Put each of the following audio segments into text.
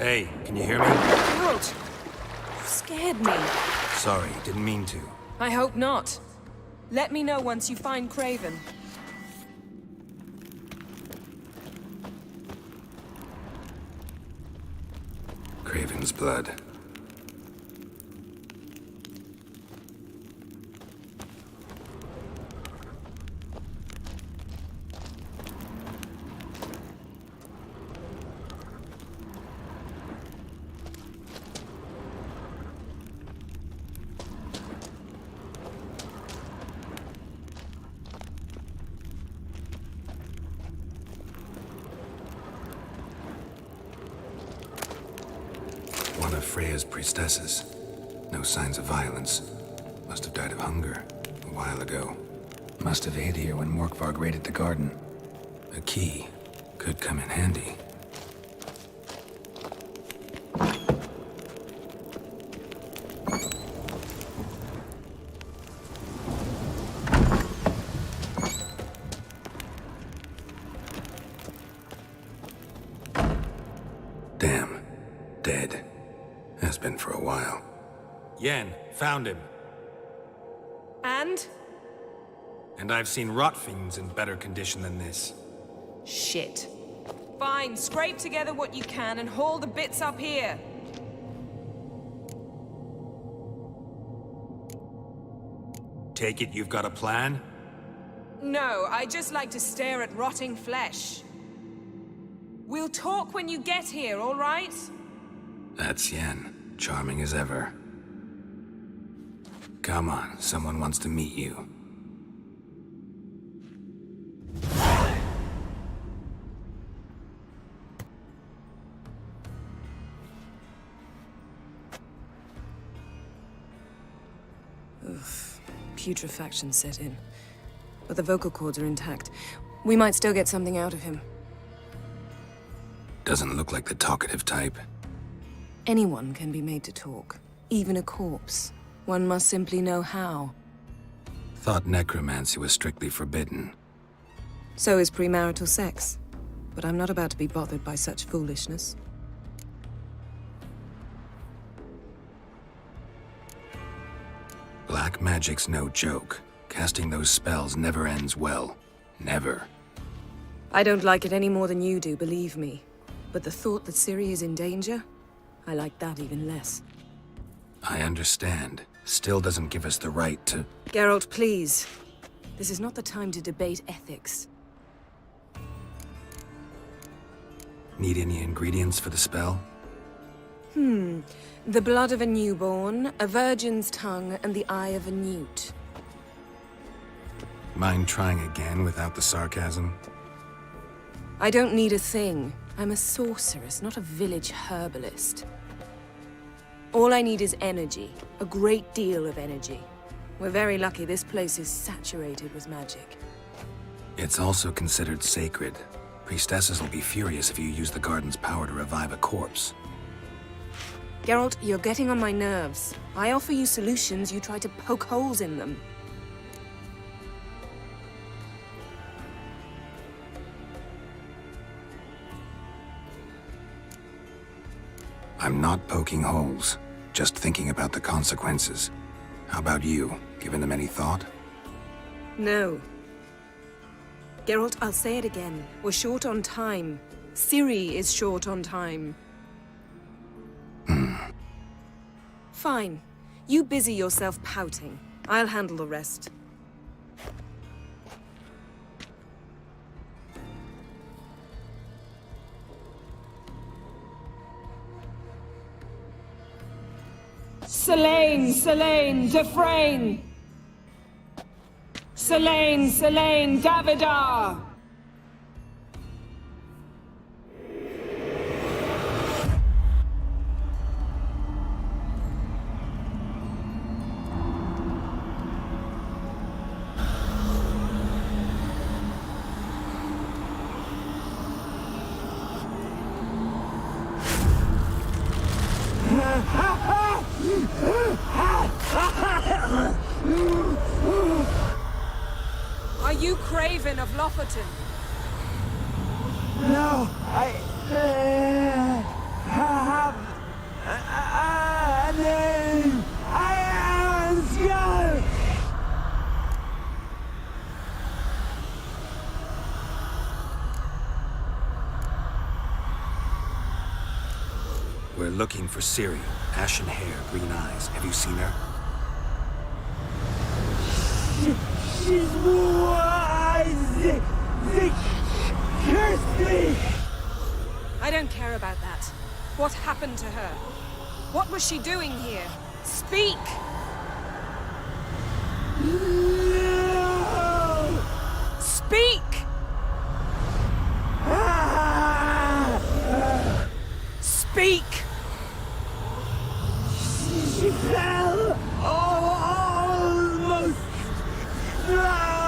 Hey, can you hear me? Geralt! You scared me. Sorry, didn't mean to. I hope not. Let me know once you find Craven. Craven's blood. One of Freya's priestesses. No signs of violence. Must have died of hunger a while ago. Must have hid here when Morkvarg raided the garden. A key could come in handy. Damn. Dead. Has been for a while. Yen, found him. And? And I've seen rot fiends in better condition than this. Shit. Fine, scrape together what you can and haul the bits up here. Take it you've got a plan? No, I just like to stare at rotting flesh. We'll talk when you get here, all right? That's Yen. Charming as ever. Come on, someone wants to meet you. Putrefaction set in. But the vocal cords are intact. We might still get something out of him. Doesn't look like the talkative type. Anyone can be made to talk. Even a corpse. One must simply know how. Thought necromancy was strictly forbidden. So is premarital sex. But I'm not about to be bothered by such foolishness. Black magic's no joke. Casting those spells never ends well. Never. I don't like it any more than you do, believe me. But the thought that Ciri is in danger? I like that even less. I understand. Still doesn't give us the right to... Geralt, please. This is not the time to debate ethics. Need any ingredients for the spell? The blood of a newborn, a virgin's tongue, and the eye of a newt. Mind trying again without the sarcasm? I don't need a thing. I'm a sorceress, not a village herbalist. All I need is energy. A great deal of energy. We're very lucky this place is saturated with magic. It's also considered sacred. Priestesses will be furious if you use the garden's power to revive a corpse. Geralt, you're getting on my nerves. I offer you solutions, you try to poke holes in them. I'm not poking holes, just thinking about the consequences. How about you? Given them any thought? No. Geralt, I'll say it again. We're short on time. Ciri is short on time. Fine. You busy yourself pouting. I'll handle the rest. Selene, Dufresne! Selene, Davidar! Are you Craven of Lofoten? No, I... We're looking for Ciri. Ashen hair, green eyes. Have you seen her? She's wise! They cursed me! I don't care about that. What happened to her? What was she doing here? Speak! No! Speak! Speak! She fell almost drowned!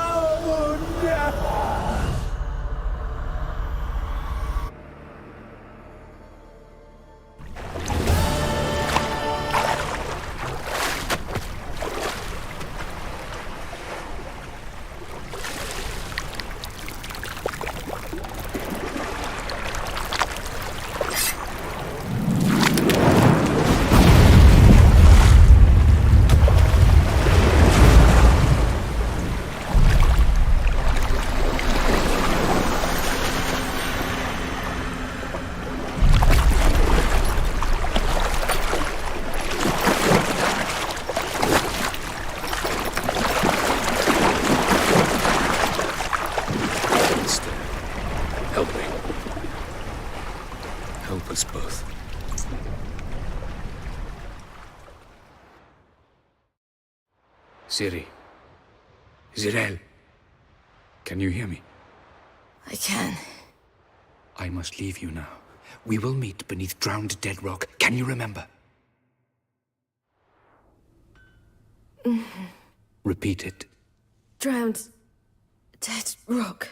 Help me. Help us both. Ciri. Zirel. Can you hear me? I can. I must leave you now. We will meet beneath drowned dead rock. Can you remember? Repeat it. Drowned... dead rock.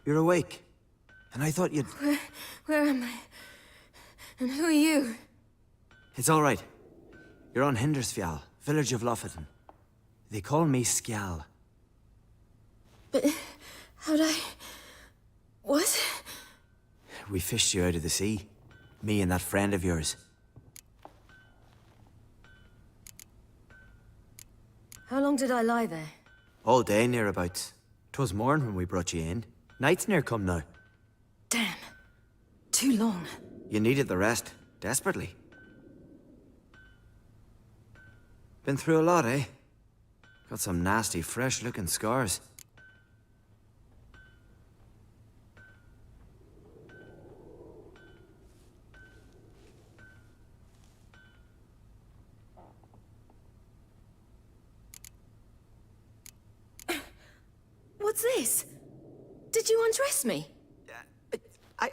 You're awake. And I thought you'd... Where am I? And who are you? It's all right. You're on Hindersfjall, village of Lofoten. They call me Skjal. But... how'd I... what? We fished you out of the sea. Me and that friend of yours. How long did I lie there? All day nearabouts. 'Twas morn when we brought you in. Night's near come now. Damn. Too long. You needed the rest, desperately. Been through a lot, eh? Got some nasty, fresh-looking scars. What's this? Did you undress me?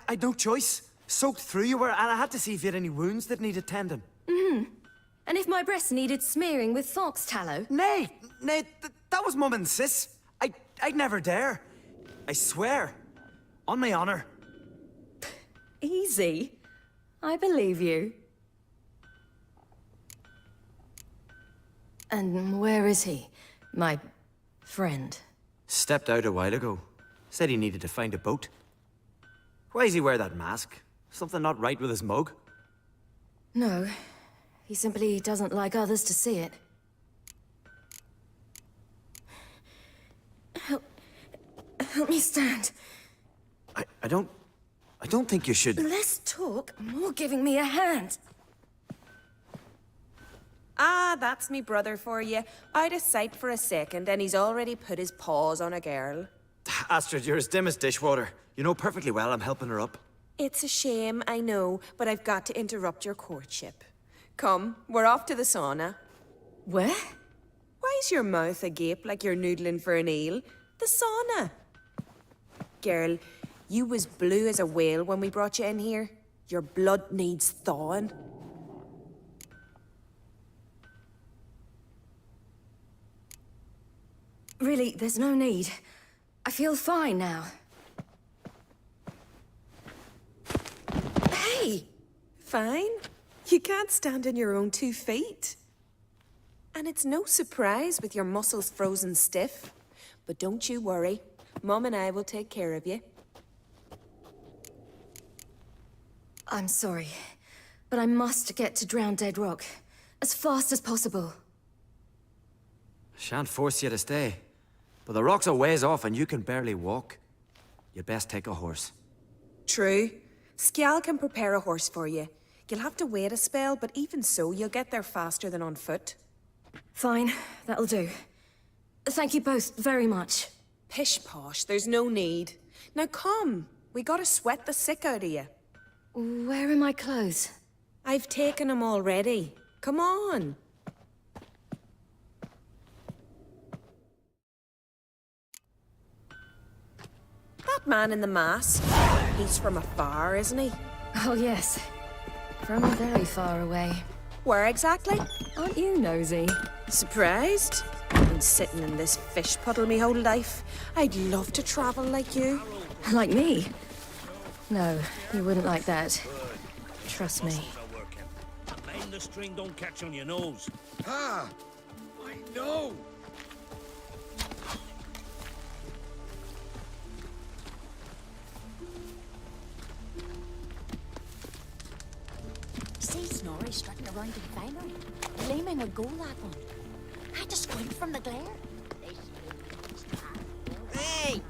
I'd no choice. Soaked through you were, and I had to see if you had any wounds that needed tending. And if my breasts needed smearing with fox tallow? Nay, that was Mum and Sis. I'd never dare. I swear. On my honor. Easy. I believe you. And where is he? My friend? Stepped out a while ago. Said he needed to find a boat. Why's he wear that mask? Something not right with his mug? No. He simply doesn't like others to see it. Help me stand. I don't think you should... Less talk, more giving me a hand. Ah, that's me brother for you. Out of sight for a second, and he's already put his paws on a girl. Astrid, you're as dim as dishwater. You know perfectly well I'm helping her up. It's a shame, I know, but I've got to interrupt your courtship. Come, we're off to the sauna. Where? Why's your mouth agape like you're noodling for an eel? The sauna. Girl, you was blue as a whale when we brought you in here. Your blood needs thawing. Really, there's no need. I feel fine now. Hey! Fine? You can't stand on your own 2 feet. And it's no surprise with your muscles frozen stiff. But don't you worry. Mum and I will take care of you. I'm sorry, but I must get to Drowned Dead Rock as fast as possible. Shan't force you to stay. But the rock's a ways off and you can barely walk. You'd best take a horse. True. Skjal can prepare a horse for you. You'll have to wait a spell, but even so, you'll get there faster than on foot. Fine, that'll do. Thank you both very much. Pish posh, there's no need. Now come, we gotta sweat the sick out of you. Where are my clothes? I've taken them already. Come on. That man in the mask, he's from afar, isn't he? Oh yes, from very far away. Where exactly? Aren't you nosy? Surprised? I've been sitting in this fish puddle me whole life. I'd love to travel like you. Like me? No, you wouldn't like that. Trust me. Mind the string don't catch on your nose. Ah! I know! See Snorri strutting around in the finery. Gleaming a gold that one. I had to squint from the glare. Hey!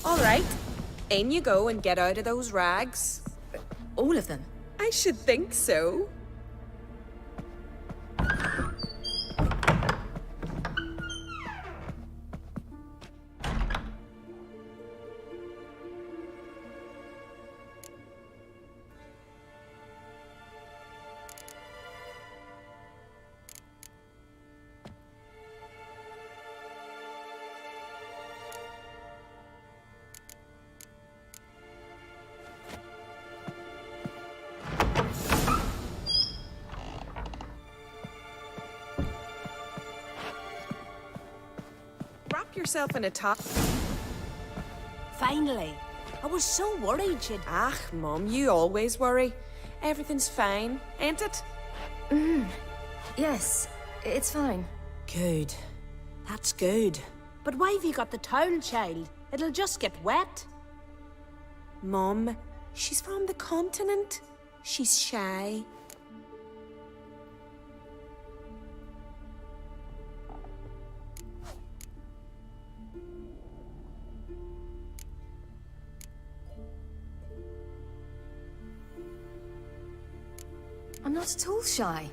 All right, in you go and get out of those rags. All of them? I should think so. Wrap yourself in a top. Finally. I was so worried she'd... Ah, Mum, you always worry. Everything's fine, ain't it? Yes, it's fine. Good. That's good. But why have you got the towel, child? It'll just get wet. Mum, she's from the continent. She's shy. I'm not at all shy.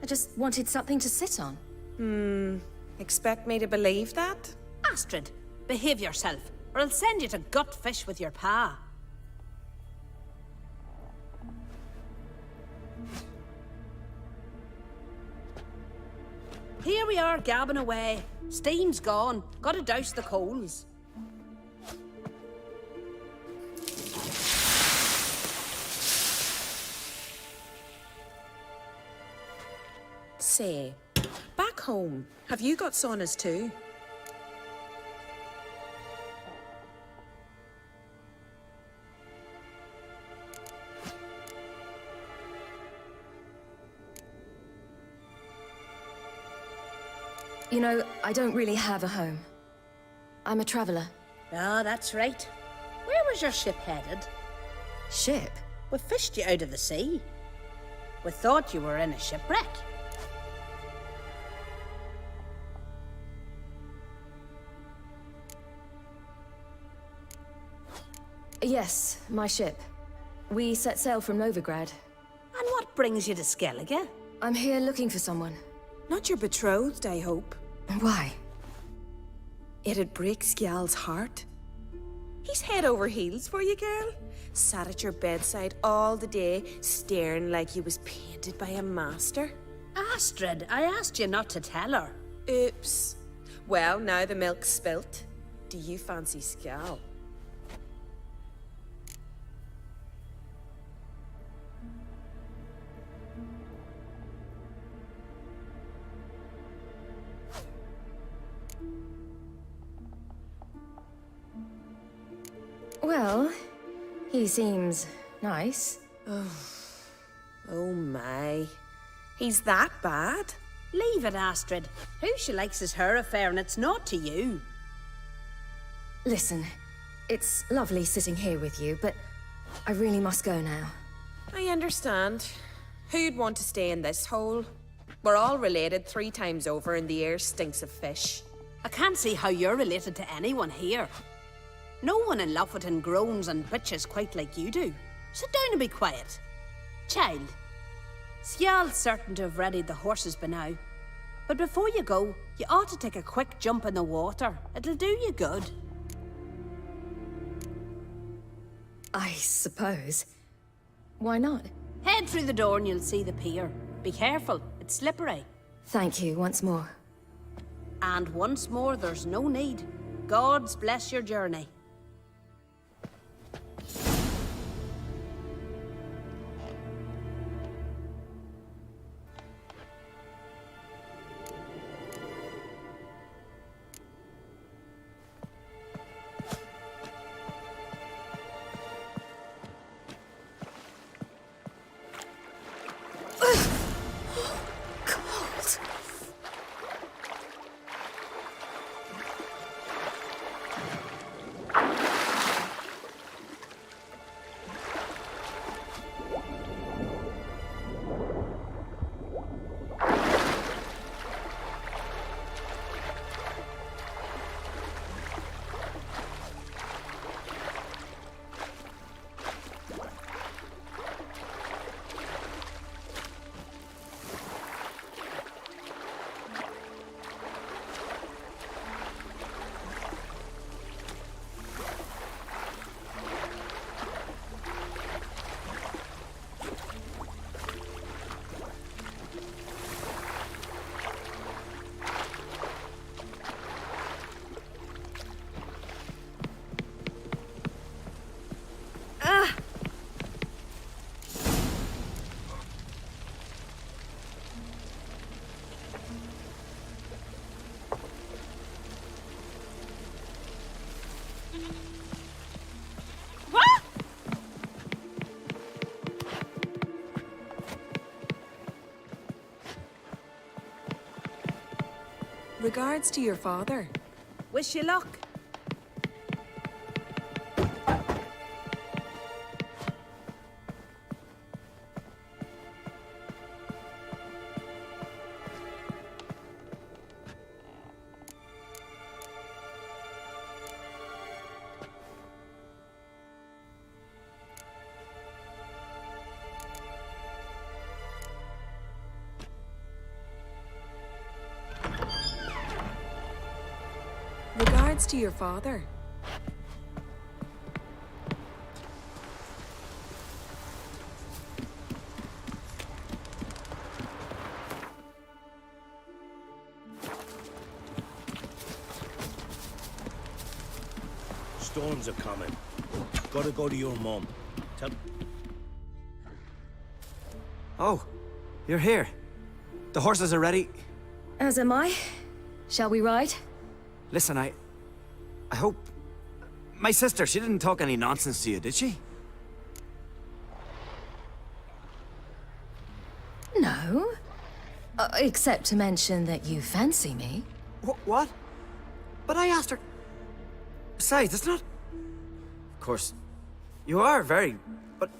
I just wanted something to sit on. Expect me to believe that? Astrid, behave yourself, or I'll send you to gut fish with your pa. Here we are, gabbing away. Steam's gone. Gotta douse the coals. Say, back home, have you got saunas too? You know, I don't really have a home. I'm a traveler. Ah, that's right. Where was your ship headed? Ship? We fished you out of the sea. We thought you were in a shipwreck. Yes, my ship. We set sail from Novigrad. And what brings you to Skellige? I'm here looking for someone. Not your betrothed, I hope. Why? It'd break Skjal's heart. He's head over heels for you, girl. Sat at your bedside all the day, staring like he was painted by a master. Astrid, I asked you not to tell her. Oops. Well, now the milk's spilt. Do you fancy Skjal? Well, he seems nice. Oh my. He's that bad? Leave it, Astrid. Who she likes is her affair and it's not to you. Listen, It's lovely sitting here with you, but I really must go now. I understand. Who'd want to stay in this hole? We're all related 3 times over and the air stinks of fish. I can't see how you're related to anyone here. No one in Lofoten groans and bitches quite like you do. Sit down and be quiet. Child, Sjal's certain to have readied the horses by now. But before you go, you ought to take a quick jump in the water. It'll do you good. I suppose. Why not? Head through the door and you'll see the pier. Be careful, it's slippery. Thank you once more. And once more, there's no need. God's bless your journey. Cold. Regards to your father. Wish you luck. Regards to your father. Storms are coming. Gotta go to your mum. Tell... Oh, you're here. The horses are ready. As am I. Shall we ride? Listen, I hope... My sister, she didn't talk any nonsense to you, did she? No. Except to mention that you fancy me. What? But I asked her... Besides, it's not... Of course, you are very... But...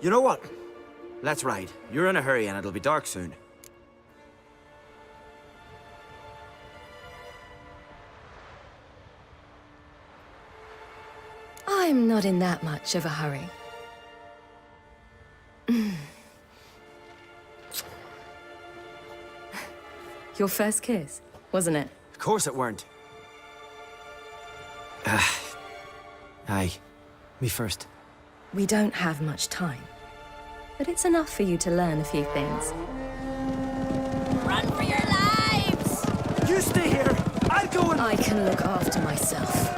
You know what? Let's ride. You're in a hurry and it'll be dark soon. I'm not in that much of a hurry. Your first kiss, wasn't it? Of course it weren't. Aye. Me first. We don't have much time. But it's enough for you to learn a few things. Run for your lives! You stay here! I'll go and... I can look after myself.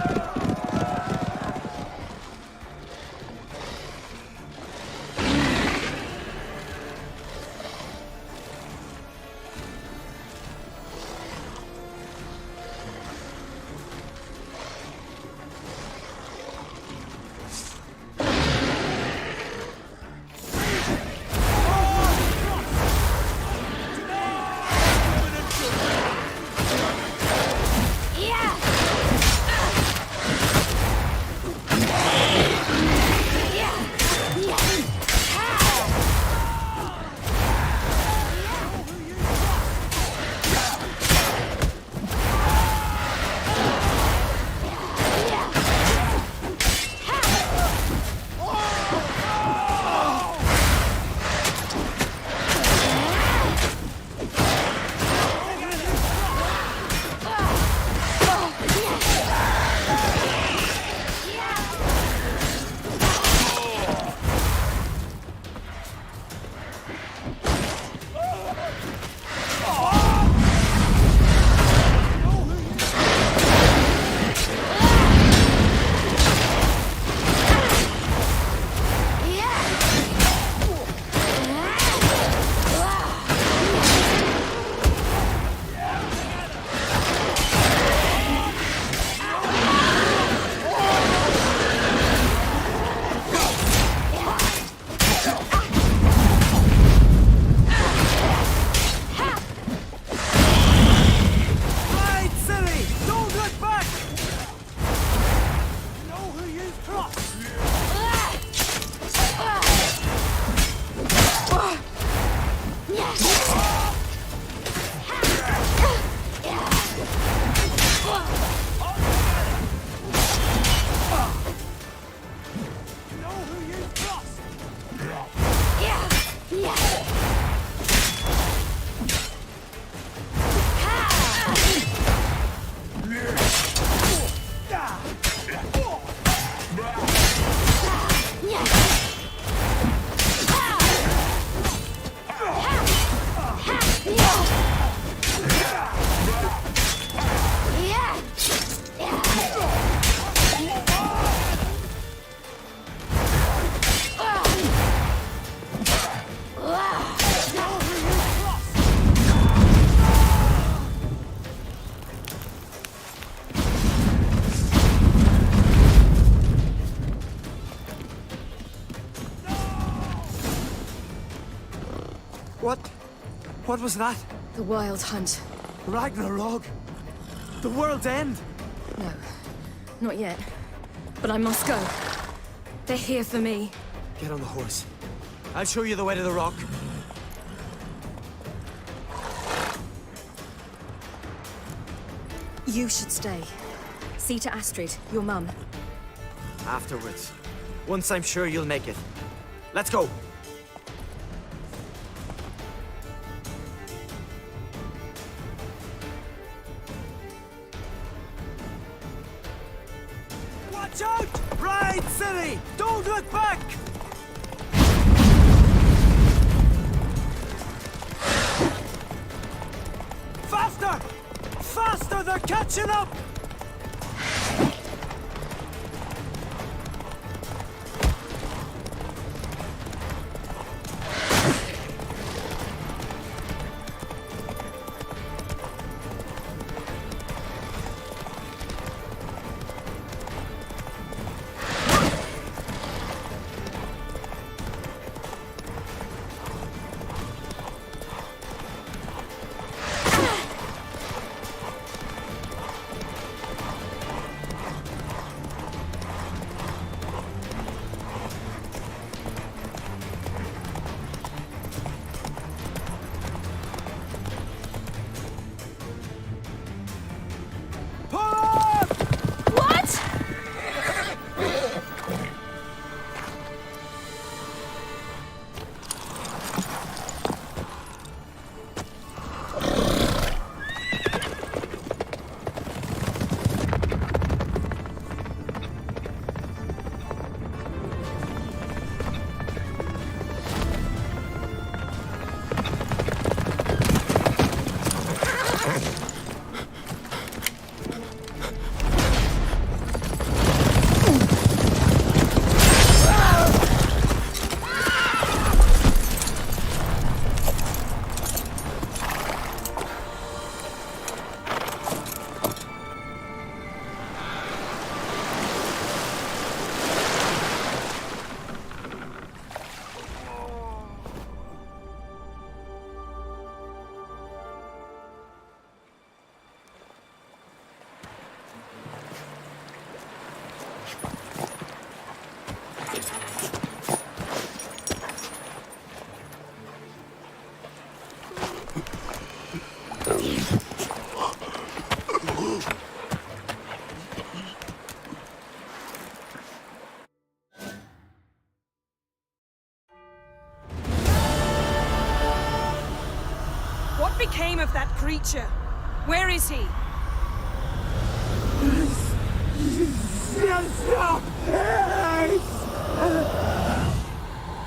What was that? The Wild Hunt. Ragnarok? The world's end? No, not yet. But I must go. They're here for me. Get on the horse. I'll show you the way to the rock. You should stay. See to Astrid, your mum. Afterwards. Once I'm sure you'll make it. Let's go! Watch out! Ride, silly! Don't look back! Faster! Faster! They're catching up! What became of that creature? Where is he?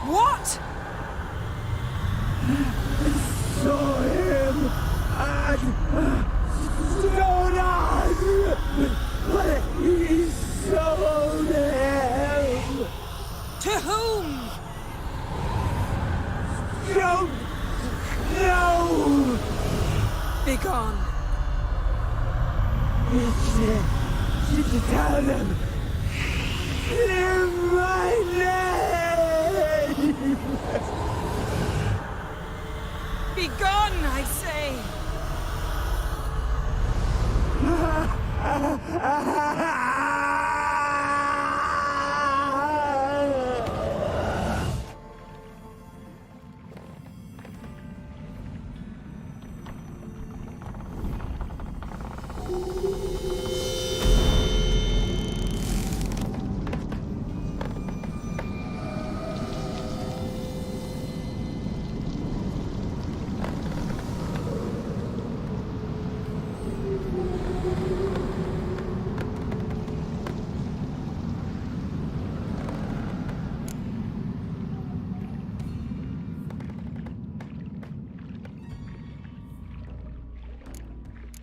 What? Saw him at Stonehouse, but he sold him. To whom? Don't know. Begone. Tell them. Clear my name. Begone, I say.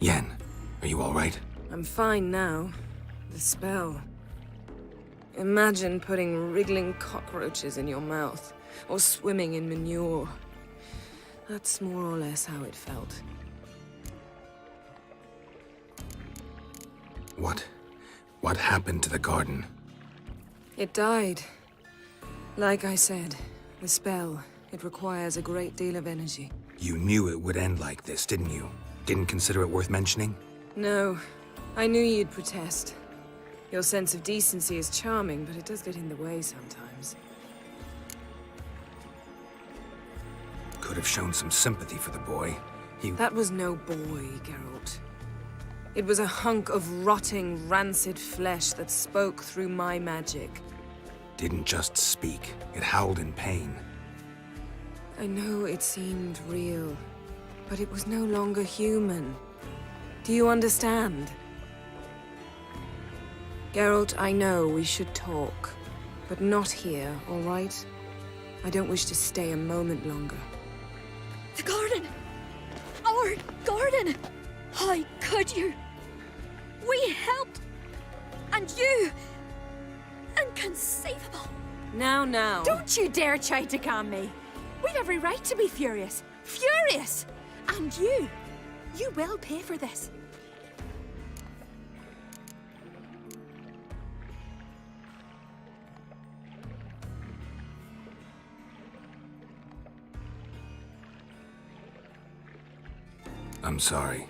Yen, are you all right? I'm fine now. The spell. Imagine putting wriggling cockroaches in your mouth, or swimming in manure. That's more or less how it felt. What happened to the garden? It died. Like I said, the spell, it requires a great deal of energy. You knew it would end like this, didn't you? Didn't consider it worth mentioning? No. I knew you'd protest. Your sense of decency is charming, but it does get in the way sometimes. Could have shown some sympathy for the boy. That was no boy, Geralt. It was a hunk of rotting, rancid flesh that spoke through my magic. Didn't just speak. It howled in pain. I know it seemed real, but it was no longer human. Do you understand? Geralt, I know we should talk, but not here, all right? I don't wish to stay a moment longer. The garden! Our garden! How could you? We helped! And you! Inconceivable! Now. Don't you dare try to calm me. We've every right to be furious. Furious! And you will pay for this. I'm sorry.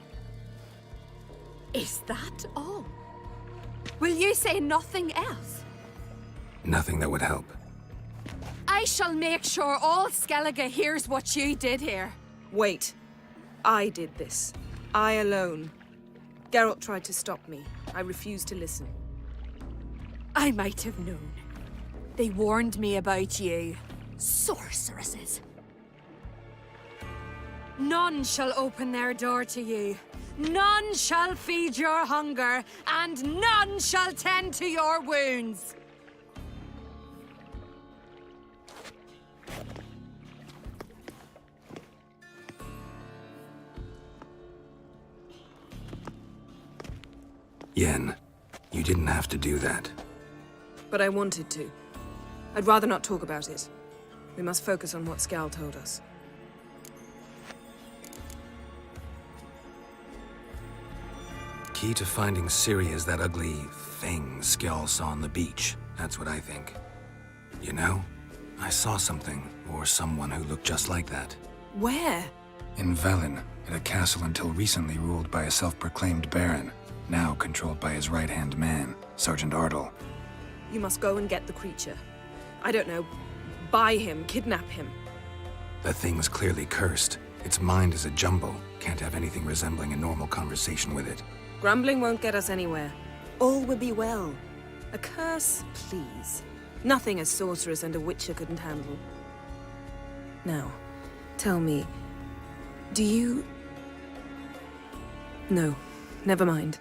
Is that all? Will you say nothing else? Nothing that would help. I shall make sure all Skellige hears what you did here. Wait. I did this. I alone. Geralt tried to stop me. I refused to listen. I might have known. They warned me about you. Sorceresses. None shall open their door to you. None shall feed your hunger, and none shall tend to your wounds. Yen, you didn't have to do that. But I wanted to. I'd rather not talk about it. We must focus on what Skal told us. Key to finding Ciri is that ugly thing Skjall saw on the beach. That's what I think. You know, I saw something, or someone who looked just like that. Where? In Velen, at a castle until recently ruled by a self-proclaimed baron, now controlled by his right-hand man, Sergeant Ardle. You must go and get the creature. I don't know. Buy him, kidnap him. The thing's clearly cursed. Its mind is a jumble. Can't have anything resembling a normal conversation with it. Grumbling won't get us anywhere. All will be well. A curse, please. Nothing a sorceress and a witcher couldn't handle. Now, tell me, do you... No, never mind.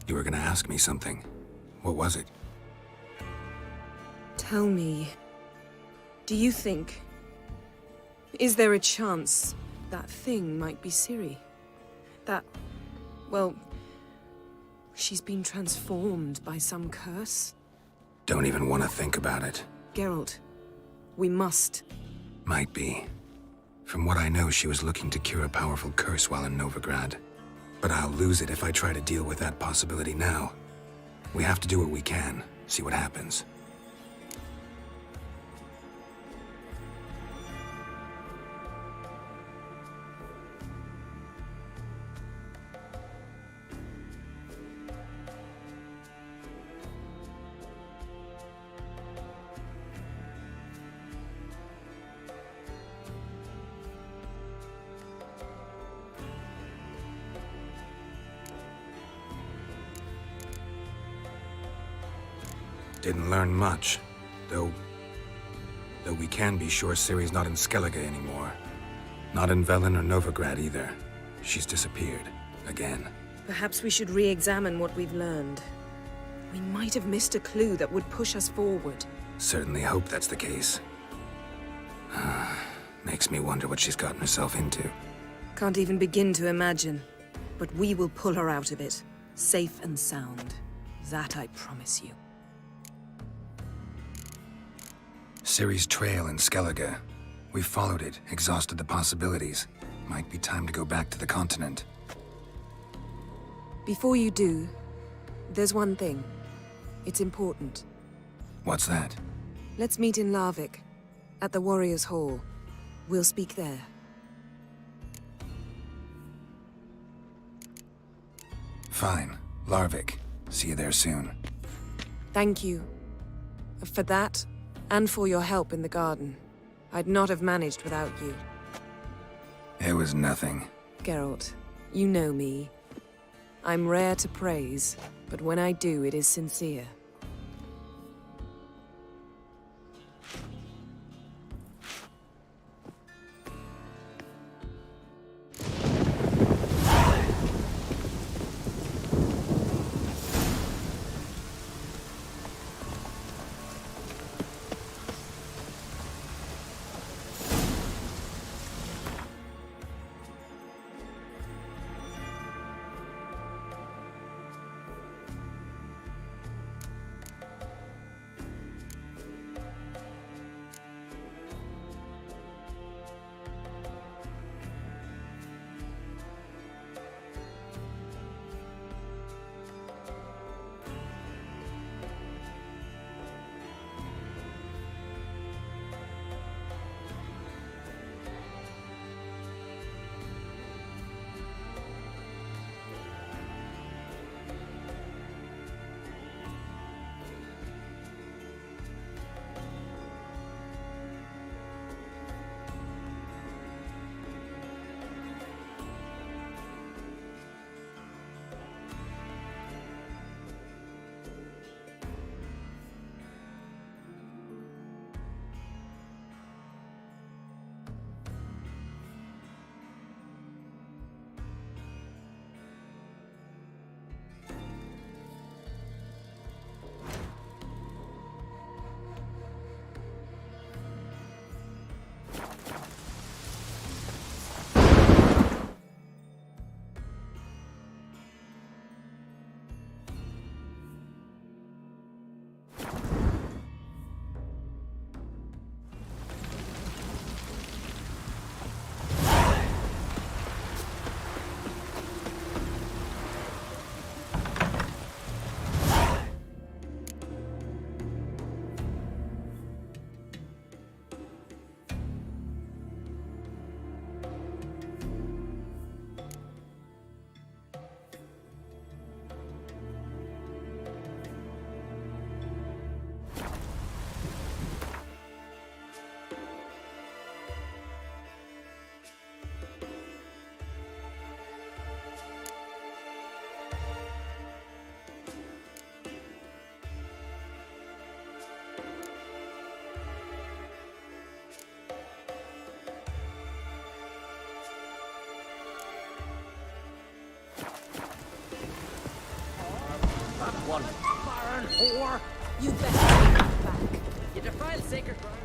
You were gonna ask me something. What was it? Tell me, do you think... Is there a chance that thing might be Ciri? That... well... she's been transformed by some curse? Don't even want to think about it. Geralt, we must. Might be. From what I know, she was looking to cure a powerful curse while in Novigrad. But I'll lose it if I try to deal with that possibility now. We have to do what we can, see what happens. Didn't learn much, though we can be sure Ciri's not in Skellige anymore. Not in Velen or Novigrad either. She's disappeared. Again. Perhaps we should re-examine what we've learned. We might have missed a clue that would push us forward. Certainly hope that's the case. Makes me wonder what she's gotten herself into. Can't even begin to imagine. But we will pull her out of it, safe and sound. That I promise you. Ciri's trail in Skellige. We've followed it, exhausted the possibilities. Might be time to go back to the continent. Before you do, there's one thing. It's important. What's that? Let's meet in Larvik, at the Warriors' Hall. We'll speak there. Fine. Larvik. See you there soon. Thank you. For that, and for your help in the garden. I'd not have managed without you. It was nothing. Geralt, you know me. I'm rare to praise, but when I do, it is sincere. One barren whore! You better take that back. You defile sacred ground.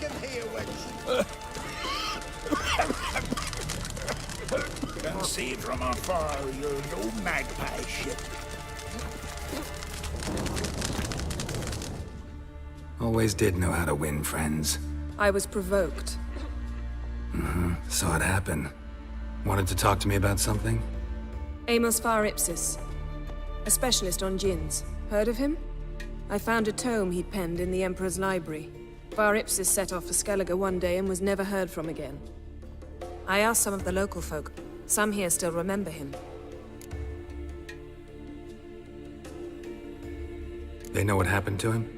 Come here, wench. Can see from afar you're no magpie ship. Always did know how to win friends. I was provoked. Saw it happen. Wanted to talk to me about something? Amos Far Ipsis, a specialist on djinns. Heard of him? I found a tome he'd penned in the Emperor's library. Far Ipsis set off for Skellige one day and was never heard from again. I asked some of the local folk. Some here still remember him. They know what happened to him?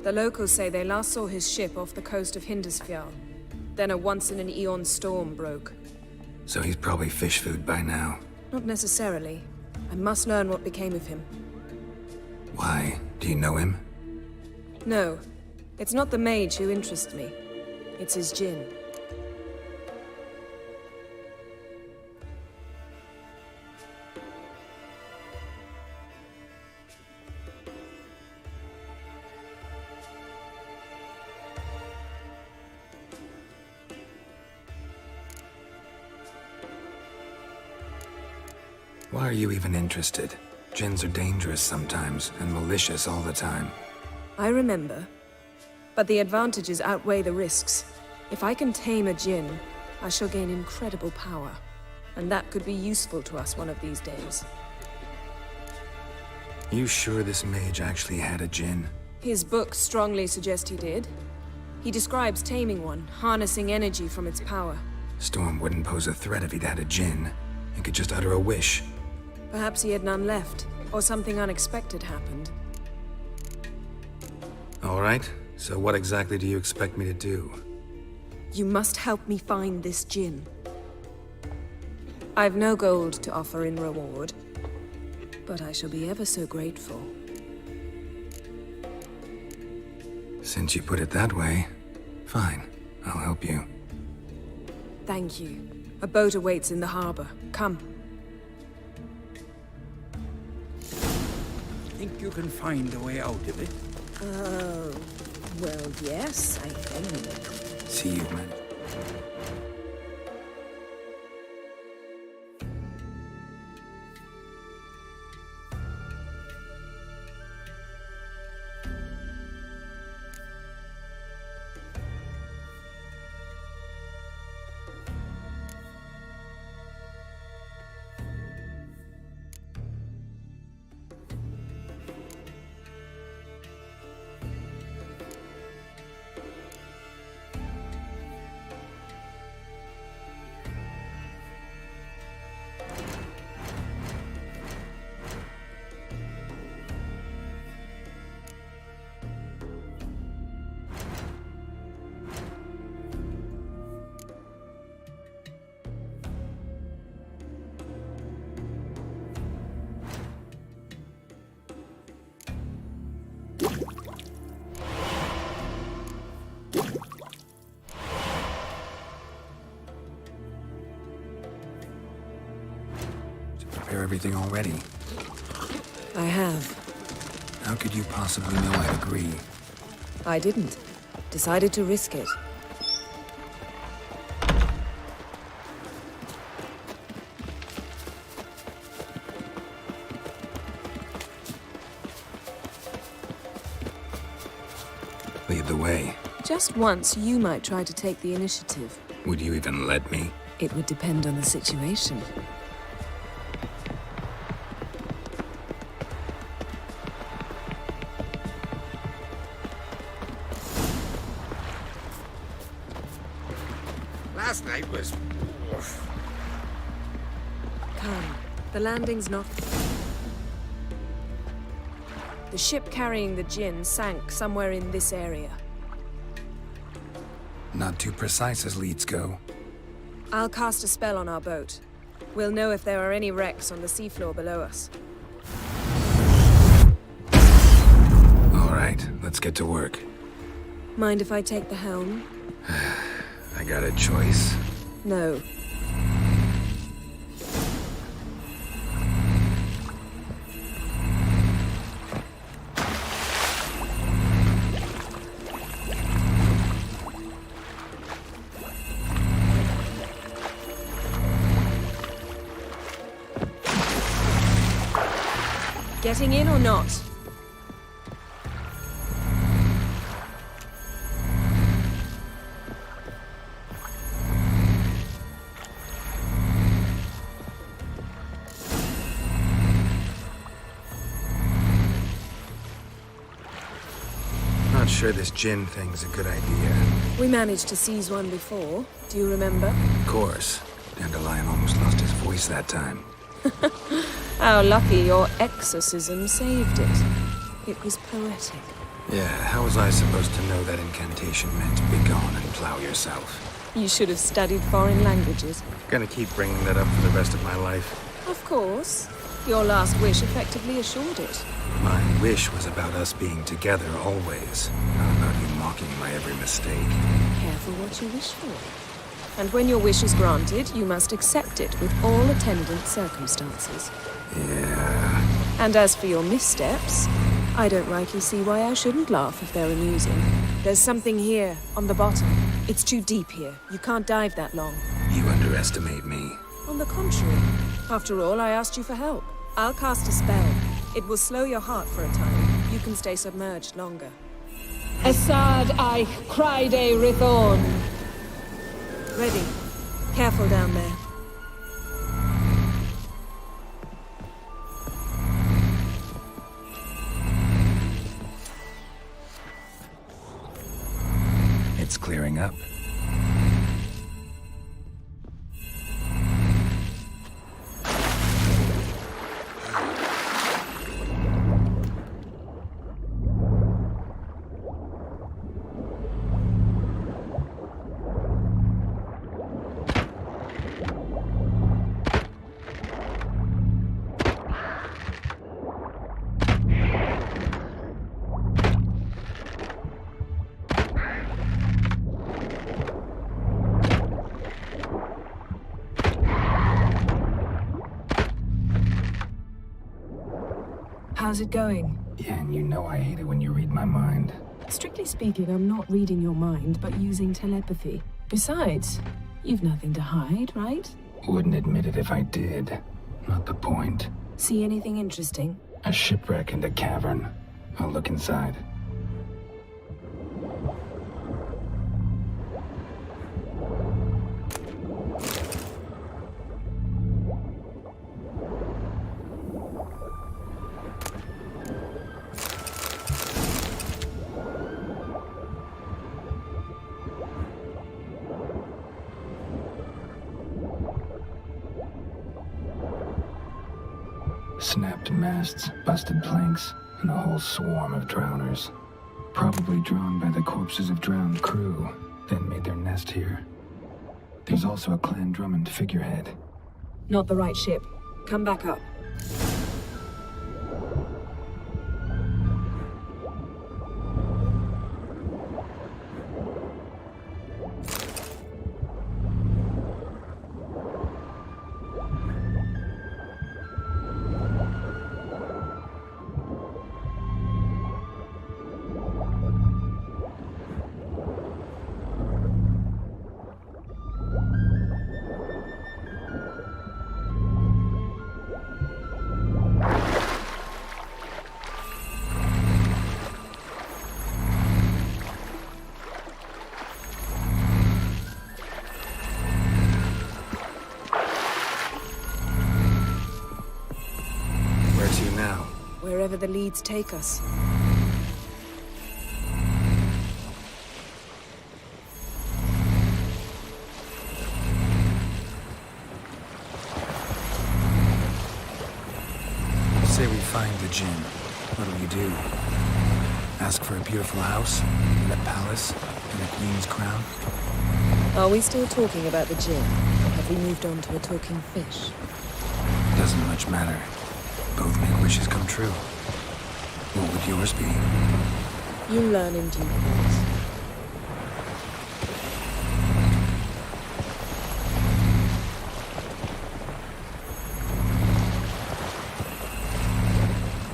The locals say they last saw his ship off the coast of Hindisfjall. Then a once-in-an-eon storm broke. So he's probably fish food by now. Not necessarily. I must learn what became of him. Why? Do you know him? No. It's not the mage who interests me. It's his djinn. Why are you even interested? Djinns are dangerous sometimes, and malicious all the time. I remember. But the advantages outweigh the risks. If I can tame a djinn, I shall gain incredible power. And that could be useful to us one of these days. You sure this mage actually had a djinn? His books strongly suggest he did. He describes taming one, harnessing energy from its power. Storm wouldn't pose a threat if he'd had a djinn. He could just utter a wish. Perhaps he had none left, or something unexpected happened. All right, so what exactly do you expect me to do? You must help me find this djinn. I've no gold to offer in reward, but I shall be ever so grateful. Since you put it that way, fine, I'll help you. Thank you. A boat awaits in the harbor. Come. Think you can find a way out of it? Oh, well, yes, I think. See you, man. Prepare everything already. I have. How could you possibly know I'd agree? I didn't. Decided to risk it. Lead the way. Just once, you might try to take the initiative. Would you even let me? It would depend on the situation. Last night was... Come. The landing's not... The ship carrying the djinn sank somewhere in this area. Not too precise as leads go. I'll cast a spell on our boat. We'll know if there are any wrecks on the seafloor below us. All right, let's get to work. Mind if I take the helm? I got a choice. No. Getting in or not? Not sure this gin thing's a good idea. We managed to seize one before. Do you remember? Of course. Dandelion almost lost his voice that time. How lucky your exorcism saved it. It was poetic. Yeah, how was I supposed to know that incantation meant begone and plow yourself? You should have studied foreign languages. Gonna keep bringing that up for the rest of my life. Of course. Your last wish effectively assured it. My wish was about us being together always, not about you mocking my every mistake. Careful what you wish for. And when your wish is granted, you must accept it with all attendant circumstances. Yeah. And as for your missteps, I don't rightly see why I shouldn't laugh if they're amusing. There's something here, on the bottom. It's too deep here. You can't dive that long. You underestimate me. On the contrary. After all, I asked you for help. I'll cast a spell. It will slow your heart for a time. You can stay submerged longer. Assad I cried a Rithorn. Ready. Careful down there. It's clearing up. How's it going? Yeah, and you know I hate it when you read my mind. Strictly speaking, I'm not reading your mind, but using telepathy. Besides, you've nothing to hide, right? Wouldn't admit it if I did. Not the point. See anything interesting? A shipwreck and a cavern. I'll look inside. Snapped masts, busted planks, and a whole swarm of drowners. Probably drawn by the corpses of drowned crew, then made their nest here. There's also a Clan Drummond figurehead. Not the right ship. Come back up. Wherever the leads take us. Say we find the gin. What'll you do? Ask for a beautiful house? And a palace? And a queen's crown? Are we still talking about the gin? Or have we moved on to a talking fish? Doesn't much matter. Both make wishes come true. What would yours be? You'll learn in due course.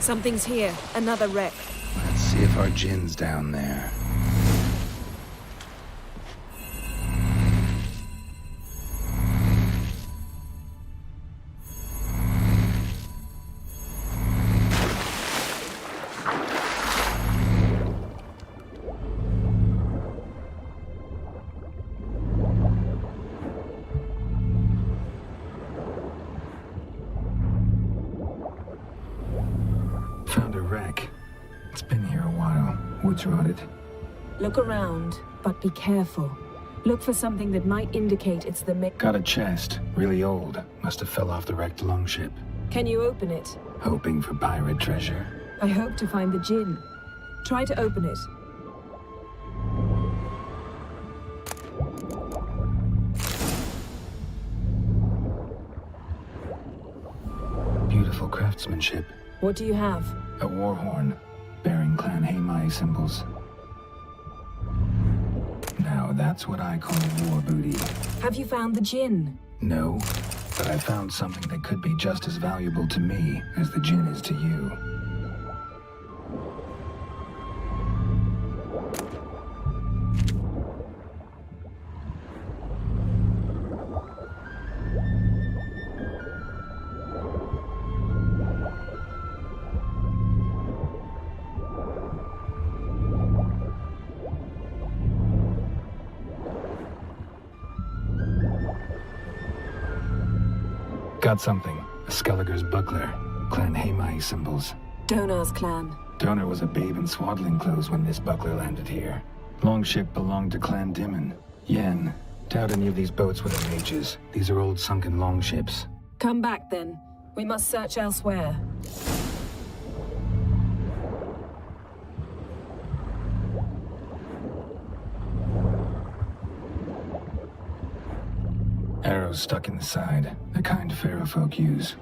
Something's here. Another wreck. Let's see if our gin's down there. wreck. It's been here a while. Woods rotted. Look around, but be careful. Look for something that might indicate it's the Got a chest. Really old. Must have fell off the wrecked longship. Can you open it? Hoping for pirate treasure. I hope to find the gin. Try to open it. Beautiful craftsmanship. What do you have? A war horn, bearing Clan Hamai symbols. Now that's what I call war booty. Have you found the gin? No, but I found something that could be just as valuable to me as the gin is to you. Got something. A Skelliger's buckler. Clan Hamai symbols. Donar's clan. Donar was a babe in swaddling clothes when this buckler landed here. Longship belonged to Clan Dimon. Yen. Doubt any of these boats were the mages. These are old sunken longships. Come back then. We must search elsewhere. Arrows stuck in the side. The kind Pharaoh folk use.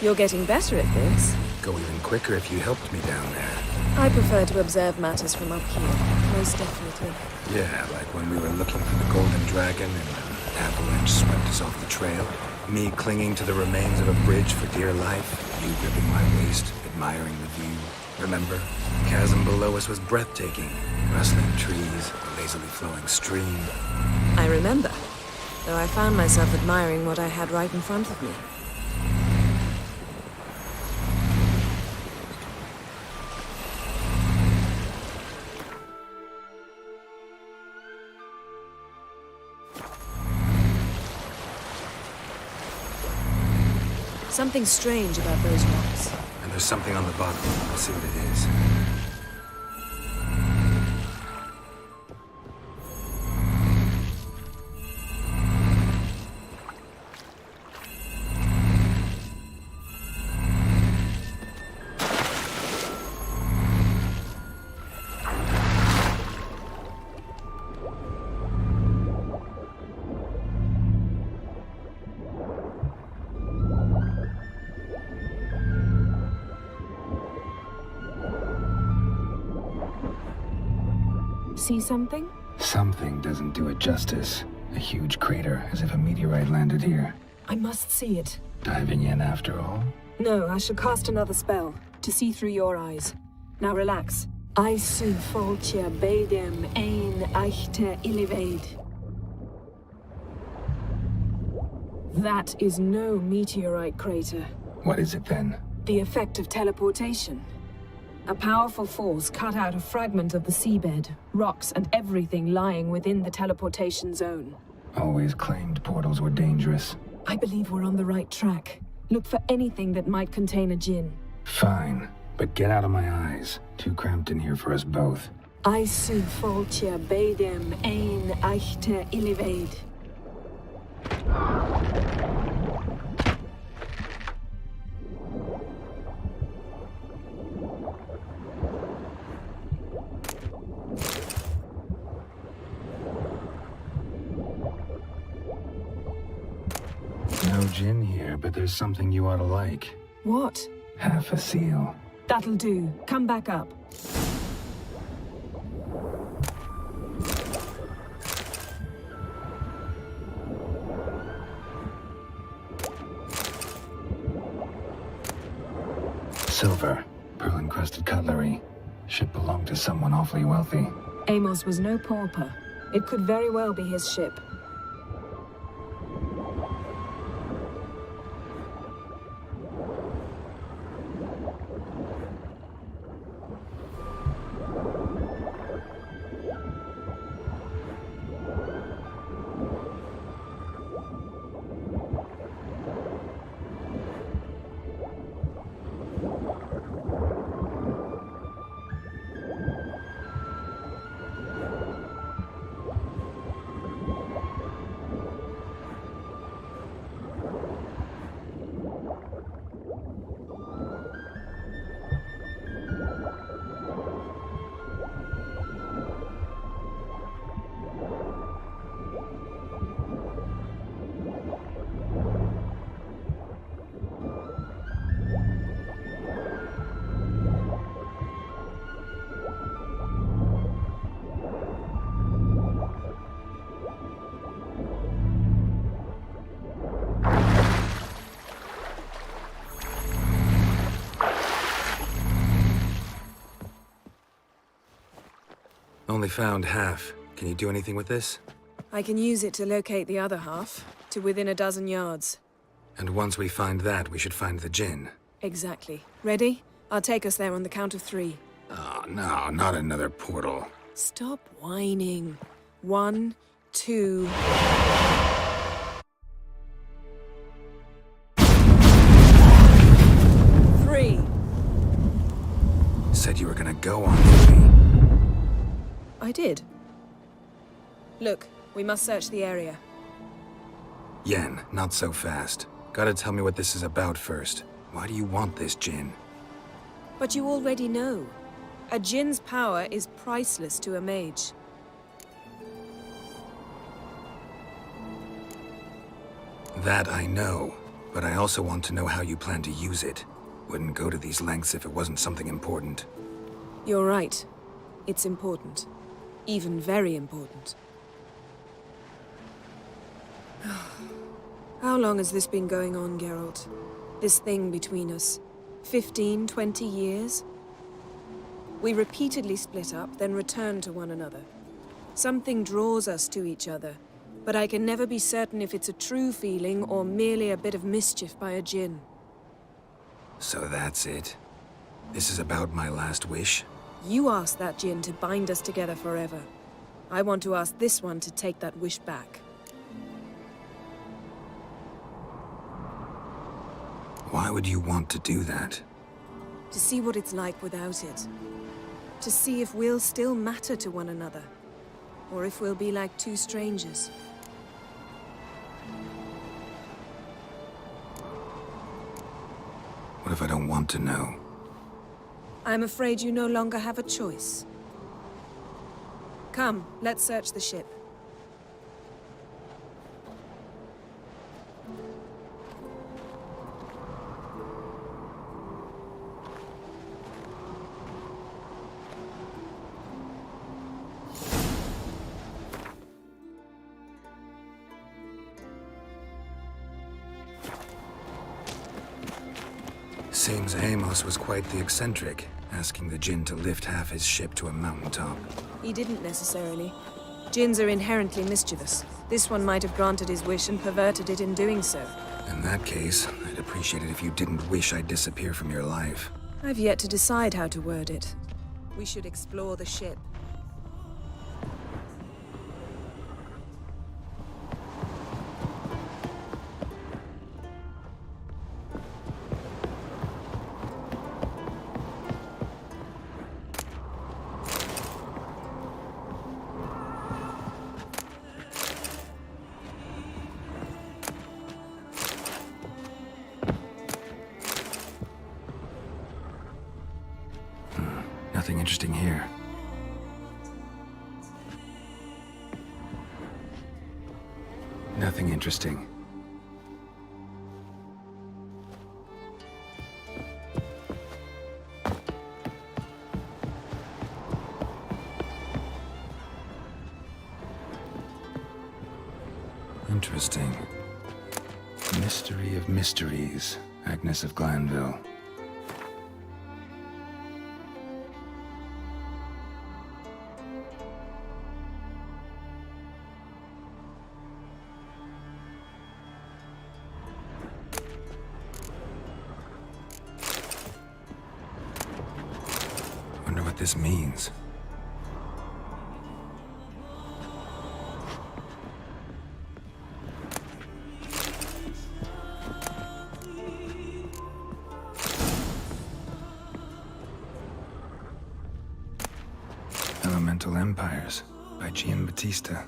You're getting better at this. Go even quicker if you helped me down there. I prefer to observe matters from up here, most definitely. Yeah, like when we were looking for the Golden Dragon and an avalanche swept us off the trail. Me clinging to the remains of a bridge for dear life. You gripping my waist, admiring the view. Remember? The chasm below us was breathtaking. Rustling trees, a lazily flowing stream. I remember, though I found myself admiring what I had right in front of me. Something strange about those rocks. And there's something on the bottom. I'll see what it is. See something? Something doesn't do it justice. A huge crater, as if a meteorite landed here. I must see it. Diving in after all? No, I shall cast another spell, to see through your eyes. Now relax. I su foltia bedem ein eichte illivaid. That is no meteorite crater. What is it then? The effect of teleportation. A powerful force cut out a fragment of the seabed, rocks and everything lying within the teleportation zone. Always claimed portals were dangerous. I believe we're on the right track. Look for anything that might contain a djinn. Fine, but get out of my eyes. Too cramped in here for us both. I su foltia bedem ein eichte illivaid. No gin here, but there's something you ought to like. What? Half a seal. That'll do. Come back up. silver, pearl-encrusted cutlery. Ship belonged to someone awfully wealthy. Amos was no pauper. It could very well be his ship. Only found half. Can you do anything with this? I can use it to locate the other half, to within a dozen yards. And once we find that, we should find the Jinn. Exactly. Ready? I'll take us there on the count of 3. Oh, no, not another portal. Stop whining. 1, 2... Three. Said you were gonna go on with me. I did. Look, we must search the area. Yen, not so fast. Gotta tell me what this is about first. Why do you want this Jinn? But you already know. A Jinn's power is priceless to a mage. That I know, but I also want to know how you plan to use it. Wouldn't go to these lengths if it wasn't something important. You're right. It's important. Even very important. How long has this been going on, Geralt? This thing between us? 15, 20 years? We repeatedly split up, then return to one another. Something draws us to each other, but I can never be certain if it's a true feeling or merely a bit of mischief by a Jinn. So that's it? This is about my last wish? You asked that Jinn to bind us together forever. I want to ask this one to take that wish back. Why would you want to do that? To see what it's like without it. To see if we'll still matter to one another. Or if we'll be like two strangers. What if I don't want to know? I'm afraid you no longer have a choice. Come, let's search the ship. Seems Amos was quite the eccentric, asking the Jinn to lift half his ship to a mountaintop. He didn't necessarily. Jinns are inherently mischievous. This one might have granted his wish and perverted it in doing so. In that case, I'd appreciate it if you didn't wish I'd disappear from your life. I've yet to decide how to word it. We should explore the ship. Nothing interesting here. Nothing interesting. Interesting. Mystery of mysteries, Agnes of Glanville. what this means. Elemental Empires by Giambattista.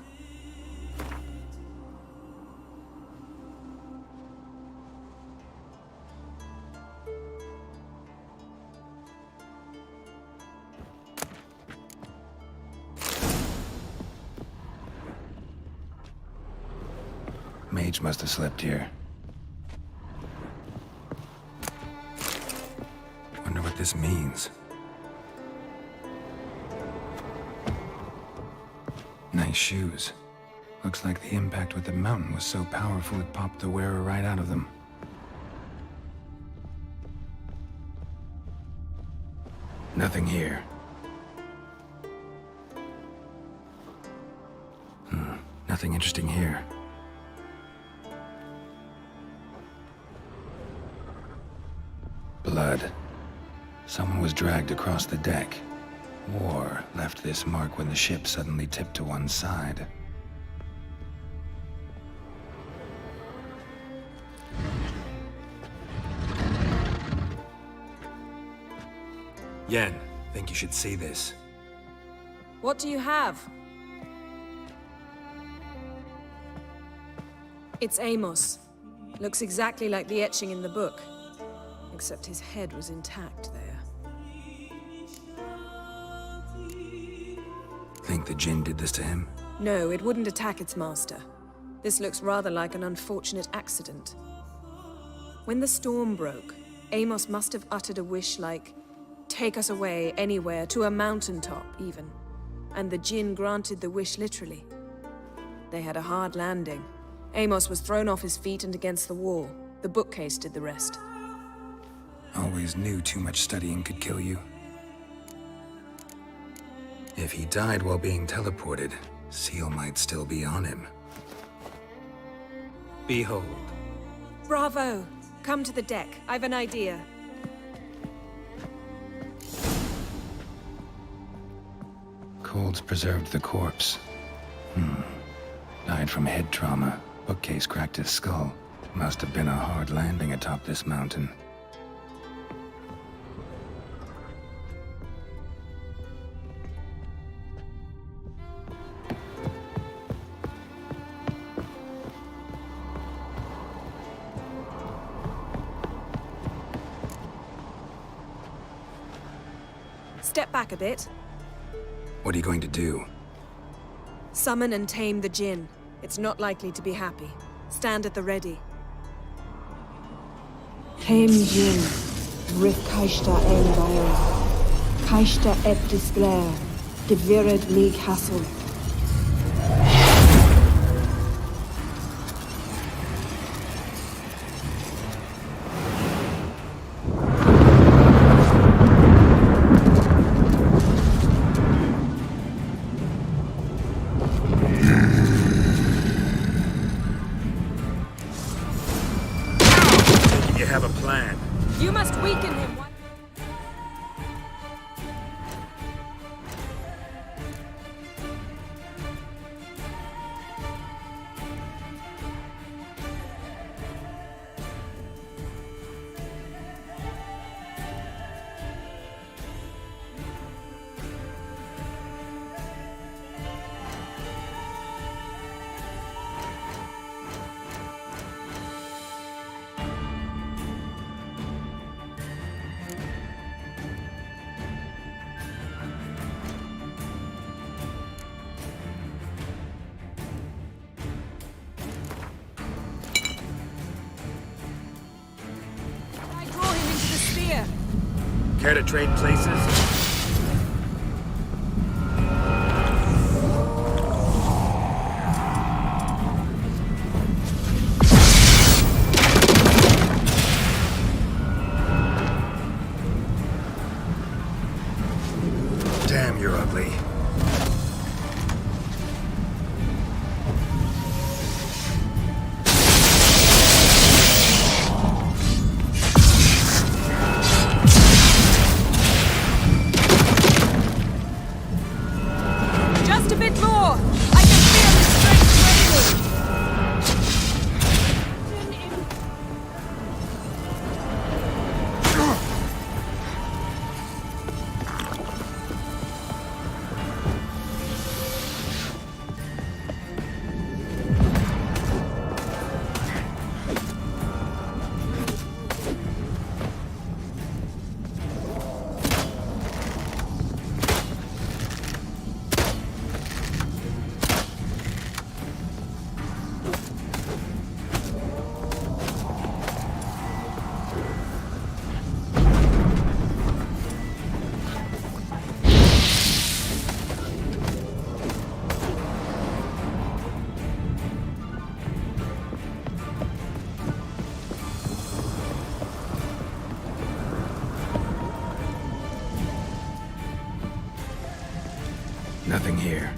Mage must have slept here. Wonder what this means. Nice shoes. Looks like the impact with the mountain was so powerful it popped the wearer right out of them. Nothing here. Nothing interesting here. Blood. Someone was dragged across the deck. War left this mark when the ship suddenly tipped to one side. Yen, think you should see this. What do you have? It's Amos. Looks exactly like the etching in the book. Except his head was intact there. Think the Jinn did this to him? No, it wouldn't attack its master. This looks rather like an unfortunate accident. When the storm broke, Amos must have uttered a wish like, "Take us away, anywhere, to a mountaintop, even." And the Jinn granted the wish literally. They had a hard landing. Amos was thrown off his feet and against the wall. The bookcase did the rest. Always knew too much studying could kill you. If he died while being teleported, Seal might still be on him. Behold. Bravo! Come to the deck. I've an idea. Colds preserved the corpse. Died from head trauma. Bookcase cracked his skull. Must have been a hard landing atop this mountain. Step back a bit. What are you going to do? Summon and tame the Jinn. It's not likely to be happy. Stand at the ready. Tame Jinn, Rith Kaishta Elvael, Kaishta et Disglair, Devirid League Hassel. You must weaken him. Care to trade places? Damn, you're ugly. Nothing here.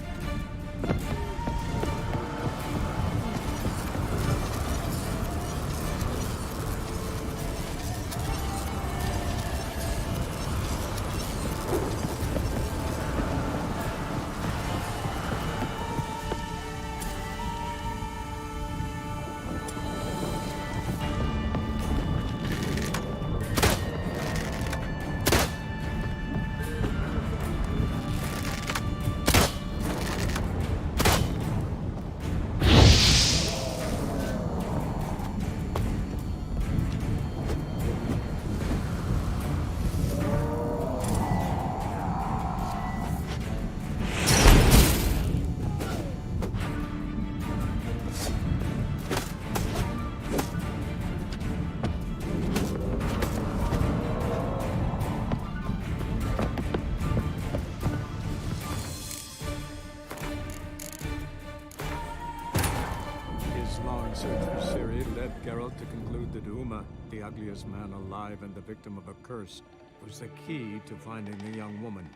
Search for Ciri led Geralt to conclude that Uma, the ugliest man alive and the victim of a curse, was the key to finding the young woman.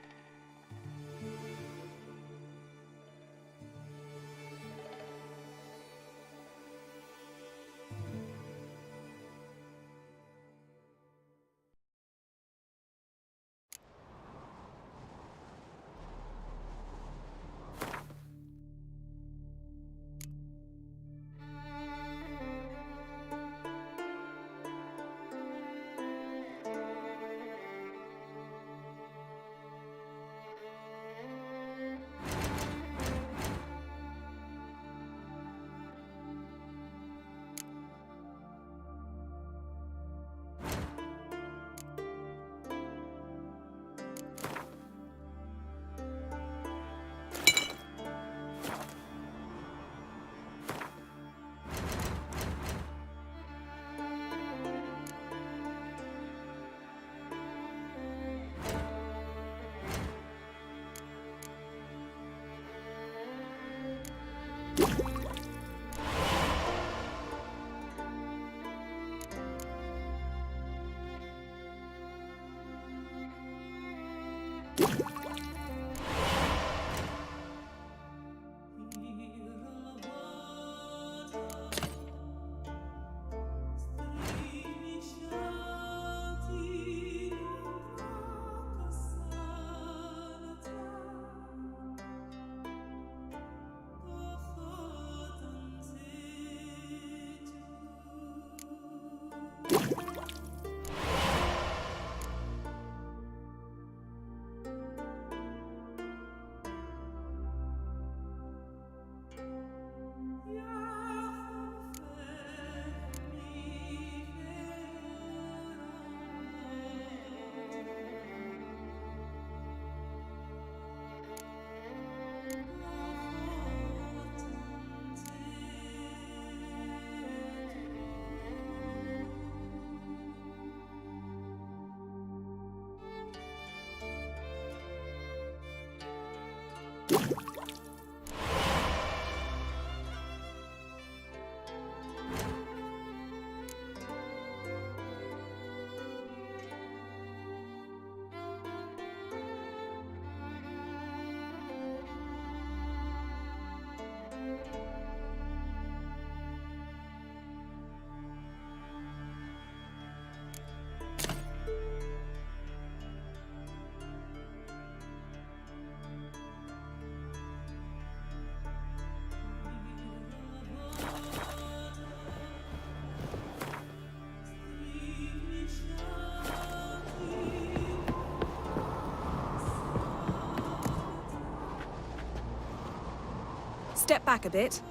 Step back a bit.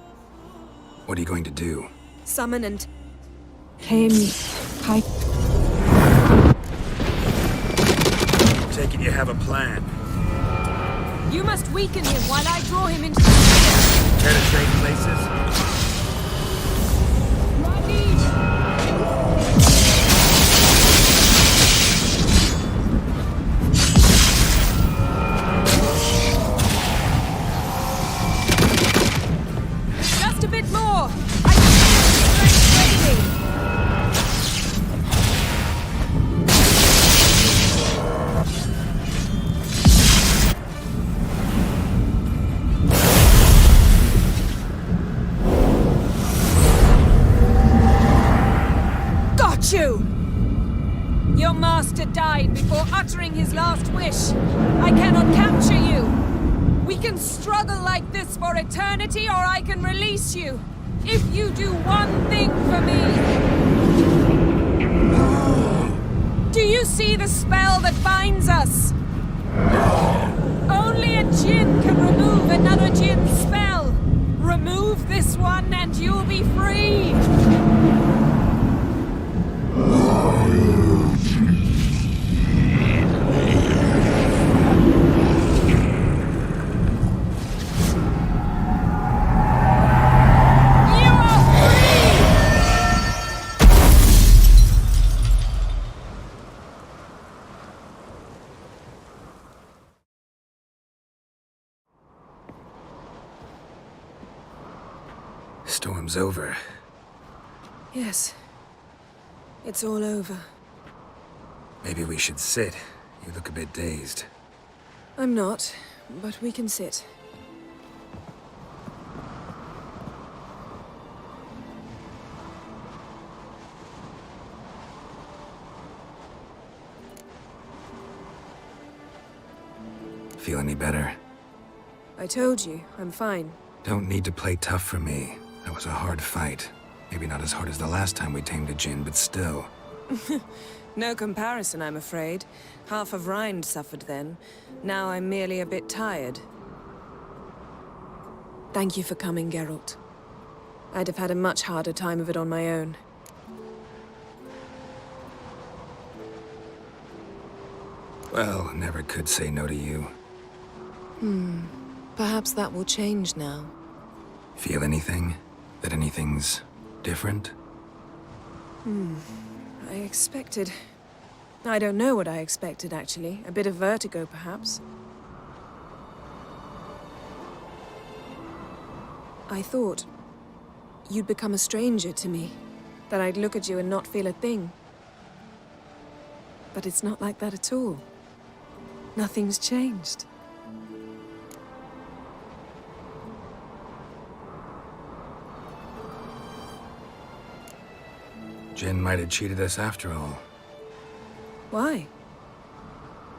What are you going to do? Summon and... Him, Kai. Take it you have a plan. You must weaken him while I draw him into the sphere. Care to trade places? Just a bit more! I can feel the strength waiting! Geralt's last wish. I cannot capture you. We can struggle like this for eternity, or I can release you. If you do one thing for me. Do you see the spell that binds us? Only a djinn can remove another djinn's spell. Remove this one and you'll be free. Storm's over. Yes. It's all over. Maybe we should sit. You look a bit dazed. I'm not, but we can sit. Feel any better? I told you, I'm fine. Don't need to play tough for me. That was a hard fight. Maybe not as hard as the last time we tamed a djinn, but still. No comparison, I'm afraid. Half of Rind suffered then. Now I'm merely a bit tired. Thank you for coming, Geralt. I'd have had a much harder time of it on my own. Well, never could say no to you. Perhaps that will change now. Feel anything? That anything's different? I expected... I don't know what I expected, actually. A bit of vertigo, perhaps. I thought you'd become a stranger to me. That I'd look at you and not feel a thing. But it's not like that at all. Nothing's changed. Jinn might have cheated us after all. Why?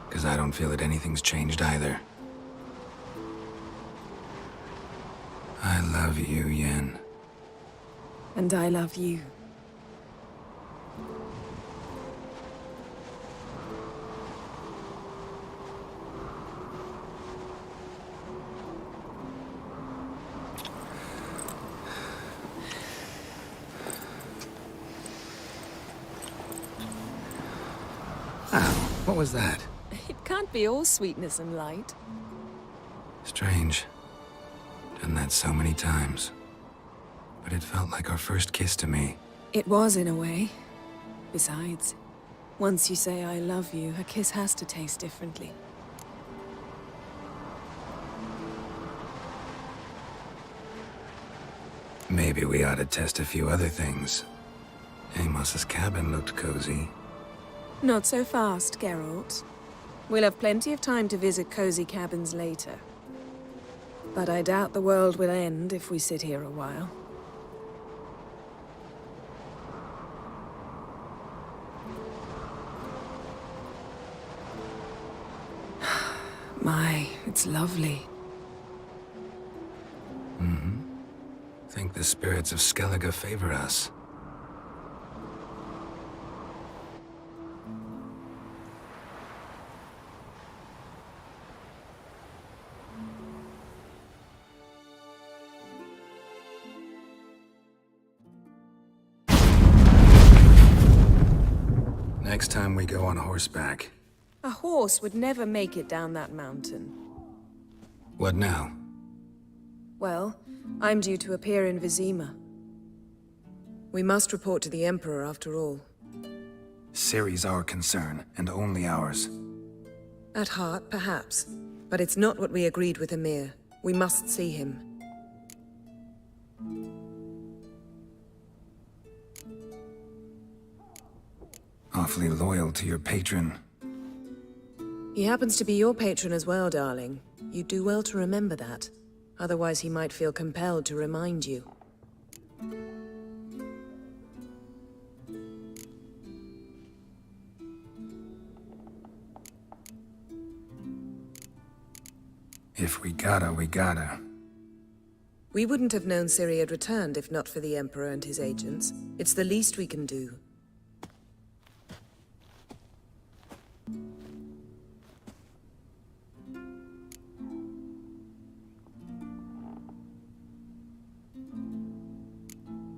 Because I don't feel that anything's changed either. I love you, Yen. And I love you. What was that? It can't be all sweetness and light. Strange. Done that so many times. But it felt like our first kiss to me. It was, in a way. Besides, once you say I love you, a kiss has to taste differently. Maybe we ought to test a few other things. Amos's cabin looked cozy. Not so fast, Geralt. We'll have plenty of time to visit cozy cabins later. But I doubt the world will end if we sit here a while. My, it's lovely. Think the spirits of Skellige favor us. Next time we go on horseback. A horse would never make it down that mountain. What now? Well, I'm due to appear in Vizima. We must report to the Emperor after all. Ciri's our concern, and only ours. At heart, perhaps. But it's not what we agreed with Emir. We must see him. Awfully loyal to your patron. He happens to be your patron as well, darling. You'd do well to remember that. Otherwise, he might feel compelled to remind you. If we gotta, we gotta. We wouldn't have known Ciri had returned if not for the Emperor and his agents. It's the least we can do.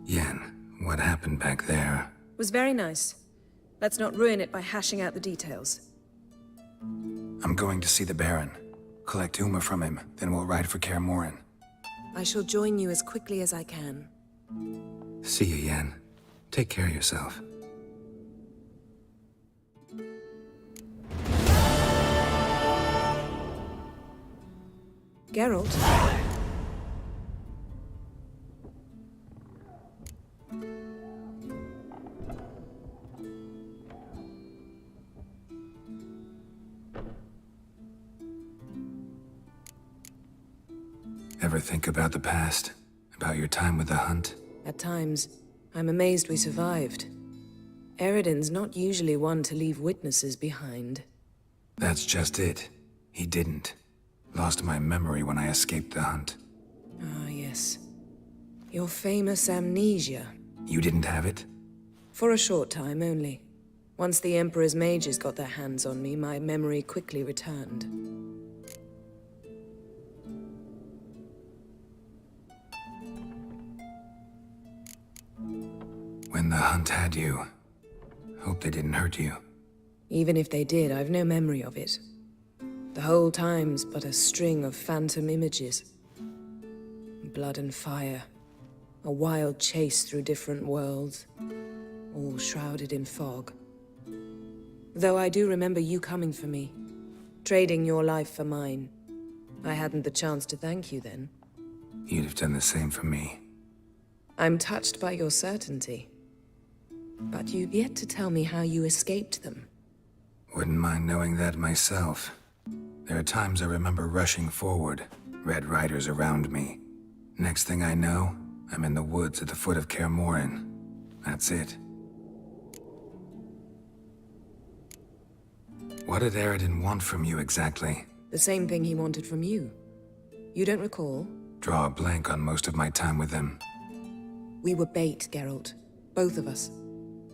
Yen, what happened back there? Was very nice. Let's not ruin it by hashing out the details. I'm going to see the Baron. Collect Uma from him, then we'll ride for Kaer Morhen. I shall join you as quickly as I can. See you, Yen. Take care of yourself. Geralt? Ever think about the past? About your time with the Hunt? At times, I'm amazed we survived. Eredin's not usually one to leave witnesses behind. That's just it. He didn't. Lost my memory when I escaped the Hunt. Ah, yes. Your famous amnesia. You didn't have it? For a short time only. Once the Emperor's mages got their hands on me, my memory quickly returned. When the Hunt had you, hope they didn't hurt you. Even if they did, I've no memory of it. The whole time's but a string of phantom images. Blood and fire. A wild chase through different worlds. All shrouded in fog. Though I do remember you coming for me. Trading your life for mine. I hadn't the chance to thank you then. You'd have done the same for me. I'm touched by your certainty. But you've yet to tell me how you escaped them. Wouldn't mind knowing that myself. There are times I remember rushing forward, Red Riders around me. Next thing I know, I'm in the woods at the foot of Kaer Morhen. That's it. What did Eredin want from you exactly? The same thing he wanted from you. You don't recall? Draw a blank on most of my time with him. We were bait, Geralt. Both of us.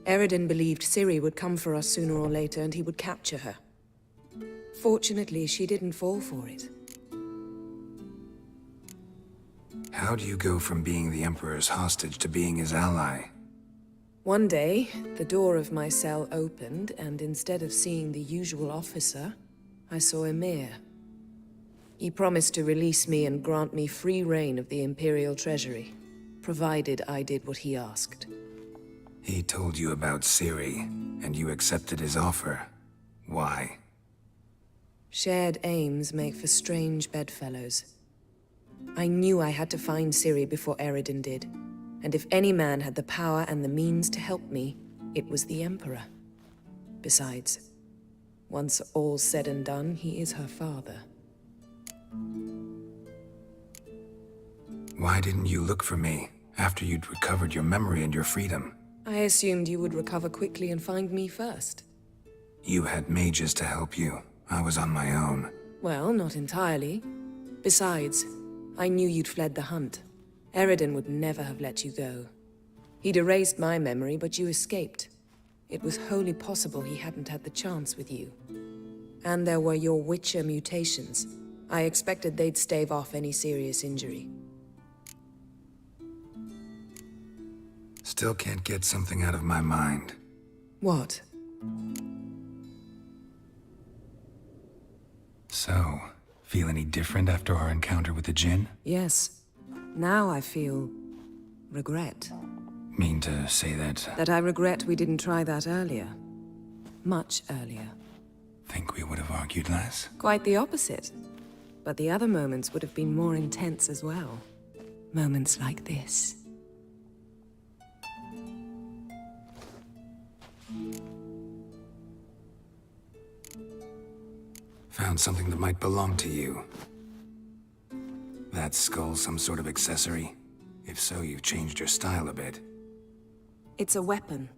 Eredin believed Ciri would come for us sooner or later and he would capture her. Fortunately, she didn't fall for it. How do you go from being the Emperor's hostage to being his ally? One day, the door of my cell opened, and instead of seeing the usual officer, I saw Emir. He promised to release me and grant me free reign of the Imperial Treasury, provided I did what he asked. He told you about Ciri, and you accepted his offer. Why? Shared aims make for strange bedfellows. I knew I had to find Ciri before Eredin did, and if any man had the power and the means to help me, it was the Emperor. Besides, once all's said and done, he is her father. Why didn't you look for me after you'd recovered your memory and your freedom? I assumed you would recover quickly and find me first. You had mages to help you. I was on my own. Well, not entirely. Besides, I knew you'd fled the Hunt. Eredin would never have let you go. He'd erased my memory, but you escaped. It was wholly possible he hadn't had the chance with you. And there were your Witcher mutations. I expected they'd stave off any serious injury. Still can't get something out of my mind. What? So, feel any different after our encounter with the Djinn? Yes. Now I feel... regret. Mean to say that... That I regret we didn't try that earlier. Much earlier. Think we would have argued less? Quite the opposite. But the other moments would have been more intense as well. Moments like this. Found something that might belong to you. That skull some sort of accessory? If so, you've changed your style a bit. It's a weapon.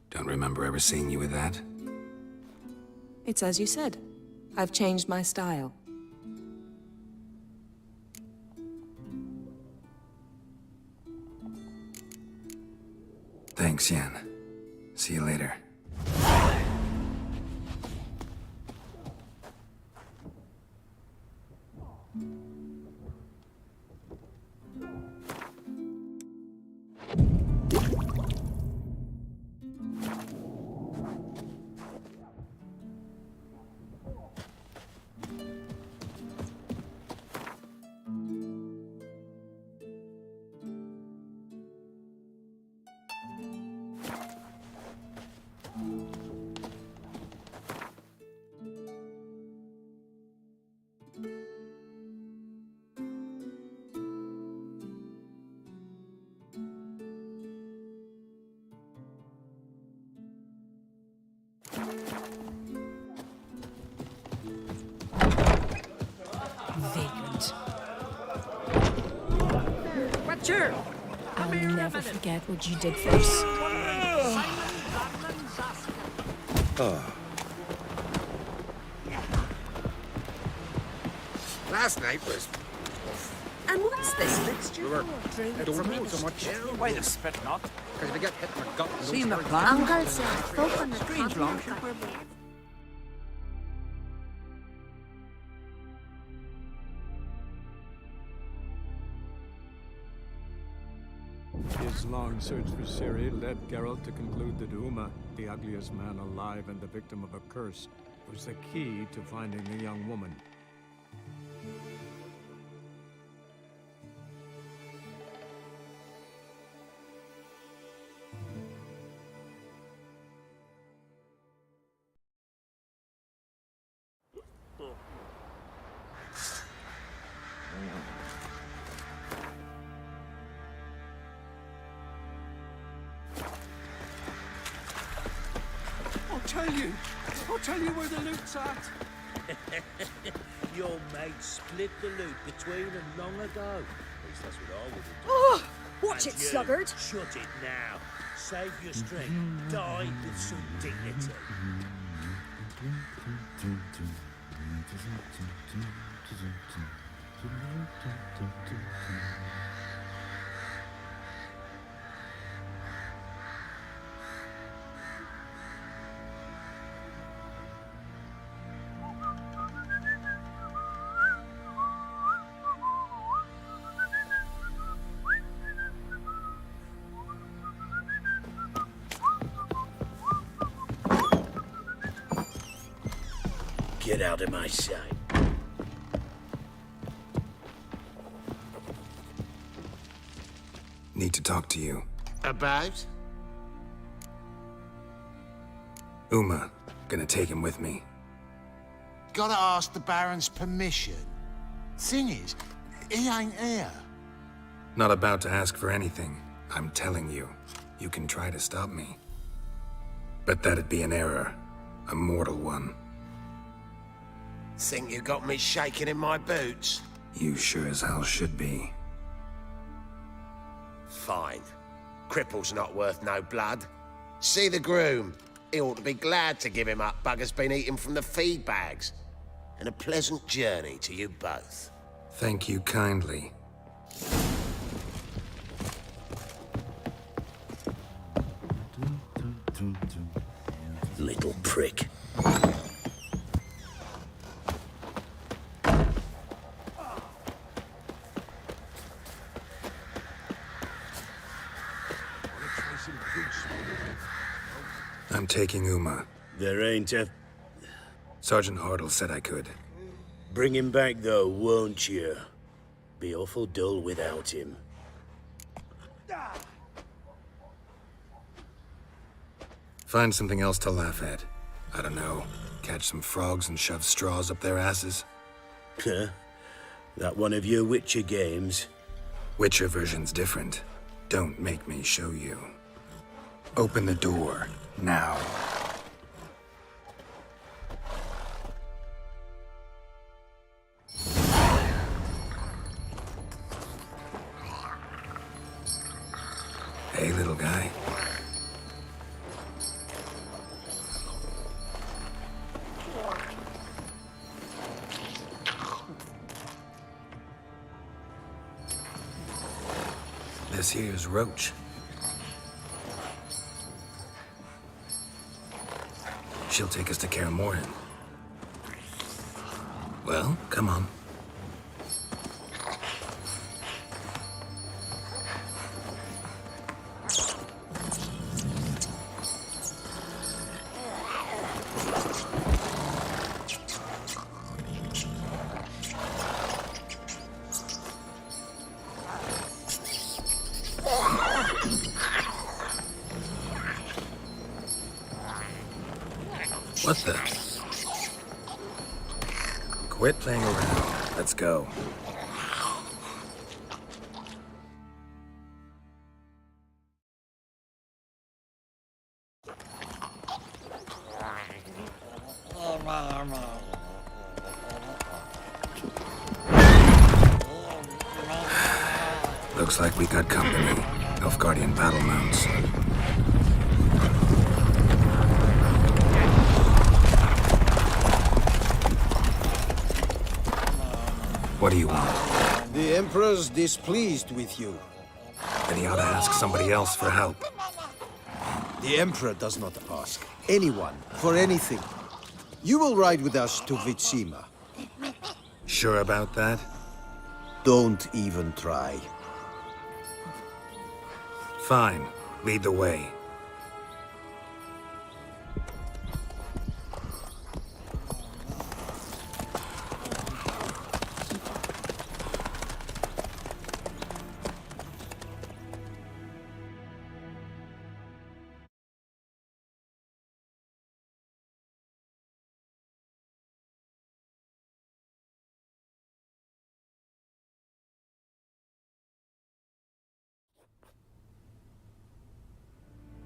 Don't remember ever seeing you with that. It's as you said. I've changed my style. Thanks, Yan. See you later. Vagrant. Watcher! I'll never forget what you did for us. Last night was... And what's this mixture? We were... I don't know so much. Why the spit not? Because if I get hit in the gut... Seen the plan? Uncle said, folk on the Strange continent long. were bad. His long search for Ciri led Geralt to conclude that Uma, the ugliest man alive and the victim of a curse, was the key to finding the young woman. I'll tell you where the loot's at. Your mate split the loot between them long ago. At least that's what I would have done. Oh! Watch And it, you, sluggard! Shut it now. Save your strength. Die with some dignity. Get out of my sight. Need to talk to you. About? Uma. Gonna take him with me. Gotta ask the Baron's permission. Thing is, he ain't here. Not about to ask for anything. I'm telling you. You can try to stop me. But that'd be an error. A mortal one. Think you got me shaking in my boots? You sure as hell should be. Fine. Cripple's not worth no blood. See the groom. He ought to be glad to give him up. Bugger's been eating from the feed bags. And a pleasant journey to you both. Thank you kindly. Little prick. I'm taking Uma. There ain't a... Sergeant Hartle said I could. Bring him back, though, won't you? Be awful dull without him. Find something else to laugh at. I don't know. Catch some frogs and shove straws up their asses. Huh? That one of your Witcher games? Witcher version's different. Don't make me show you. Open the door, now. Hey, little guy. This here's Roach. She'll take us to Kaer Morhen. Well, come on. What the? Quit playing around. Let's go. Looks like we got company. Nilfgaardian battle mounts. What do you want? The Emperor's displeased with you. Then he ought to ask somebody else for help. The Emperor does not ask anyone for anything. You will ride with us to Vitsima. Sure about that? Don't even try. Fine. Lead the way.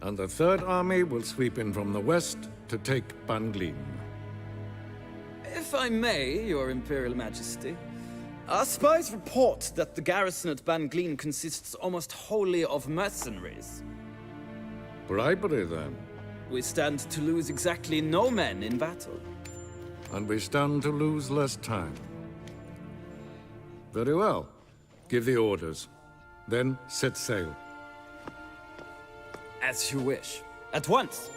And the Third Army will sweep in from the west to take Banglin. If I may, Your Imperial Majesty, our spies report that the garrison at Banglin consists almost wholly of mercenaries. Bribery, then. We stand to lose exactly no men in battle. And we stand to lose less time. Very well. Give the orders. Then set sail. As you wish. At once!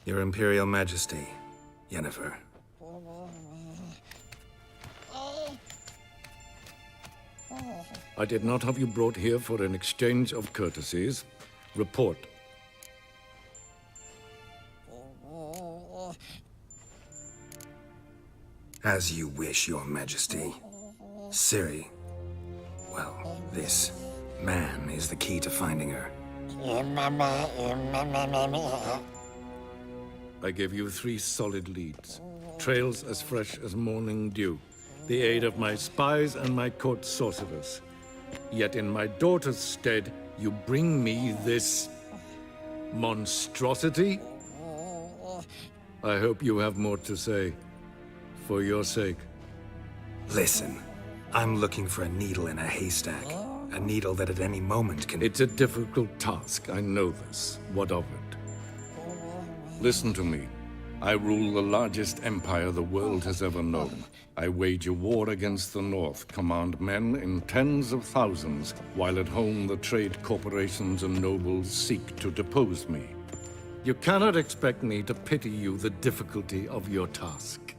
Your Imperial Majesty, Yennefer. I did not have you brought here for an exchange of courtesies. Report. As you wish, Your Majesty. Ciri. Well, this man is the key to finding her. I gave you 3 solid leads. Trails as fresh as morning dew. The aid of my spies and my court sorcerers. Yet in my daughter's stead, you bring me this monstrosity? I hope you have more to say. For your sake. Listen. I'm looking for a needle in a haystack. A needle that at any moment can... It's a difficult task, I know this. What of it? Listen to me. I rule the largest empire the world has ever known. I wage a war against the North, command men in tens of thousands, while at home the trade corporations and nobles seek to depose me. You cannot expect me to pity you the difficulty of your task.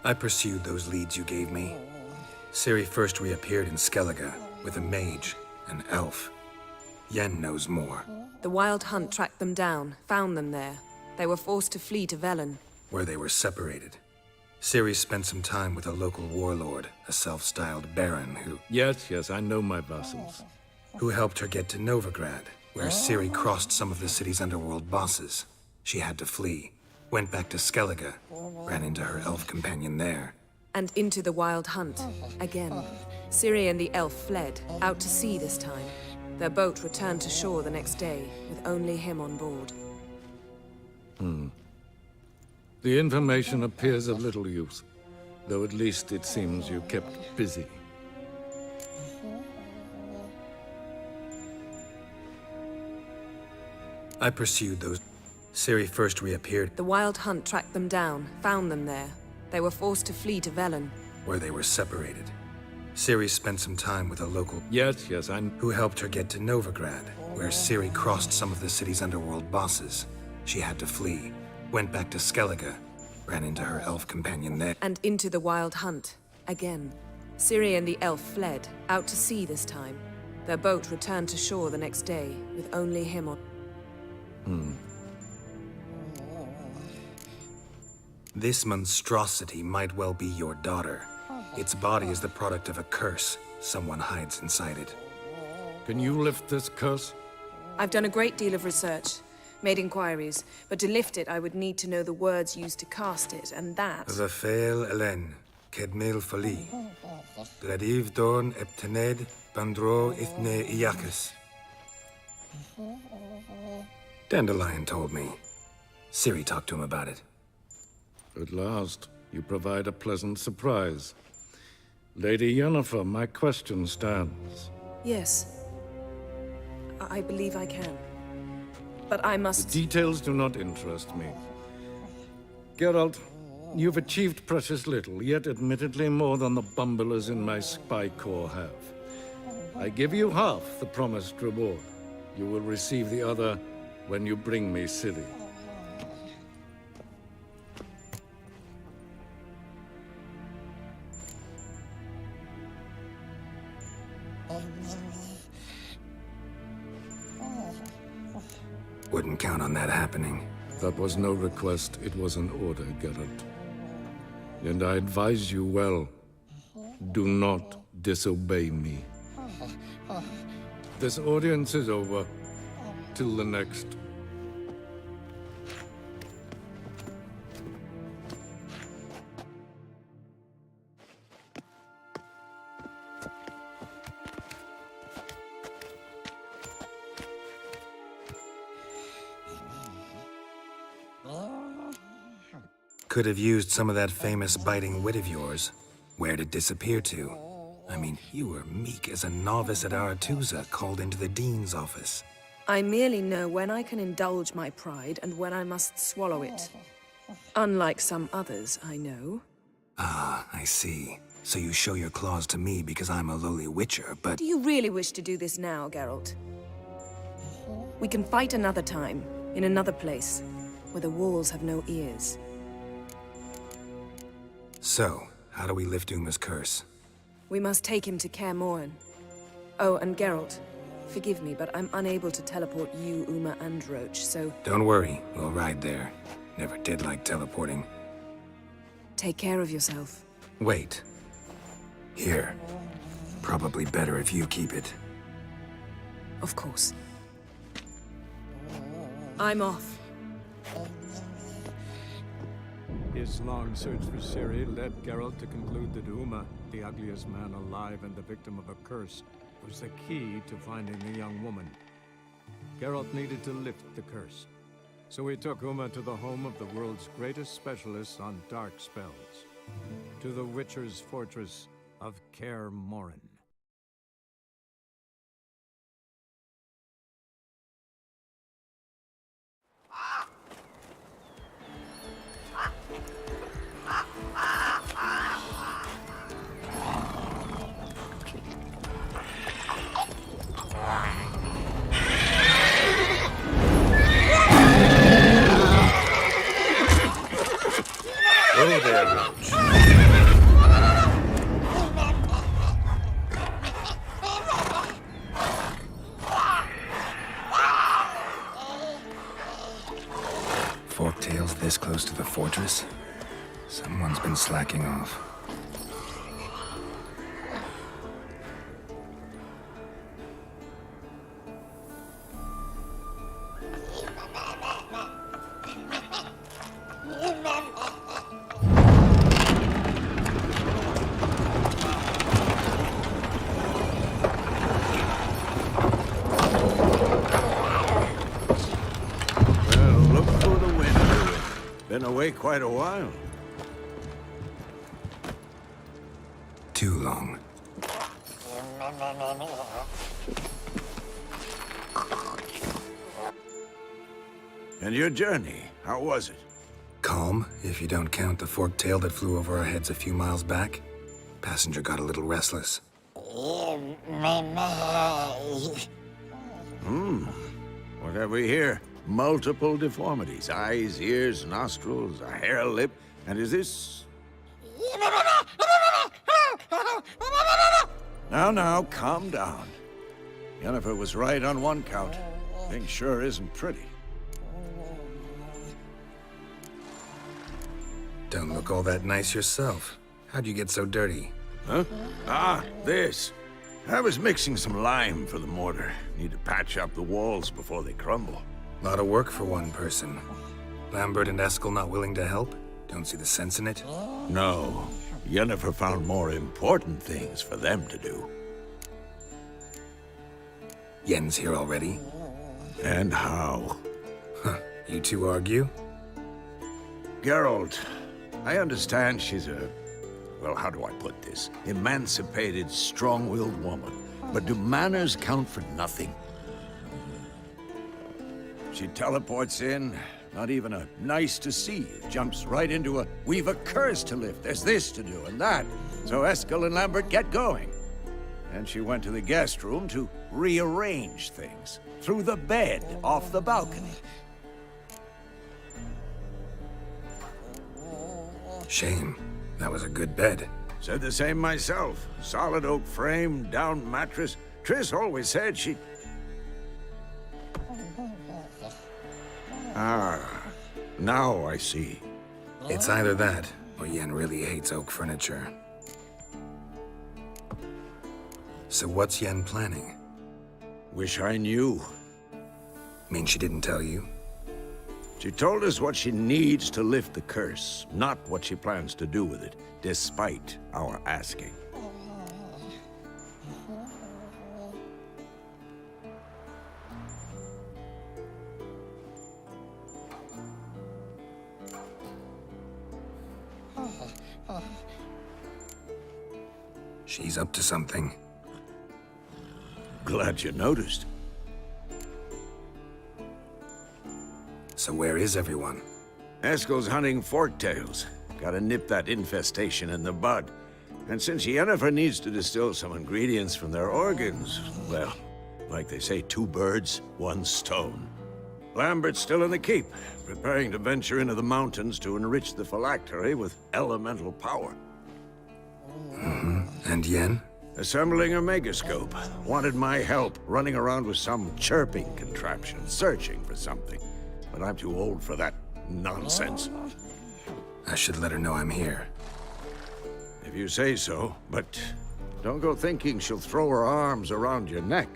I pursued those leads you gave me. Ciri first reappeared in Skellige with a mage, an elf. Yen knows more. The Wild Hunt tracked them down, found them there. They were forced to flee to Velen. Where they were separated. Ciri spent some time with a local warlord, a self-styled baron who... Yes, I know my vassals. Who helped her get to Novigrad, where Ciri crossed some of the city's underworld bosses. She had to flee. Went back to Skellige, ran into her elf companion there. And into the Wild Hunt, again. Ciri and the elf fled, out to sea this time. Their boat returned to shore the next day, with only him on board. The information appears of little use, though at least it seems you kept busy. I pursued those... Ciri first reappeared... The Wild Hunt tracked them down, found them there. They were forced to flee to Velen. Where they were separated. Ciri spent some time with a local Yes, I'm... who helped her get to Novigrad, where Ciri crossed some of the city's underworld bosses. She had to flee, went back to Skellige, ran into her elf companion there. And into the Wild Hunt. Again. Ciri and the elf fled, out to sea this time. Their boat returned to shore the next day, with only him on... This monstrosity might well be your daughter. Its body is the product of a curse. Someone hides inside it. Can you lift this curse? I've done a great deal of research, made inquiries, but to lift it I would need to know the words used to cast it, and that... Vafael Elen, Kedmil Fali, Bladiv Dorn Eptened, Bandro Ithne Iakis. Dandelion told me. Ciri talked to him about it. At last, you provide a pleasant surprise. Lady Yennefer, my question stands. Yes. I believe I can. But I must... The details do not interest me. Geralt, you've achieved precious little, yet admittedly more than the bumblers in my spy corps have. I give you half the promised reward. You will receive the other when you bring me Ciri. Wouldn't count on that happening. That was no request, it was an order, Geralt. And I advise you well. Do not disobey me. This audience is over. Till the next. Could have used some of that famous biting wit of yours. Where'd it disappear to? I mean, you were meek as a novice at Aretuza called into the Dean's office. I merely know when I can indulge my pride and when I must swallow it. Unlike some others, I know. Ah, I see. So you show your claws to me because I'm a lowly witcher, but... Do you really wish to do this now, Geralt? We can fight another time, in another place, where the walls have no ears. So, how do we lift Uma's curse? We must take him to Kaer Morhen. Oh, and Geralt, forgive me, but I'm unable to teleport you, Uma, and Roach, so... Don't worry, we'll ride there. Never did like teleporting. Take care of yourself. Wait. Here. Probably better if you keep it. Of course. I'm off. His long search for Ciri led Geralt to conclude that Uma, the ugliest man alive and the victim of a curse, was the key to finding the young woman. Geralt needed to lift the curse, so he took Uma to the home of the world's greatest specialists on dark spells, to the Witcher's fortress of Kaer Morhen. Hello there, Roach. Forktails this close to the fortress? Someone's been slacking off. Been away quite a while. Too long. And your journey, how was it? Calm, if you don't count the forktail that flew over our heads a few miles back. Passenger got a little restless. What have we here? Multiple deformities. Eyes, ears, nostrils, a hair lip. And is this... Now, calm down. Yennefer was right on one count. Thing sure isn't pretty. Don't look all that nice yourself. How'd you get so dirty? Huh? Ah, this. I was mixing some lime for the mortar. Need to patch up the walls before they crumble. Lot of work for one person. Lambert and Eskel not willing to help? Don't see the sense in it? No. Yennefer found more important things for them to do. Yen's here already? And how? Huh. You two argue? Geralt, I understand she's a... well, how do I put this? Emancipated, strong-willed woman. But do manners count for nothing? She teleports in, not even a nice to see you. Jumps right into a, we've a curse to lift, there's this to do and that. So Eskel and Lambert get going. And she went to the guest room to rearrange things. Through the bed, off the balcony. Shame. That was a good bed. Said the same myself. Solid oak frame, down mattress. Triss always said she... Ah, now I see. It's either that, or Yen really hates oak furniture. So what's Yen planning? Wish I knew. Mean she didn't tell you? She told us what she needs to lift the curse, not what she plans to do with it, despite our asking. She's up to something. Glad you noticed. So where is everyone? Eskel's hunting forktails. Gotta nip that infestation in the bud. And since Yennefer needs to distill some ingredients from their organs, well, like they say, 2 birds, 1 stone. Lambert's still in the keep, preparing to venture into the mountains to enrich the phylactery with elemental power. And Yen? Assembling a megascope. Wanted my help running around with some chirping contraption, searching for something. But I'm too old for that nonsense. I should let her know I'm here. If you say so, but don't go thinking she'll throw her arms around your neck.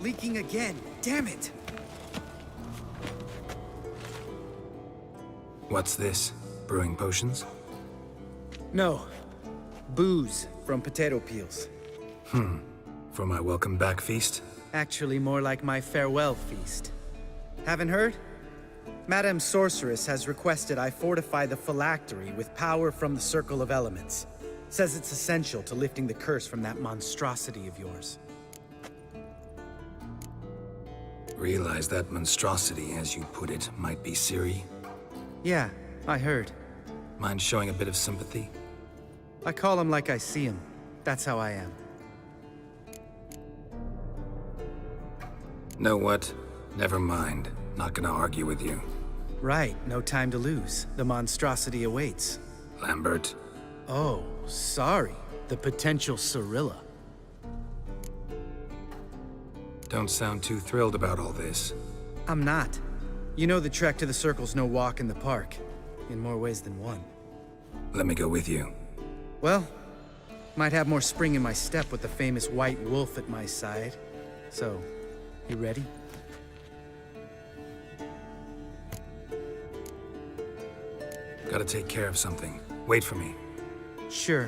Leaking again. Damn it! What's this? Brewing potions? No. Booze from potato peels. For my welcome back feast? Actually, more like my farewell feast. Haven't heard? Madame Sorceress has requested I fortify the phylactery with power from the Circle of Elements. Says it's essential to lifting the curse from that monstrosity of yours. Realize that monstrosity, as you put it, might be Ciri? Yeah, I heard. Mind showing a bit of sympathy? I call him like I see him. That's how I am. Know what? Never mind. Not gonna argue with you. Right, no time to lose. The monstrosity awaits. Lambert? Oh, sorry. The potential Cirilla. Don't sound too thrilled about all this. I'm not. You know the trek to the Circle's no walk in the park. In more ways than one. Let me go with you. Well, might have more spring in my step with the famous White Wolf at my side. So, you ready? Gotta take care of something. Wait for me. Sure.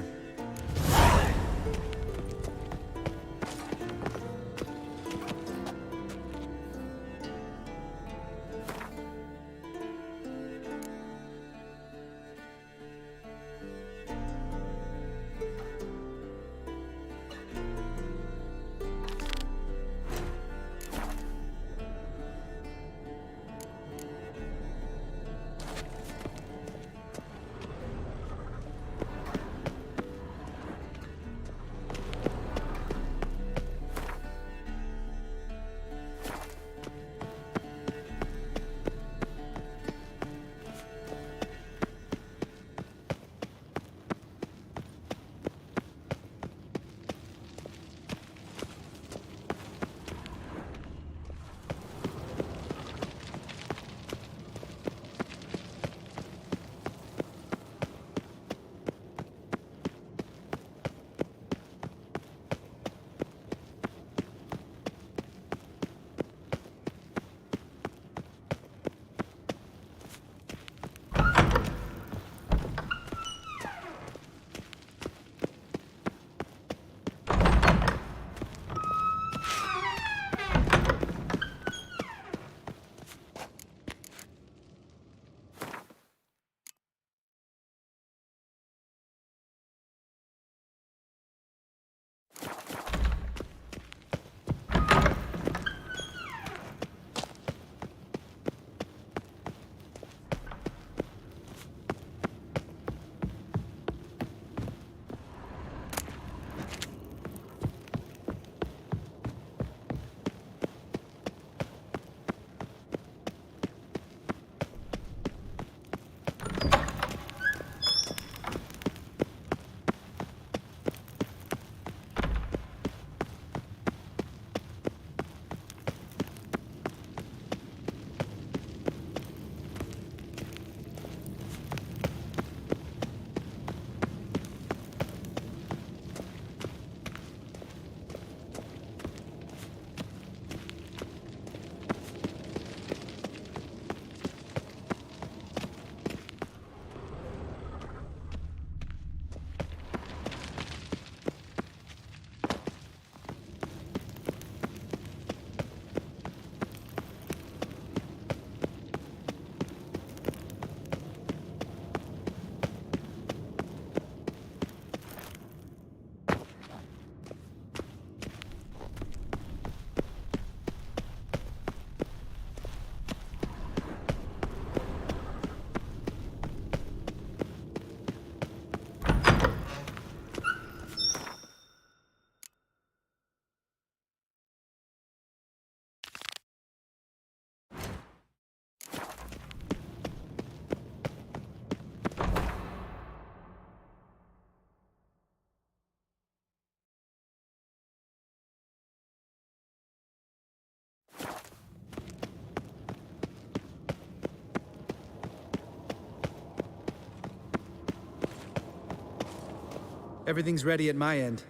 Everything's ready at my end.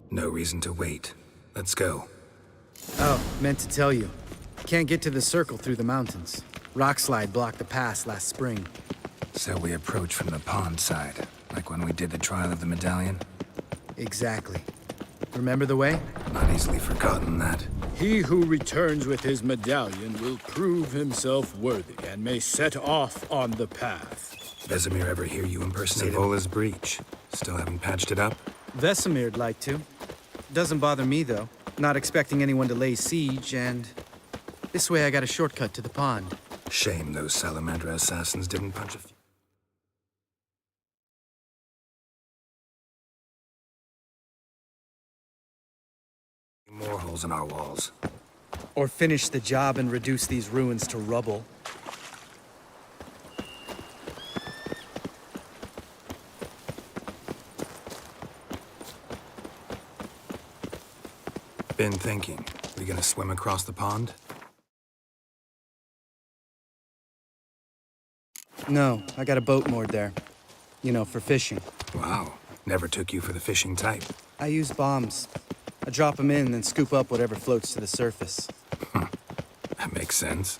No reason to wait. Let's go. Oh, meant to tell you. Can't get to the circle through the mountains. Rockslide blocked the pass last spring. So we approach from the pond side, like when we did the trial of the medallion? Exactly. Remember the way? Not easily forgotten, that. He who returns with his medallion will prove himself worthy and may set off on the path. Vesemir ever hear you impersonate Vola's breach? Still haven't patched it up? Vesemir'd like to. Doesn't bother me, though. Not expecting anyone to lay siege, and this way I got a shortcut to the pond. Shame those Salamandra assassins didn't punch a few more holes in our walls. Or finish the job and reduce these ruins to rubble. Been thinking. We gonna swim across the pond? No, I got a boat moored there. You know, for fishing. Wow. Never took you for the fishing type. I use bombs. I drop them in, then scoop up whatever floats to the surface. That makes sense.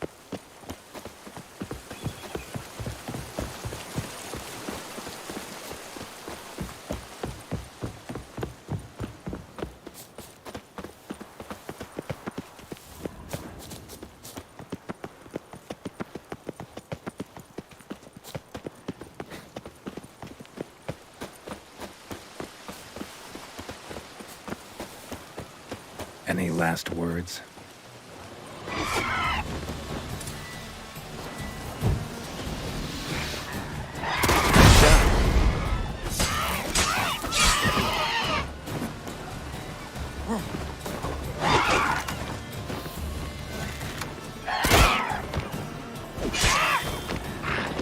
Any last words?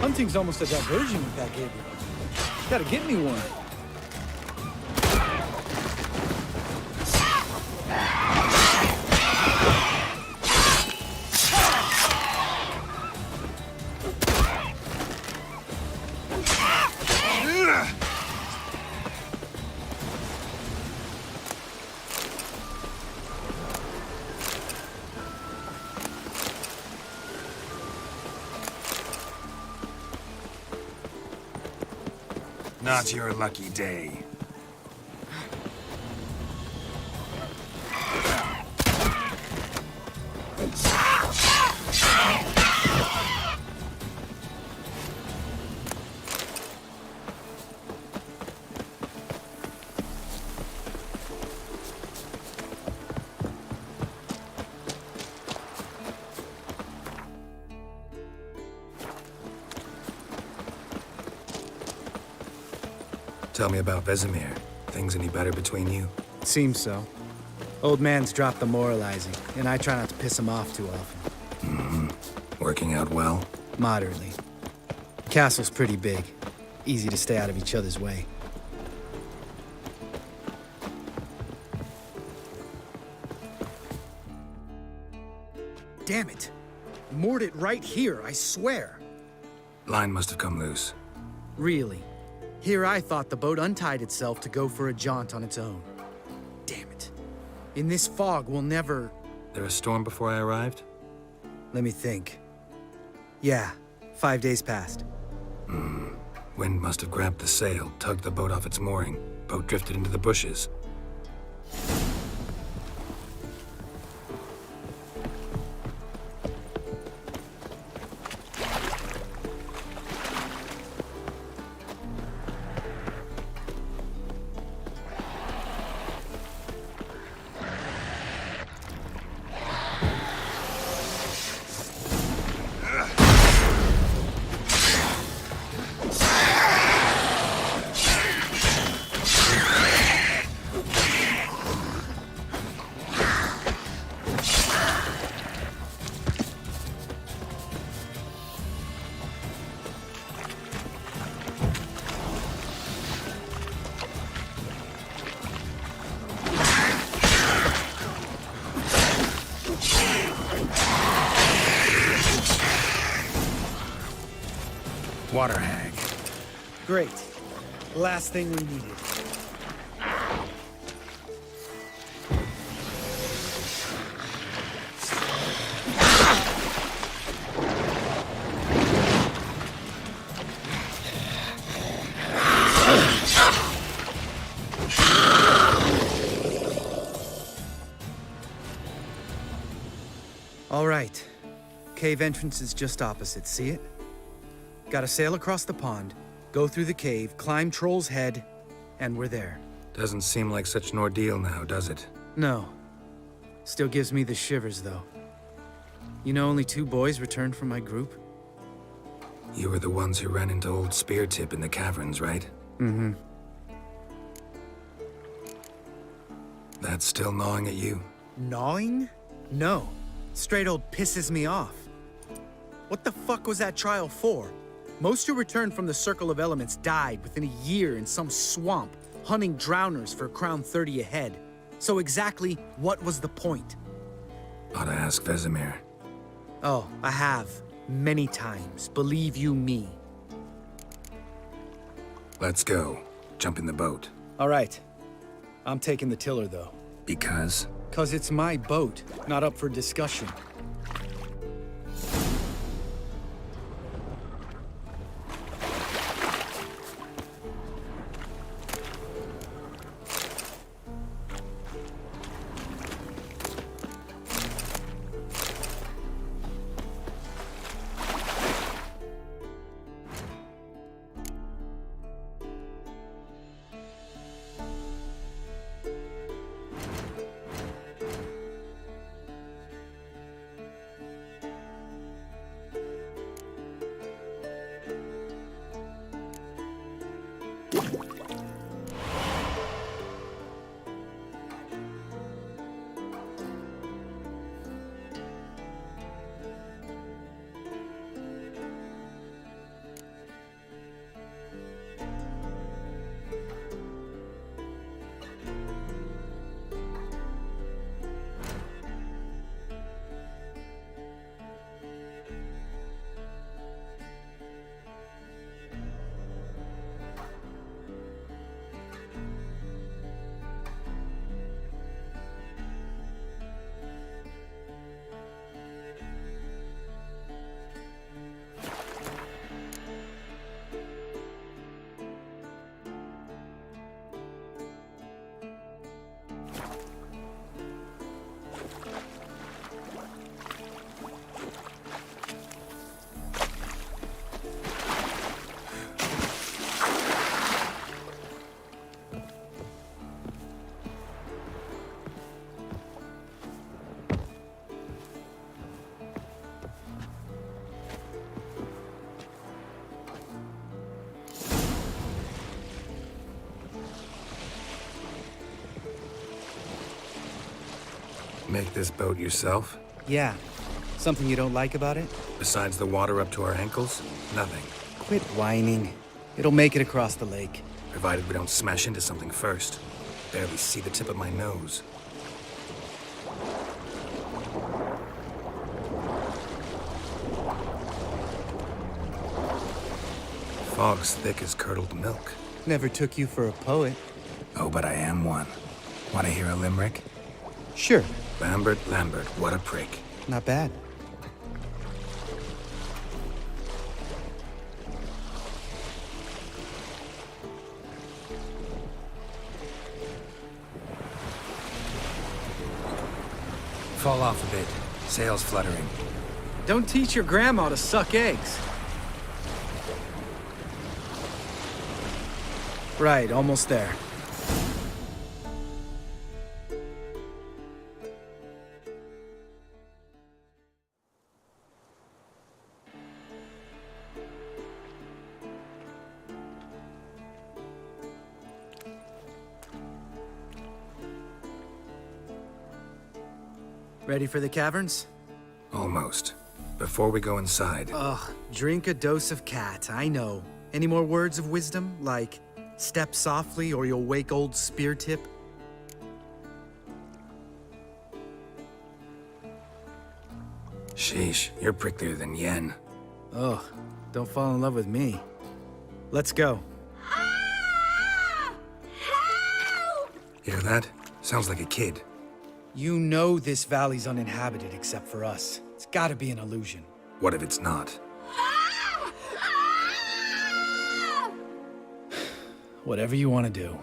Hunting's almost a diversion with that Gabriel. Gotta get me one. Not your lucky day. Tell me about Vesemir. Things any better between you? Seems so. Old man's dropped the moralizing, and I try not to piss him off too often. Mm-hmm. Working out well? Moderately. The castle's pretty big. Easy to stay out of each other's way. Damn it! Moored it right here, I swear! Line must have come loose. Really? Here I thought the boat untied itself to go for a jaunt on its own. Damn it. In this fog, we'll never... There a storm before I arrived? Let me think. Yeah, 5 days passed. Wind must have grabbed the sail, tugged the boat off its mooring. Boat drifted into the bushes. Water hag. Great. Last thing we needed. All right. Cave entrance is just opposite, see it? Gotta sail across the pond, go through the cave, climb Troll's Head, and we're there. Doesn't seem like such an ordeal now, does it? No. Still gives me the shivers, though. You know only 2 boys returned from my group? You were the ones who ran into old Speartip in the caverns, right? Mm-hmm. That's still gnawing at you? Gnawing? No. Straight old pisses me off. What the fuck was that trial for? Most who returned from the Circle of Elements died within a year in some swamp, hunting drowners for Crown 30 a head. So exactly what was the point? Ought to ask Vesemir. Oh, I have. Many times. Believe you me. Let's go. Jump in the boat. All right. I'm taking the tiller, though. Because? 'Cause it's my boat, not up for discussion. Make this boat yourself? Yeah. Something you don't like about it? Besides the water up to our ankles? Nothing. Quit whining. It'll make it across the lake. Provided we don't smash into something first. Barely see the tip of my nose. Fog's thick as curdled milk. Never took you for a poet. Oh, but I am one. Want to hear a limerick? Sure. Lambert, what a prick. Not bad. Fall off a bit. Sails fluttering. Don't teach your grandma to suck eggs. Right, almost there. Ready for the caverns? Almost. Before we go inside... Ugh, drink a dose of cat, I know. Any more words of wisdom, like, step softly or you'll wake old Speartip? Sheesh, you're pricklier than Yen. Ugh, don't fall in love with me. Let's go. Hear that? Sounds like a kid. You know this valley's uninhabited except for us. It's gotta be an illusion. What if it's not? Whatever you want to do.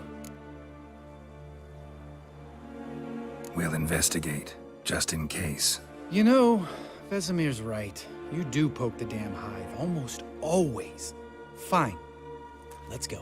We'll investigate, just in case. You know, Vesemir's right. You do poke the damn hive, almost always. Fine. Let's go.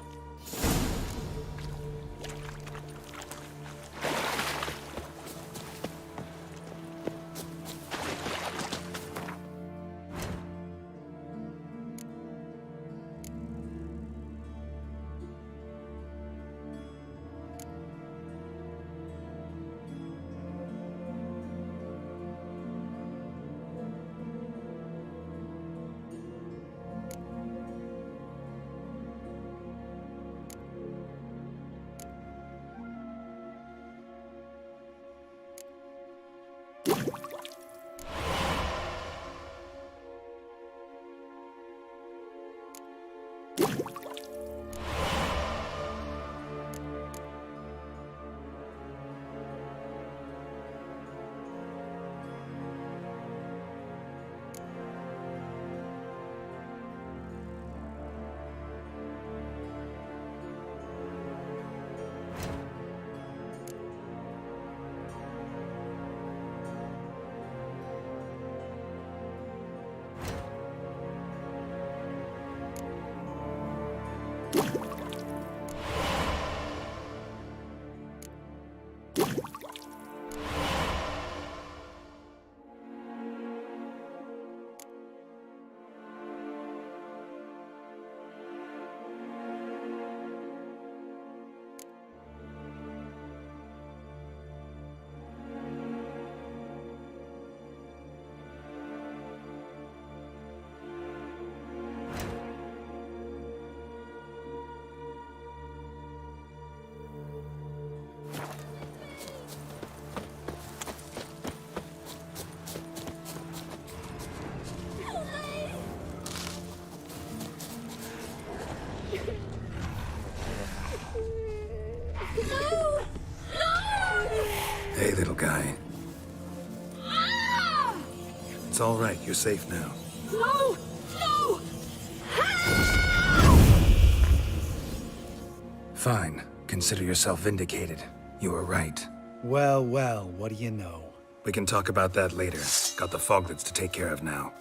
Hey, little guy. It's all right. You're safe now. No! No! Fine. Consider yourself vindicated. You were right. Well, well, what do you know? We can talk about that later. Got the foglets to take care of now.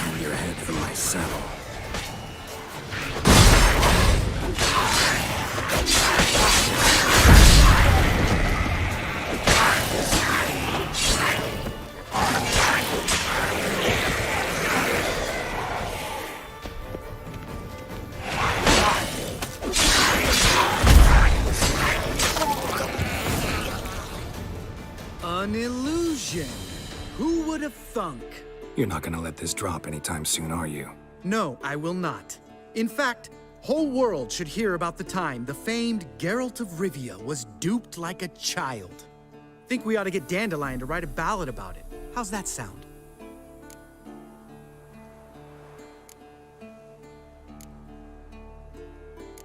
Move your head from my saddle. An illusion. Who would have thunk? You're not gonna let this drop anytime soon, are you? No, I will not. In fact, whole world should hear about the time the famed Geralt of Rivia was duped like a child. Think we ought to get Dandelion to write a ballad about it. How's that sound?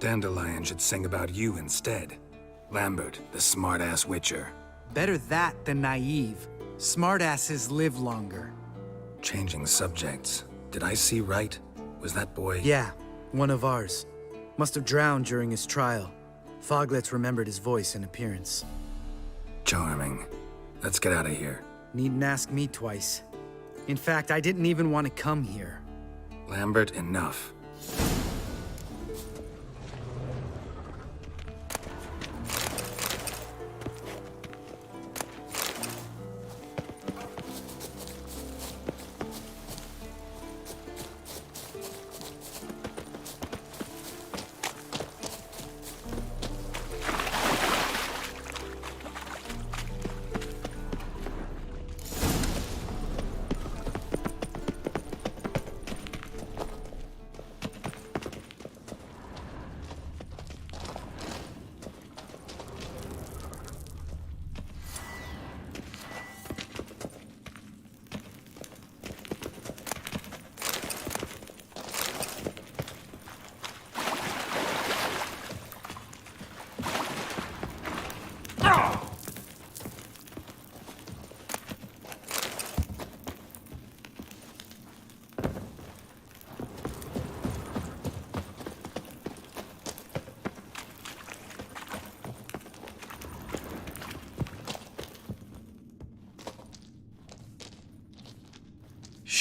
Dandelion should sing about you instead. Lambert, the smart-ass witcher. Better that than naive. Smartasses live longer. Changing subjects. Did I see right? Was that boy... Yeah, one of ours. Must have drowned during his trial. Foglets remembered his voice and appearance. Charming. Let's get out of here. Needn't ask me twice. In fact, I didn't even want to come here. Lambert, enough.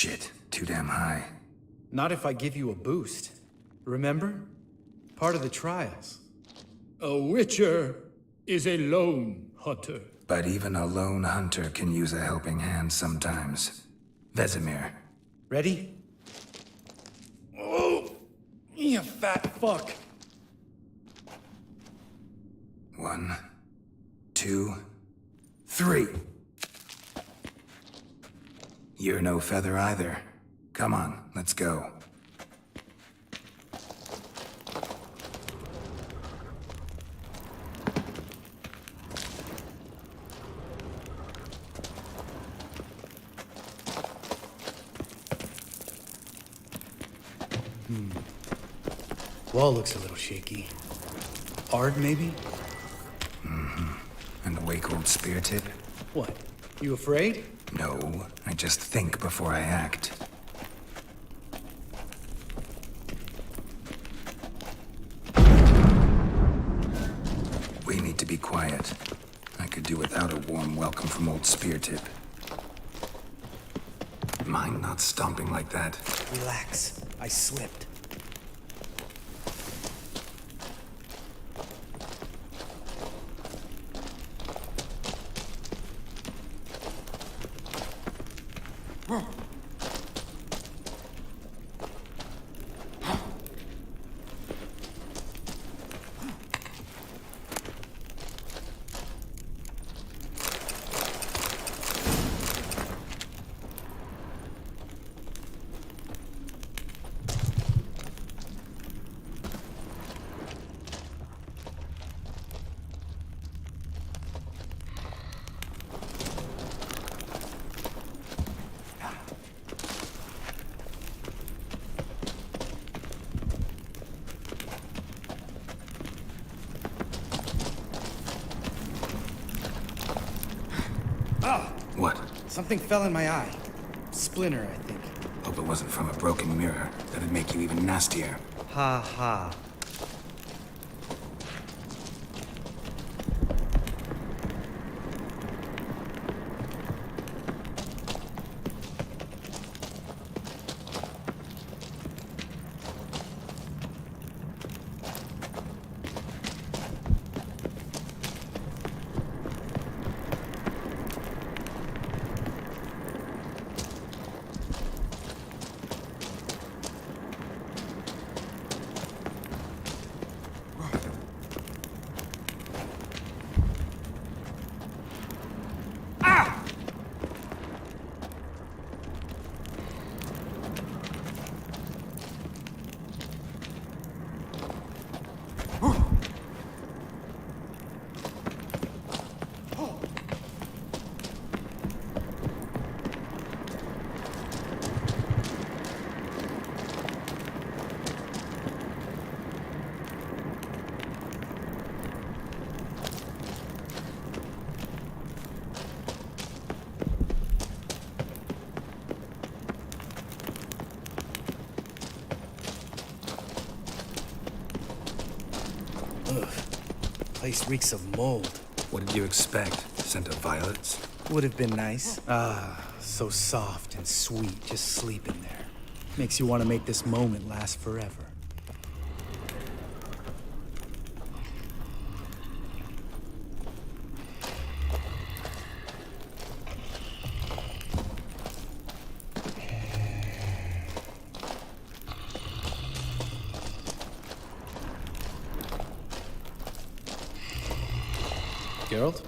Shit, too damn high. Not if I give you a boost. Remember? Part of the trials. A witcher is a lone hunter. But even a lone hunter can use a helping hand sometimes. Vesemir. Ready? Oh! You fat fuck! 1, 2, 3. You're no feather either. Come on, let's go. Wall looks a little shaky. Ard, maybe? And the wake-old spear tip? What? You afraid? No, I just think before I act. We need to be quiet. I could do without a warm welcome from old spear tip. Mind not stomping like that. Relax. I slipped. What? Something fell in my eye. Splinter, I think. Hope it wasn't from a broken mirror. That'd make you even nastier. Ha ha. Ugh. Place reeks of mold. What did you expect? Scent of violets? Would have been nice. Ah, so soft and sweet, just sleeping there. Makes you want to make this moment last forever. Geralt?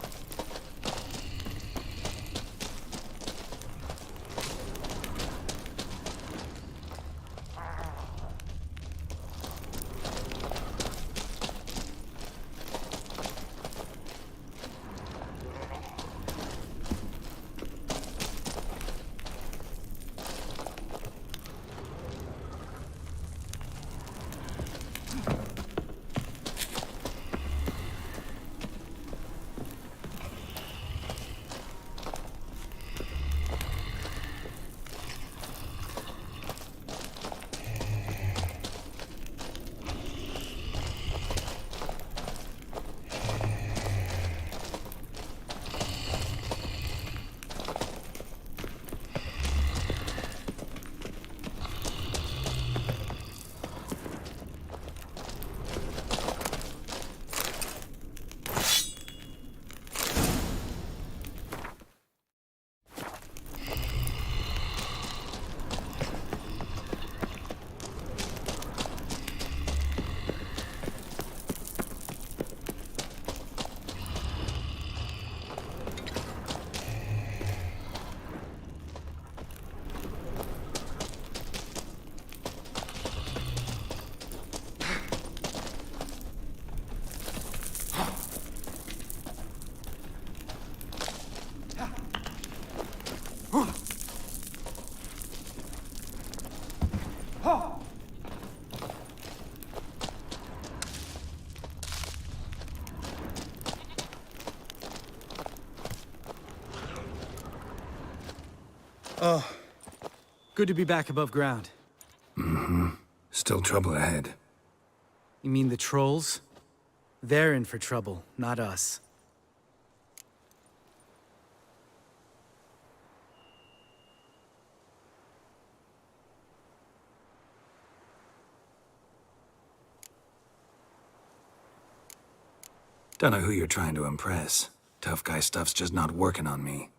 Oh, good to be back above ground. Mm-hmm. Still trouble ahead. You mean the trolls? They're in for trouble, not us. Don't know who you're trying to impress. Tough guy stuff's just not working on me.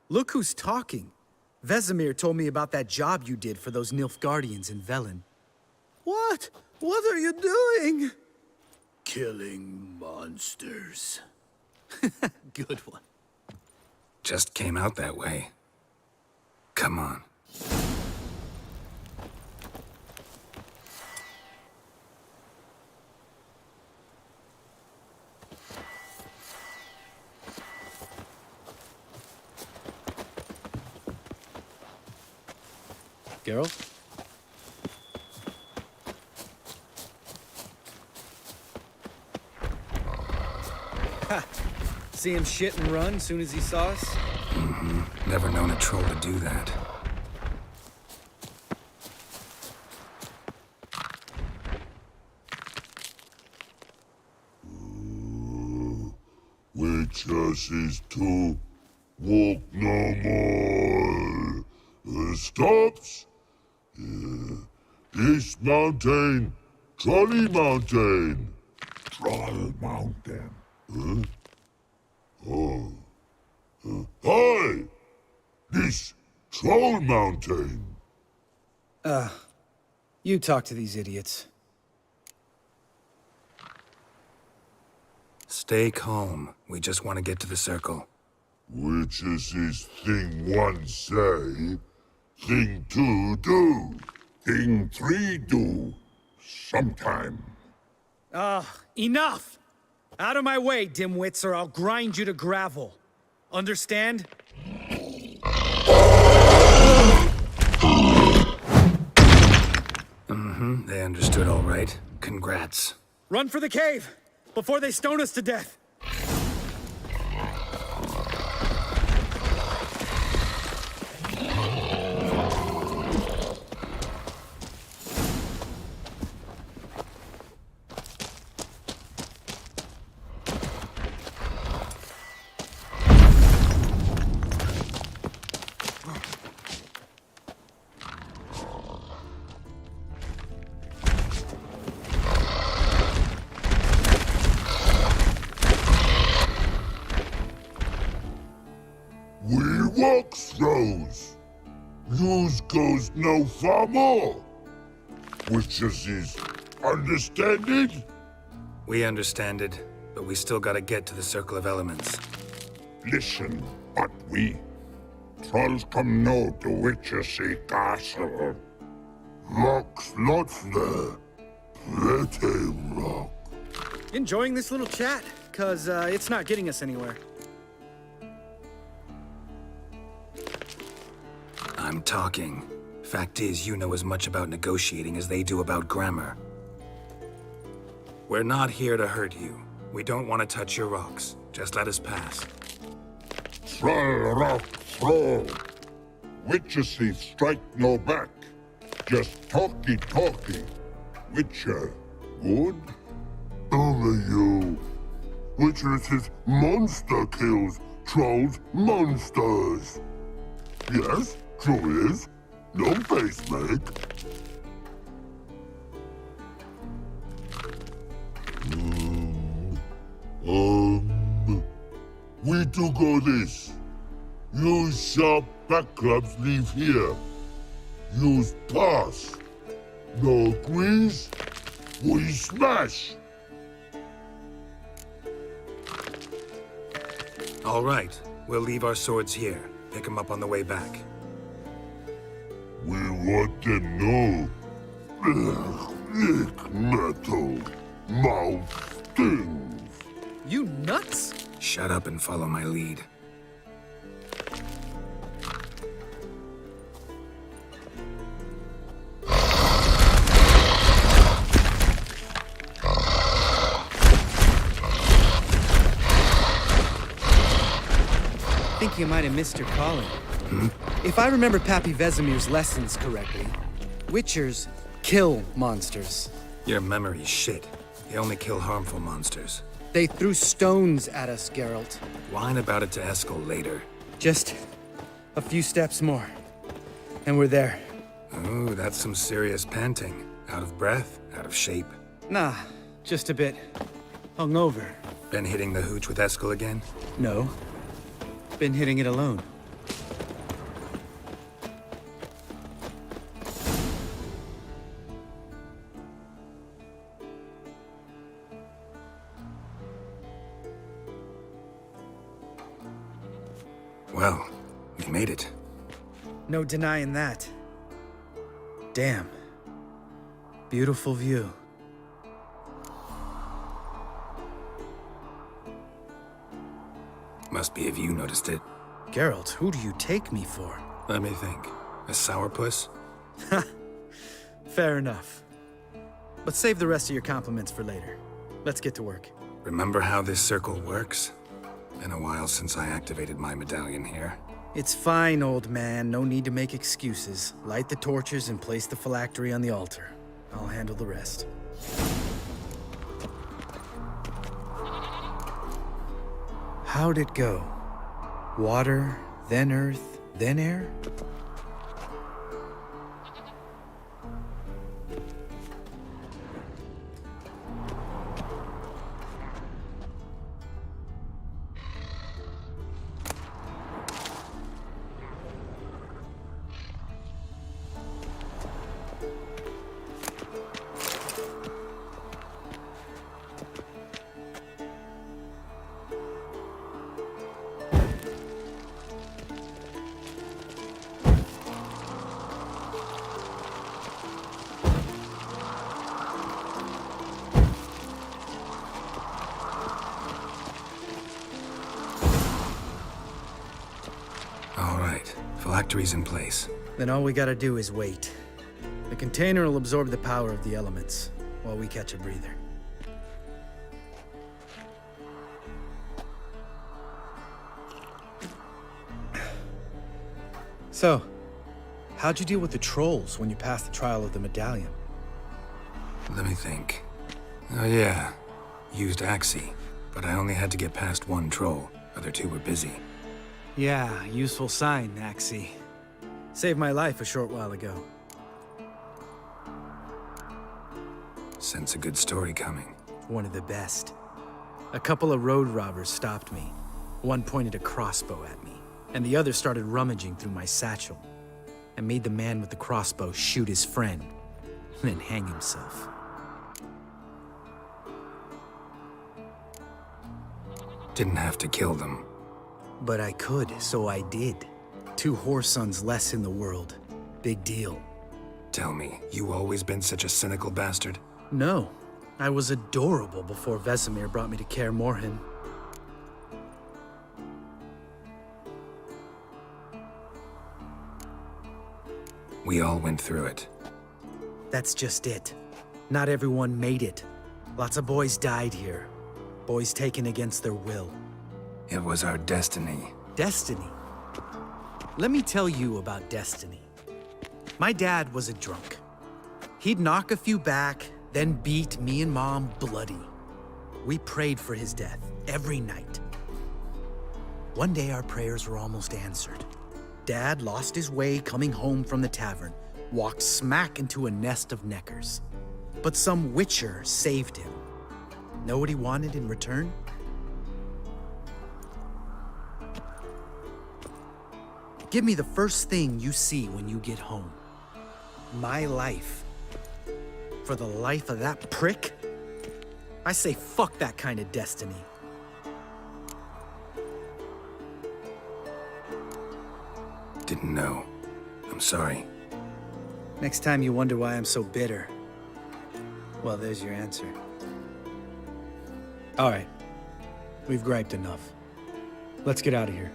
Look who's talking. Vesemir told me about that job you did for those Nilfgaardians in Velen. What? What are you doing? Killing monsters. Good one. Just came out that way. Come on. Geralt? Ha! See him shit and run soon as he saw us? Mm-hmm. Never known a troll to do that. Witches is to walk no more. Stops. This mountain, Trolley Mountain. Troll Mountain. Huh? Oh. Hi! This Troll Mountain. You talk to these idiots. Stay calm. We just want to get to the circle. Witches is thing one say, thing two do, thing three do, sometime. Enough! Out of my way, dimwits, or I'll grind you to gravel. Understand? Mm-hmm, they understood all right. Congrats. Run for the cave! Before they stone us to death! We walk throws. Yous goes no far more. Witches is understanded? We understand it, but we still gotta get to the Circle of Elements. Listen, but we trolls come no to Witches castle. Rocks lots there. Pretty rock. Enjoying this little chat? Cause, it's not getting us anywhere. I'm talking. Fact is, you know as much about negotiating as they do about grammar. We're not here to hurt you. We don't want to touch your rocks. Just let us pass. Troll rock throw. Witches strike no back. Just talky. Witcher, good? Over you. Witches is monster kills. Trolls monsters. Yes, true is. No face make. We do go this. Use sharp back clubs leave here. Use pass. No agrees, we smash. All right, we'll leave our swords here. Pick them up on the way back. We want them know. Thick metal. Mouth stings. You nuts? Shut up and follow my lead. I think you might have missed your calling. If I remember Pappy Vesemir's lessons correctly, Witchers kill monsters. Your memory's shit. You only kill harmful monsters. They threw stones at us, Geralt. Whine about it to Eskel later. Just a few steps more, and we're there. Ooh, that's some serious panting. Out of breath? Out of shape? Nah, just a bit hungover. Been hitting the hooch with Eskel again? No. Been hitting it alone. Well, we made it. No denying that. Damn. Beautiful view. Must be if you noticed it. Geralt, who do you take me for? Let me think. A sourpuss? Fair enough. But save the rest of your compliments for later. Let's get to work. Remember how this circle works? Been a while since I activated my medallion here. It's fine, old man. No need to make excuses. Light the torches and place the phylactery on the altar. I'll handle the rest. How'd it go? Water, then earth, then air? Phylactery's in place. Then all we gotta do is wait. The container will absorb the power of the elements, while we catch a breather. So, how'd you deal with the trolls when you passed the trial of the medallion? Let me think. Oh yeah, used Axii, but I only had to get past one troll. Other two were busy. Yeah, useful sign, Axii. Saved my life a short while ago. Sense a good story coming. One of the best. A couple of road robbers stopped me. One pointed a crossbow at me, and the other started rummaging through my satchel. I made the man with the crossbow shoot his friend, then hang himself. Didn't have to kill them. But I could, so I did. 2 whoresons less in the world. Big deal. Tell me, you always been such a cynical bastard? No. I was adorable before Vesemir brought me to Kaer Morhen. We all went through it. That's just it. Not everyone made it. Lots of boys died here. Boys taken against their will. It was our destiny. Destiny? Let me tell you about destiny. My dad was a drunk. He'd knock a few back, then beat me and Mom bloody. We prayed for his death every night. One day our prayers were almost answered. Dad lost his way coming home from the tavern, walked smack into a nest of neckers. But some witcher saved him. Know what he wanted in return? Give me the first thing you see when you get home. My life. For the life of that prick? I say fuck that kind of destiny. Didn't know. I'm sorry. Next time you wonder why I'm so bitter, well, there's your answer. All right. We've griped enough. Let's get out of here.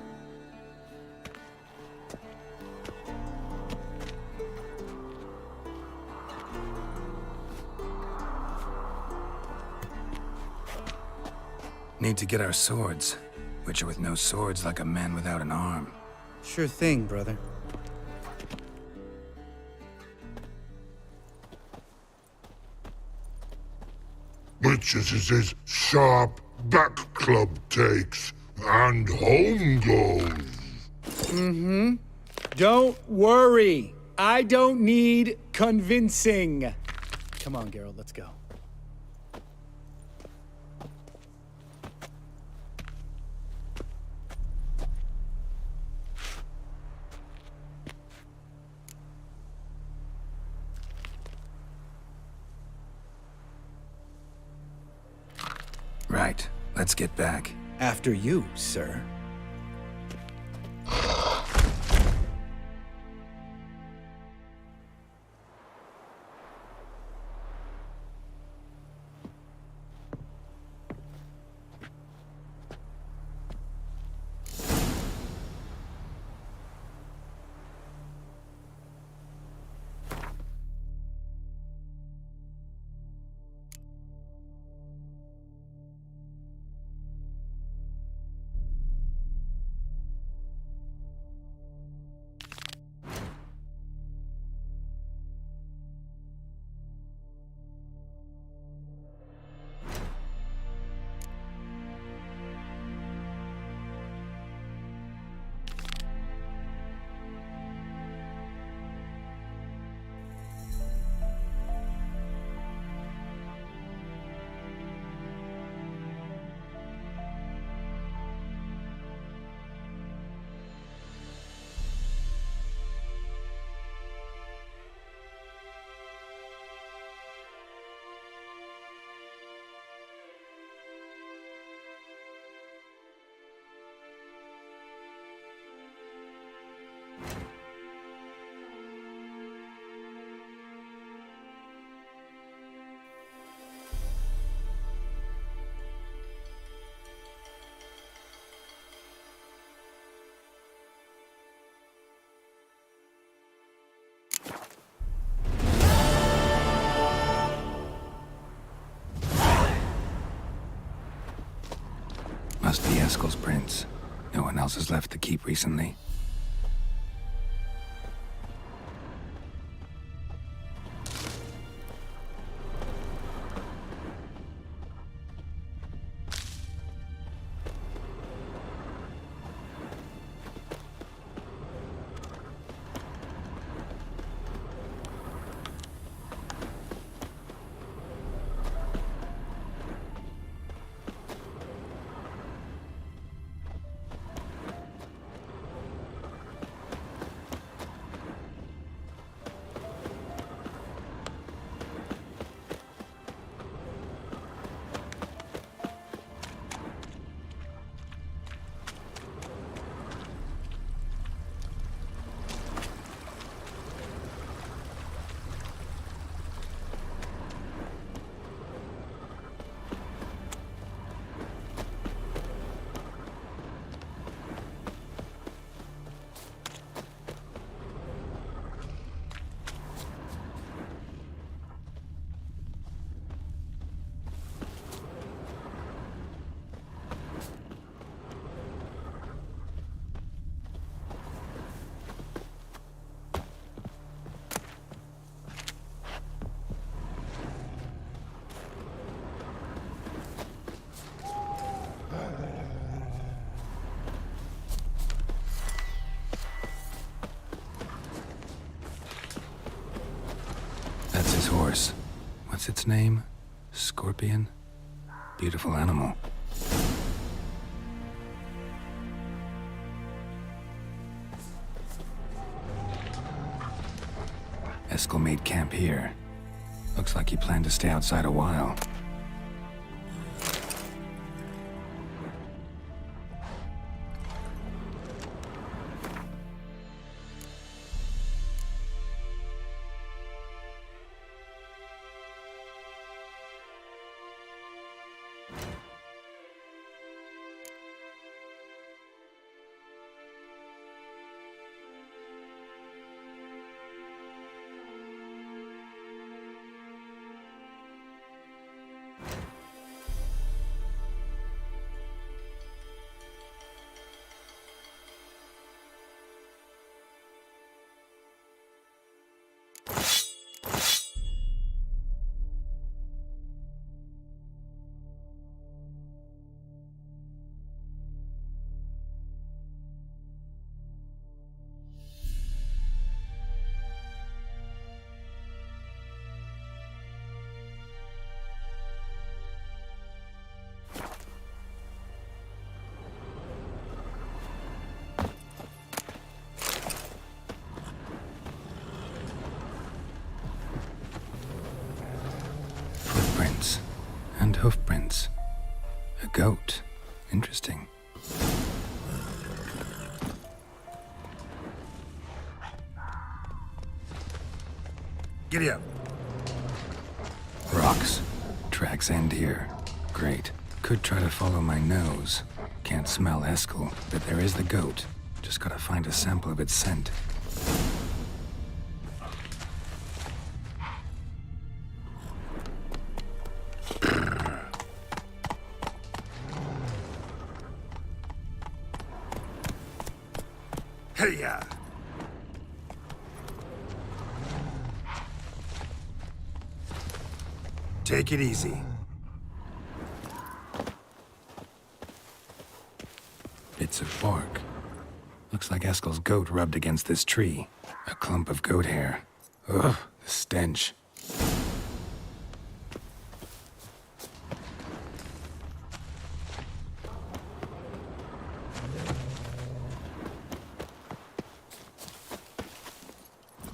Need to get our swords. Witcher with no swords like a man without an arm. Sure thing, brother. Which is his sharp back club takes, and home goes. Mm-hmm. Don't worry. I don't need convincing. Come on, Geralt, let's go. Right. Let's get back. After you, sir. Must be Eskel's prints. No one else has left the keep recently. That's his horse. What's its name? Scorpion? Beautiful animal. Eskel made camp here. Looks like he planned to stay outside a while. Giddy up. Rocks. Tracks end here. Great. Could try to follow my nose. Can't smell Eskel, but there is the goat. Just gotta find a sample of its scent. Hey-ya! Take it easy. Bits of bark. Looks like Eskel's goat rubbed against this tree. A clump of goat hair. Ugh, the stench.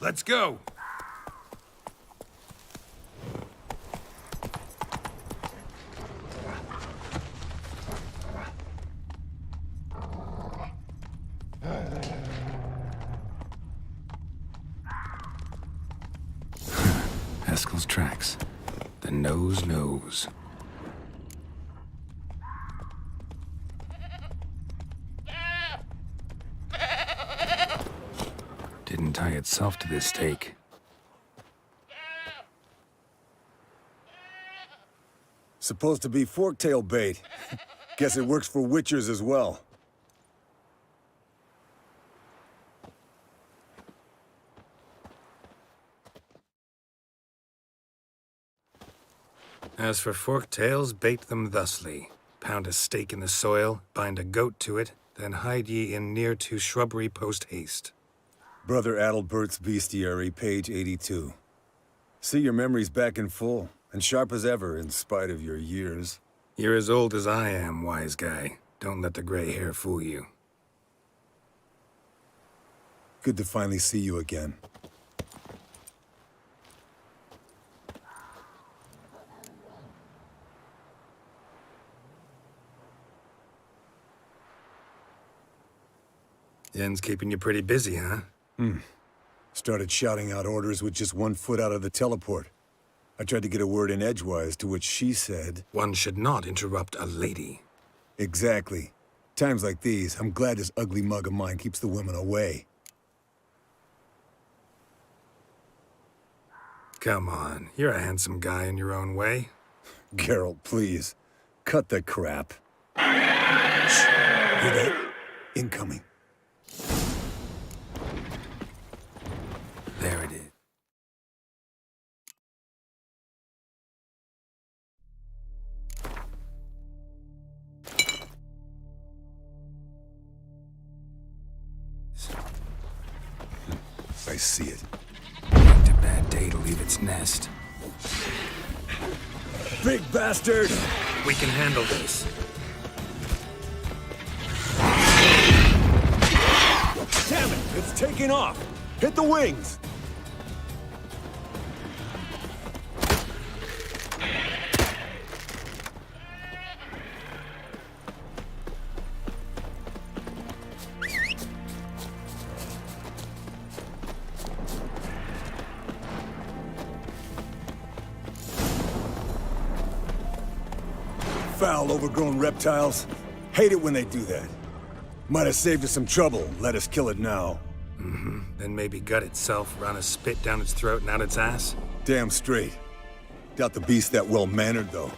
Let's go! Eskel's tracks. The nose knows. Didn't tie itself to this stake. Supposed to be forktail bait. Guess it works for witchers as well. As for forktails, bait them thusly. Pound a stake in the soil, bind a goat to it, then hide ye in near to shrubbery post haste. Brother Adalbert's Bestiary, page 82. See, your memory's back in full, and sharp as ever, in spite of your years. You're as old as I am, wise guy. Don't let the gray hair fool you. Good to finally see you again. Yen's keeping you pretty busy, huh? Started shouting out orders with just 1 foot out of the teleport. I tried to get a word in edgewise, to which she said... One should not interrupt a lady. Exactly. Times like these, I'm glad this ugly mug of mine keeps the women away. Come on, you're a handsome guy in your own way. Geralt, please. Cut the crap. Shh. Hear that? Incoming. There it is. I see it. Ain't a bad day to leave its nest. Big bastard! We can handle this. Damn it! It's taking off! Hit the wings! Foul, overgrown reptiles. Hate it when they do that. Might have saved us some trouble. Let us kill it now. Then maybe gut itself, run a spit down its throat and out its ass? Damn straight. Doubt the beast that well-mannered, though.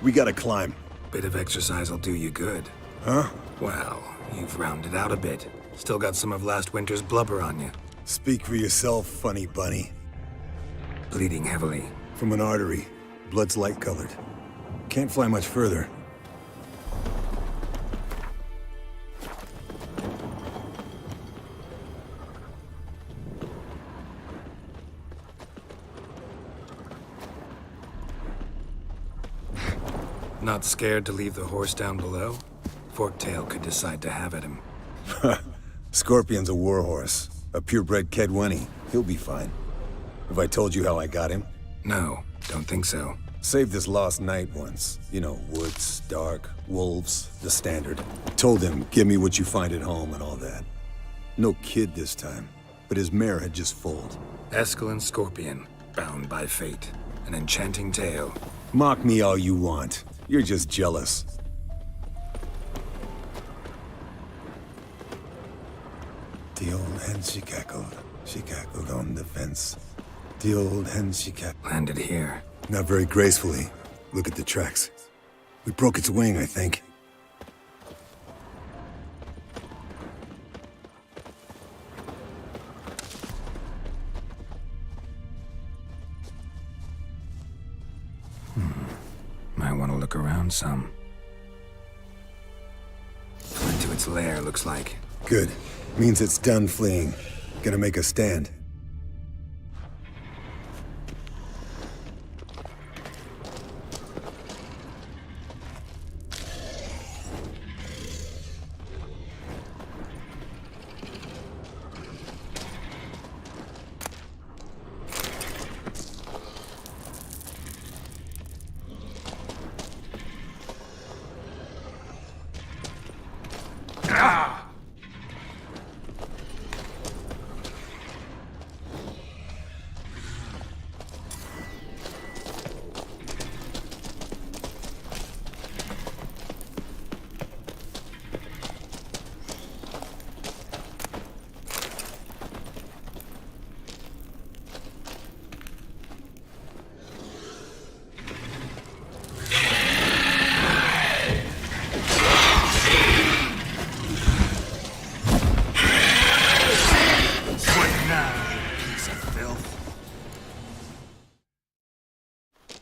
We gotta climb. Bit of exercise will do you good. Huh? Well, you've rounded out a bit. Still got some of last winter's blubber on you. Speak for yourself, funny bunny. Bleeding heavily. From an artery. Blood's light-colored. Can't fly much further. Not scared to leave the horse down below? Forktail could decide to have at him. Scorpion's a warhorse. A purebred Kedwenny. He'll be fine. Have I told you how I got him? No, don't think so. Saved this lost knight once. You know, woods, dark, wolves, the standard. Told him, give me what you find at home and all that. No kid this time, but his mare had just foaled. Eskel and Scorpion. Bound by fate. An enchanting tale. Mock me all you want. You're just jealous. The old hen, she cackled on the fence. The old hen, she cackled. Landed here. Not very gracefully. Look at the tracks. We broke its wing, I think. Might want to look around some. Fled to its lair, looks like. Good. Means it's done fleeing. Gonna make a stand.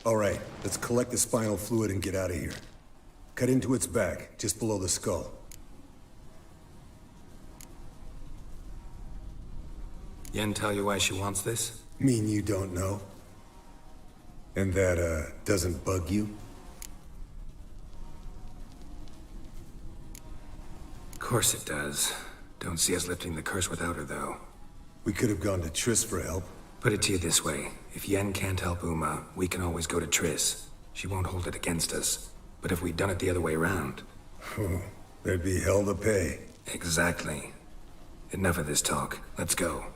All right, let's collect the spinal fluid and get out of here. Cut into its back, just below the skull. Yen tell you why she wants this? Mean you don't know? And that, doesn't bug you? Of course it does. Don't see us lifting the curse without her, though. We could have gone to Triss for help. Put it to you this way. If Yen can't help Uma, we can always go to Triss. She won't hold it against us. But if we'd done it the other way around... There'd be hell to pay. Exactly. Enough of this talk. Let's go.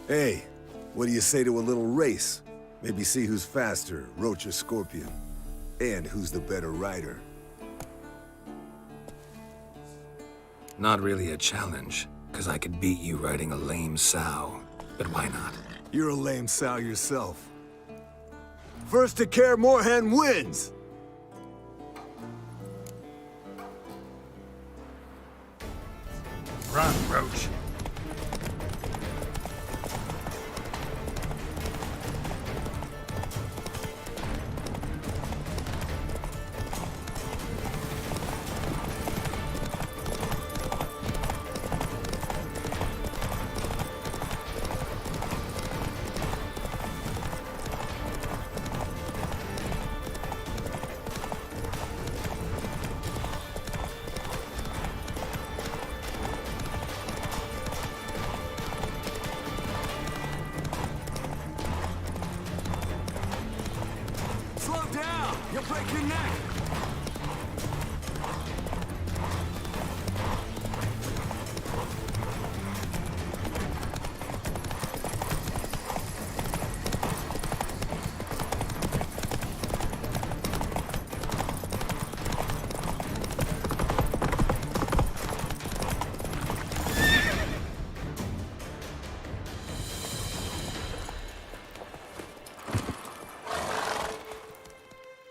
Hey, what do you say to a little race? Maybe see who's faster, Roach or Scorpion. And who's the better rider. Not really a challenge, because I could beat you riding a lame sow. But why not? You're a lame sow yourself. First to Kaer Morhen wins! Run, Roach. You'll break your neck!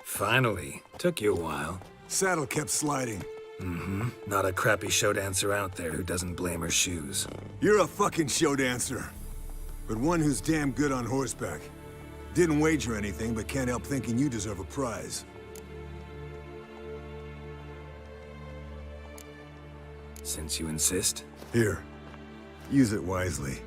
Finally. Took you a while. Saddle kept sliding. Mm-hmm. Not a crappy show dancer out there who doesn't blame her shoes. You're a fucking show dancer. But one who's damn good on horseback. Didn't wager anything, but can't help thinking you deserve a prize. Since you insist. Here. Use it wisely.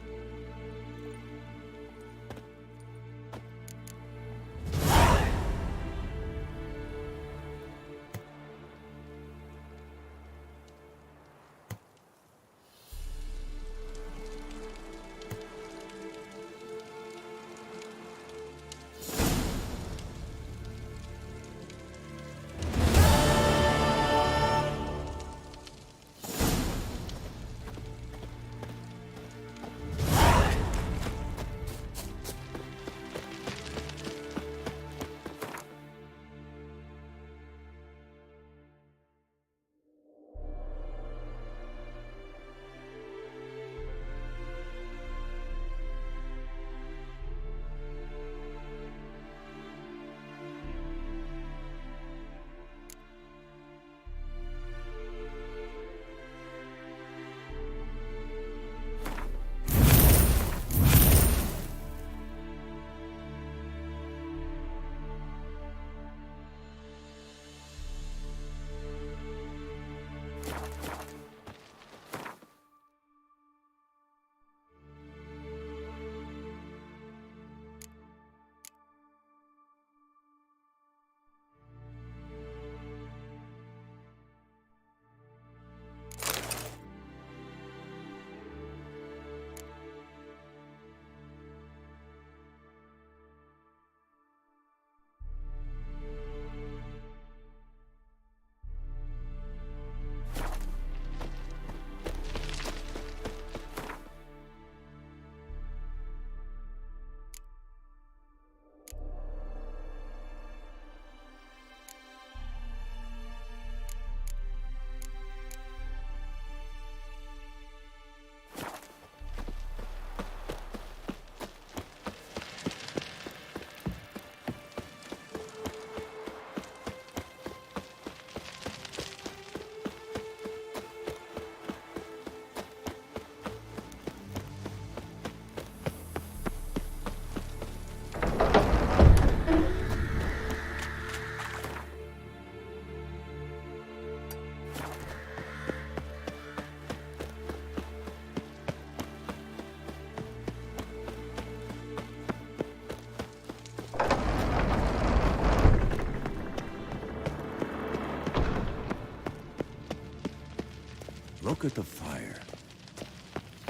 Look at the fire.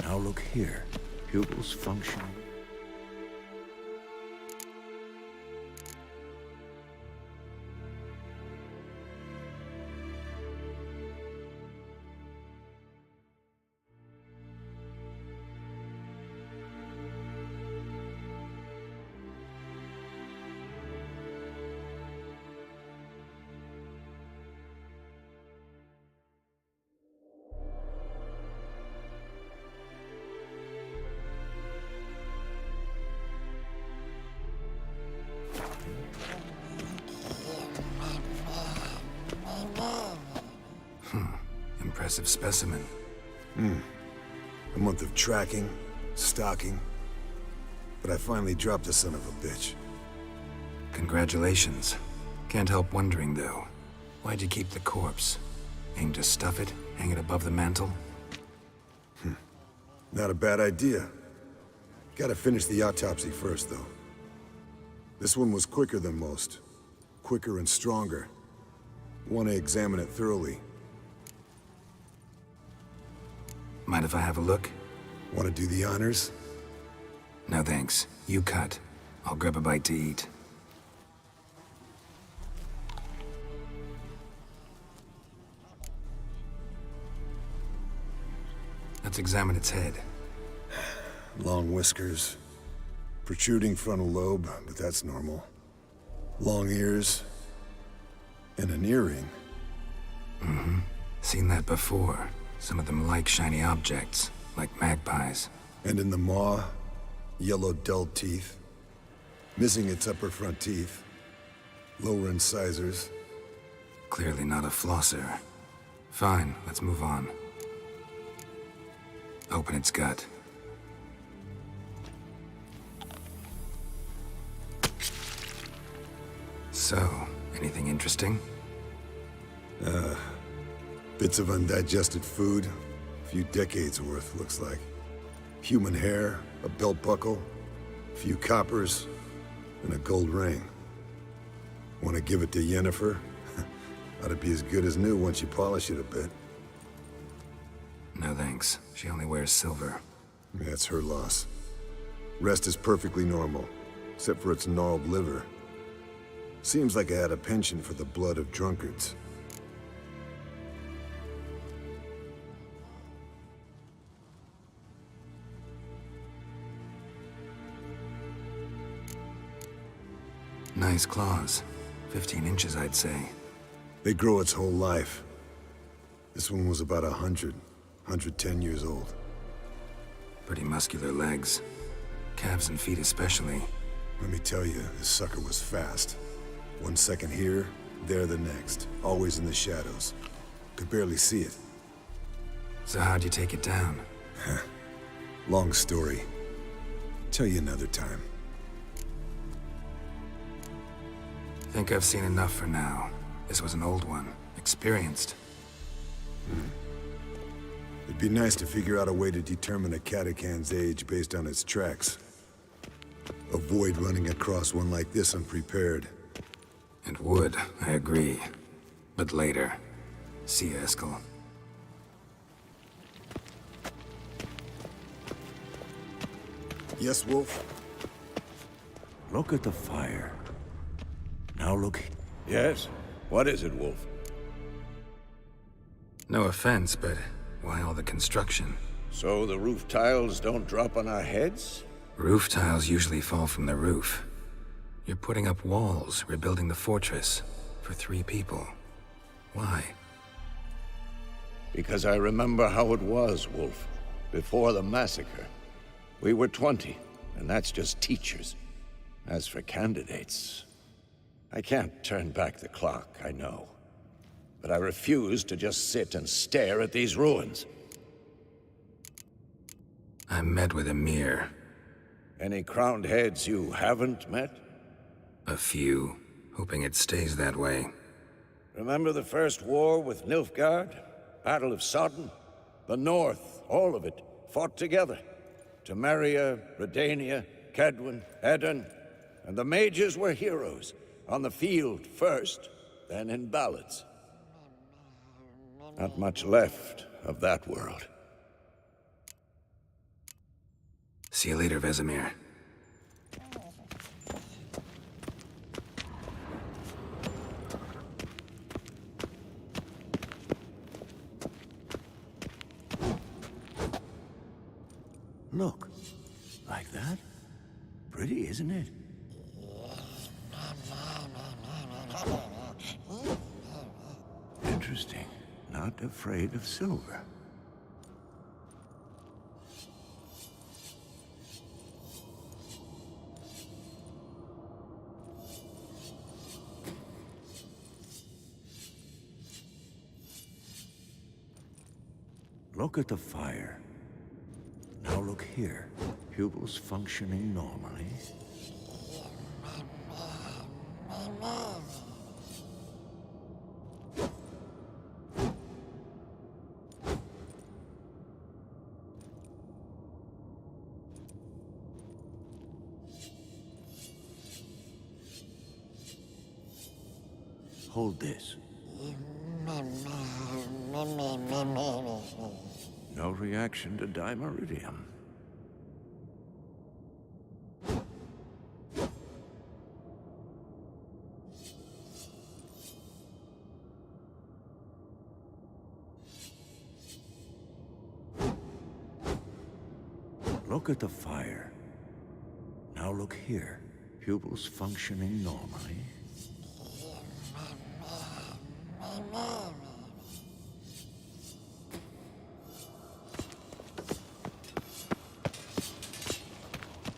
Now look here. Pupils functioning. Impressive specimen. A month of tracking, stalking. But I finally dropped the son of a bitch. Congratulations. Can't help wondering, though. Why'd you keep the corpse? Aim to stuff it? Hang it above the mantle? Not a bad idea. Gotta finish the autopsy first, though. This one was quicker than most. Quicker and stronger. Want to examine it thoroughly. Mind if I have a look? Want to do the honors? No thanks. You cut. I'll grab a bite to eat. Let's examine its head. Long whiskers. Protruding frontal lobe, but that's normal. Long ears. And an earring. Mm-hmm. Seen that before. Some of them like shiny objects, like magpies. And in the maw, yellow dull teeth. Missing its upper front teeth. Lower incisors. Clearly not a flosser. Fine, let's move on. Open its gut. So, anything interesting? Bits of undigested food. A few decades worth, looks like. Human hair, a belt buckle, a few coppers, and a gold ring. Want to give it to Yennefer? Ought to be as good as new once you polish it a bit. No thanks. She only wears silver. That's her loss. Rest is perfectly normal, except for its gnarled liver. Seems like I had a penchant for the blood of drunkards. Nice claws. 15 inches, I'd say. They grow its whole life. This one was about 110 years old. Pretty muscular legs. Calves and feet especially. Let me tell you, this sucker was fast. 1 second here, there the next. Always in the shadows. Could barely see it. So how'd you take it down? Long story. Tell you another time. Think I've seen enough for now. This was an old one. Experienced. It'd be nice to figure out a way to determine a catacan's age based on its tracks. Avoid running across one like this unprepared. It would, I agree. But later. See you, Eskel. Yes, Wolf? Look at the fire. Now look... Yes? What is it, Wolf? No offense, but why all the construction? So the roof tiles don't drop on our heads? Roof tiles usually fall from the roof. You're putting up walls, rebuilding the fortress. For 3 people. Why? Because I remember how it was, Wolf. Before the massacre. We were 20, and that's just teachers. As for candidates... I can't turn back the clock, I know. But I refuse to just sit and stare at these ruins. I met with Emir. Any crowned heads you haven't met? A few. Hoping it stays that way. Remember the first war with Nilfgaard? Battle of Sodden? The North, all of it, fought together. Temeria, Redania, Kedwen, Edirn. And the mages were heroes. On the field first, then in ballads. Not much left of that world. See you later, Vesemir. Look. Like that? Pretty, isn't it? Interesting. Not afraid of silver. Look at the fire. Now look here. Pupils functioning normally. Hold this. No reaction to dimeridium. Look at the fire. Now look here. Pupils functioning normally.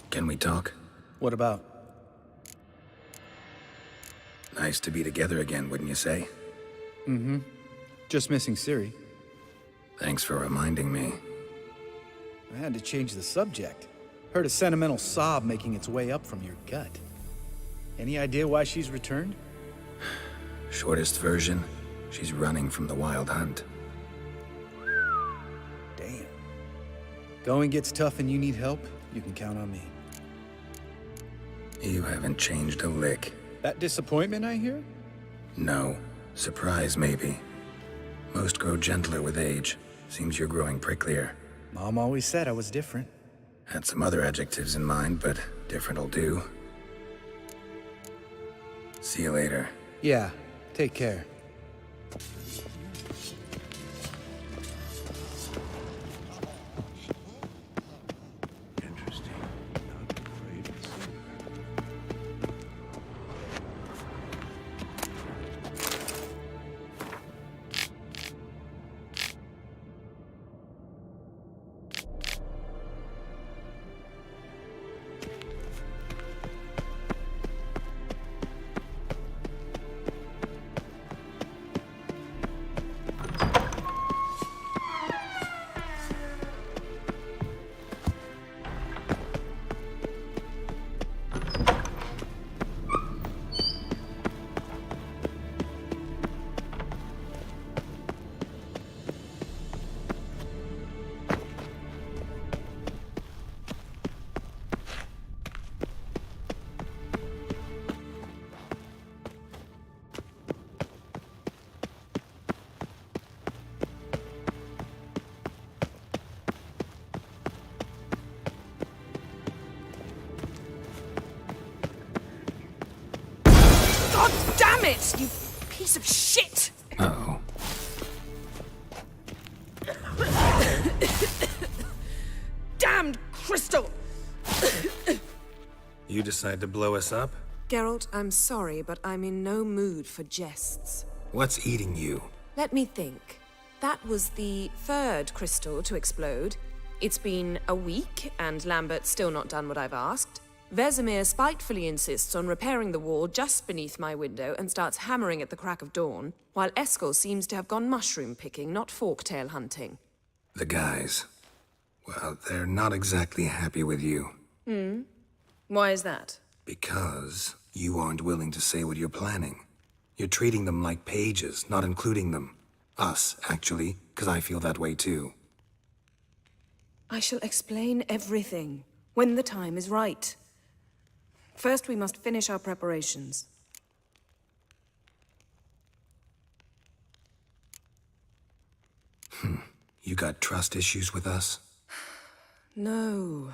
Can we talk? What about? Nice to be together again, wouldn't you say? Mm-hmm. Just missing Ciri. Thanks for reminding me. I had to change the subject. Heard a sentimental sob making its way up from your gut. Any idea why she's returned? Shortest version, she's running from the Wild Hunt. Damn. Going gets tough and you need help, you can count on me. You haven't changed a lick. That disappointment I hear? No. Surprise, maybe. Most grow gentler with age. Seems you're growing pricklier. Mom always said I was different. Had some other adjectives in mind, but different'll do. See you later. Yeah, take care. Damn it, you piece of shit! Uh-oh. Damned crystal! You decide to blow us up? Geralt, I'm sorry, but I'm in no mood for jests. What's eating you? Let me think. That was the third crystal to explode. It's been a week, and Lambert's still not done what I've asked. Vesemir spitefully insists on repairing the wall just beneath my window and starts hammering at the crack of dawn, while Eskel seems to have gone mushroom picking, not forktail hunting. The guys. Well, they're not exactly happy with you. Why is that? Because you aren't willing to say what you're planning. You're treating them like pages, not including them. Us, actually, because I feel that way too. I shall explain everything when the time is right. First, we must finish our preparations. You got trust issues with us? No.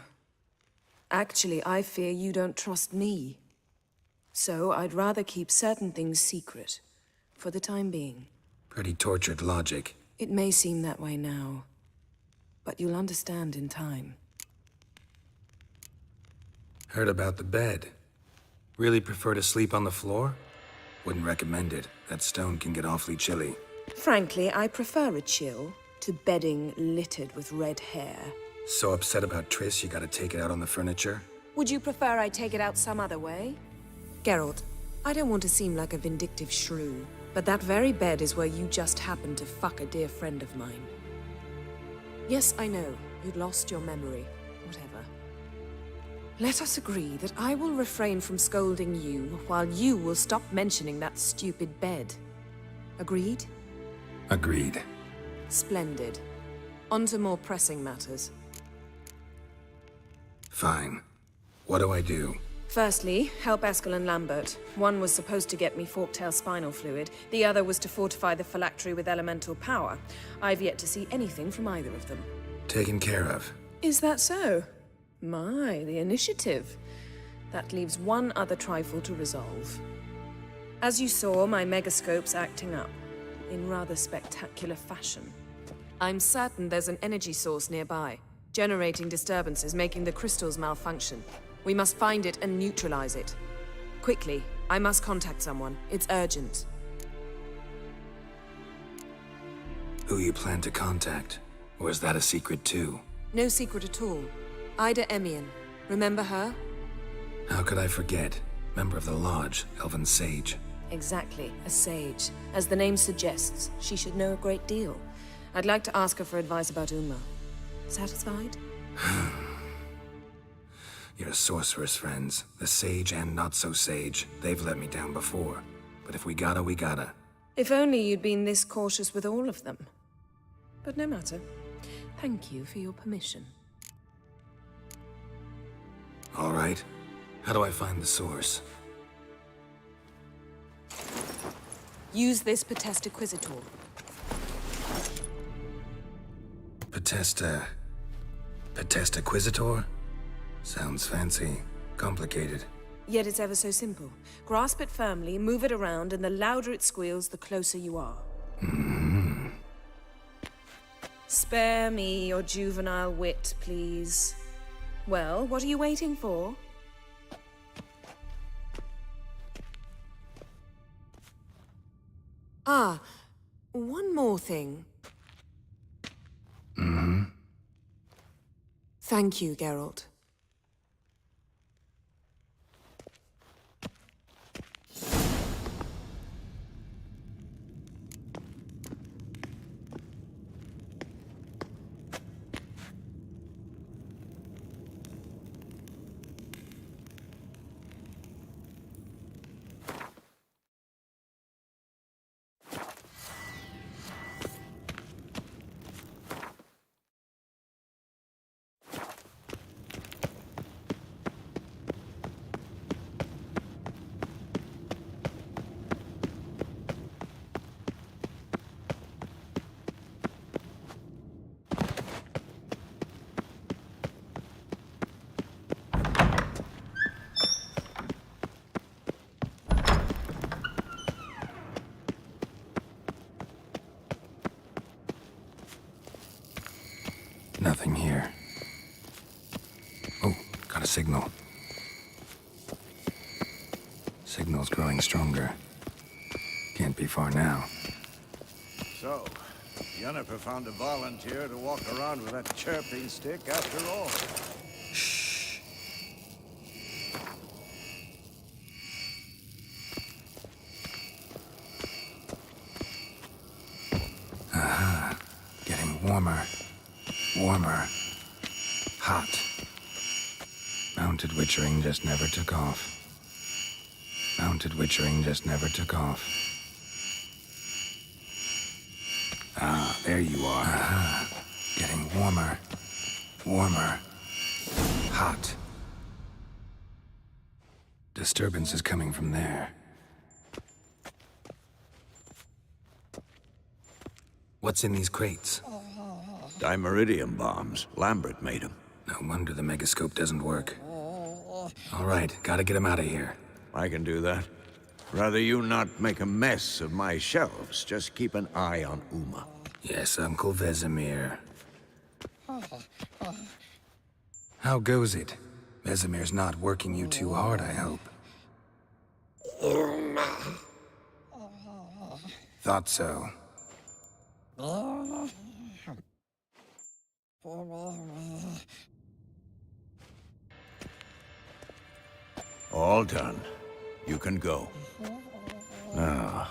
Actually, I fear you don't trust me. So I'd rather keep certain things secret, for the time being. Pretty tortured logic. It may seem that way now, but you'll understand in time. Heard about the bed. Really prefer to sleep on the floor? Wouldn't recommend it. That stone can get awfully chilly. Frankly, I prefer a chill to bedding littered with red hair. So upset about Triss, you gotta take it out on the furniture? Would you prefer I take it out some other way? Geralt, I don't want to seem like a vindictive shrew, but that very bed is where you just happened to fuck a dear friend of mine. Yes, I know, you'd lost your memory. Whatever. Let us agree that I will refrain from scolding you, while you will stop mentioning that stupid bed. Agreed? Agreed. Splendid. On to more pressing matters. Fine. What do I do? Firstly, help Eskel and Lambert. One was supposed to get me forktail spinal fluid, the other was to fortify the phylactery with elemental power. I've yet to see anything from either of them. Taken care of. Is that so? My, the initiative. That leaves one other trifle to resolve. As you saw, my megascope's acting up, in rather spectacular fashion. I'm certain there's an energy source nearby, generating disturbances, making the crystals malfunction. We must find it and neutralize it. Quickly, I must contact someone. It's urgent. Who you plan to contact? Or is that a secret too? No secret at all. Ida Emian. Remember her? How could I forget? Member of the Lodge, Elven Sage. Exactly, a sage. As the name suggests, she should know a great deal. I'd like to ask her for advice about Uma. Satisfied? Your sorceress friends, the sage and not-so-sage, they've let me down before. But if we gotta, we gotta. If only you'd been this cautious with all of them. But no matter. Thank you for your permission. All right. How do I find the source? Use this Potestaquisitor. Potestaquisitor? Sounds fancy. Complicated. Yet it's ever so simple. Grasp it firmly, move it around, and the louder it squeals, the closer you are. Spare me your juvenile wit, please. Well, what are you waiting for? Ah, one more thing. Thank you, Geralt. Nothing here. Oh, got a signal. Signal's growing stronger. Can't be far now. So, Yennefer found a volunteer to walk around with that chirping stick after all. Shh. Aha. Getting warmer. Warmer. Hot. Mounted witchering just never took off. Mounted witchering just never took off. Ah, there you are. Aha. Getting warmer. Warmer. Hot. Disturbance is coming from there. What's in these crates? Dimeridium bombs. Lambert made them. No wonder the megascope doesn't work. All right, gotta get him out of here. I can do that. Rather you not make a mess of my shelves. Just keep an eye on Uma. Yes, Uncle Vesemir. How goes it? Vesemir's not working you too hard, I hope. Thought so. All done. You can go. Now,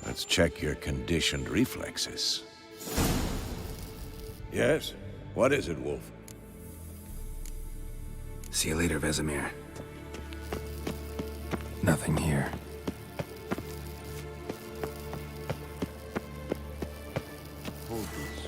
let's check your conditioned reflexes. Yes? What is it, Wolf? See you later, Vesemir. Nothing here. Hold this.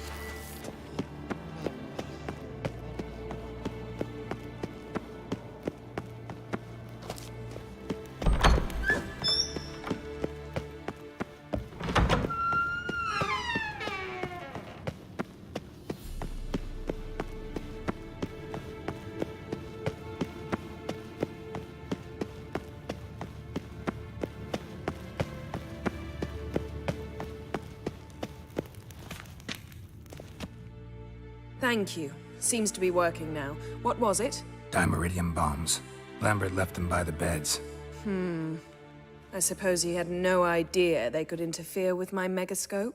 Thank you. Seems to be working now. What was it? Dimeridium bombs. Lambert left them by the beds. I suppose he had no idea they could interfere with my megascope?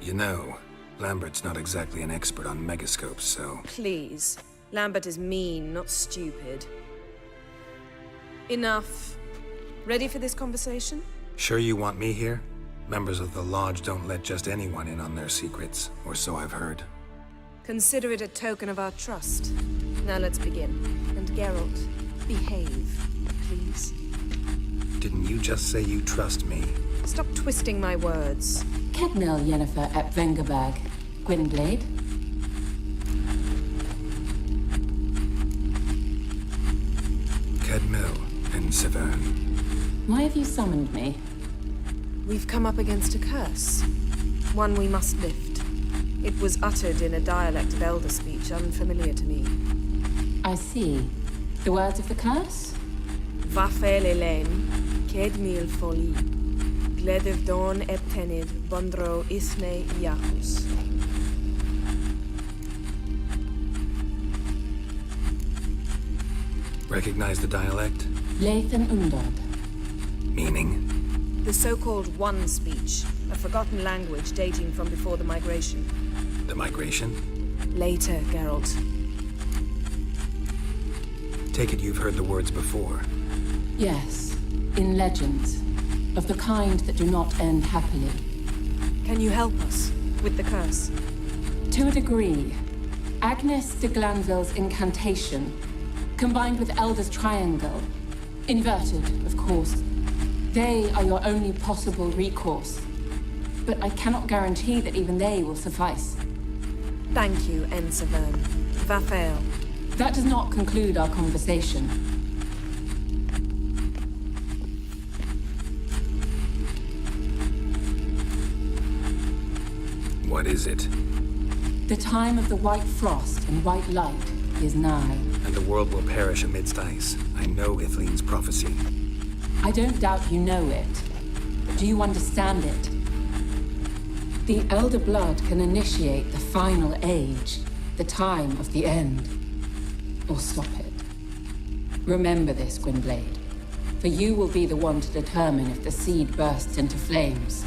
You know, Lambert's not exactly an expert on megascopes, so... Please. Lambert is mean, not stupid. Enough. Ready for this conversation? Sure you want me here? Members of the Lodge don't let just anyone in on their secrets, or so I've heard. Consider it a token of our trust. Now let's begin. And Geralt, behave, please. Didn't you just say you trust me? Stop twisting my words. Kednel Yennefer at Vengerberg. Gwynblade. Kedmil and Severn. Why have you summoned me? We've come up against a curse. One we must lift. It was uttered in a dialect of Elder speech unfamiliar to me. I see. The words of the curse? Vafel Elaine, Kedmil Foli, Gledev Dawn Eptenid, Bondro Isne Yahus. Recognize the dialect? Lathan Undod. Meaning? The so-called One speech, a forgotten language dating from before the migration. The migration? Later, Geralt. Take it you've heard the words before. Yes, in legends. Of the kind that do not end happily. Can you help us with the curse? To a degree. Agnes de Glanville's incantation, combined with Elder's triangle, inverted, of course. They are your only possible recourse. But I cannot guarantee that even they will suffice. Thank you, Severn. Vafel. That does not conclude our conversation. What is it? The time of the white frost and white light is nigh. And the world will perish amidst ice. I know Ithleen's prophecy. I don't doubt you know it. But do you understand it? The Elder Blood can initiate the final age, the time of the end. Or stop it. Remember this, Gwynblade. For you will be the one to determine if the seed bursts into flames.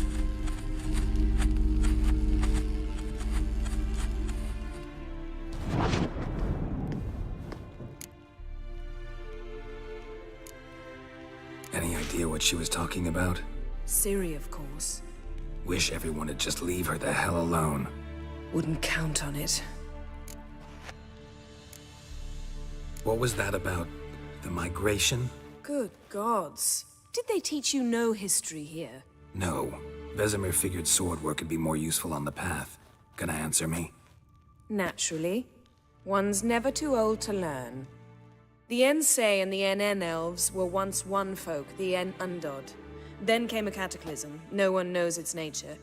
Any idea what she was talking about? Ciri, of course. Wish everyone would just leave her the hell alone. Wouldn't count on it. What was that about? The migration? Good gods. Did they teach you no history here? No. Vesemir figured sword work could be more useful on the path. Gonna answer me? Naturally. One's never too old to learn. The Ensei and the NN elves were once one folk, the En Undod. Then came a cataclysm. No one knows its nature.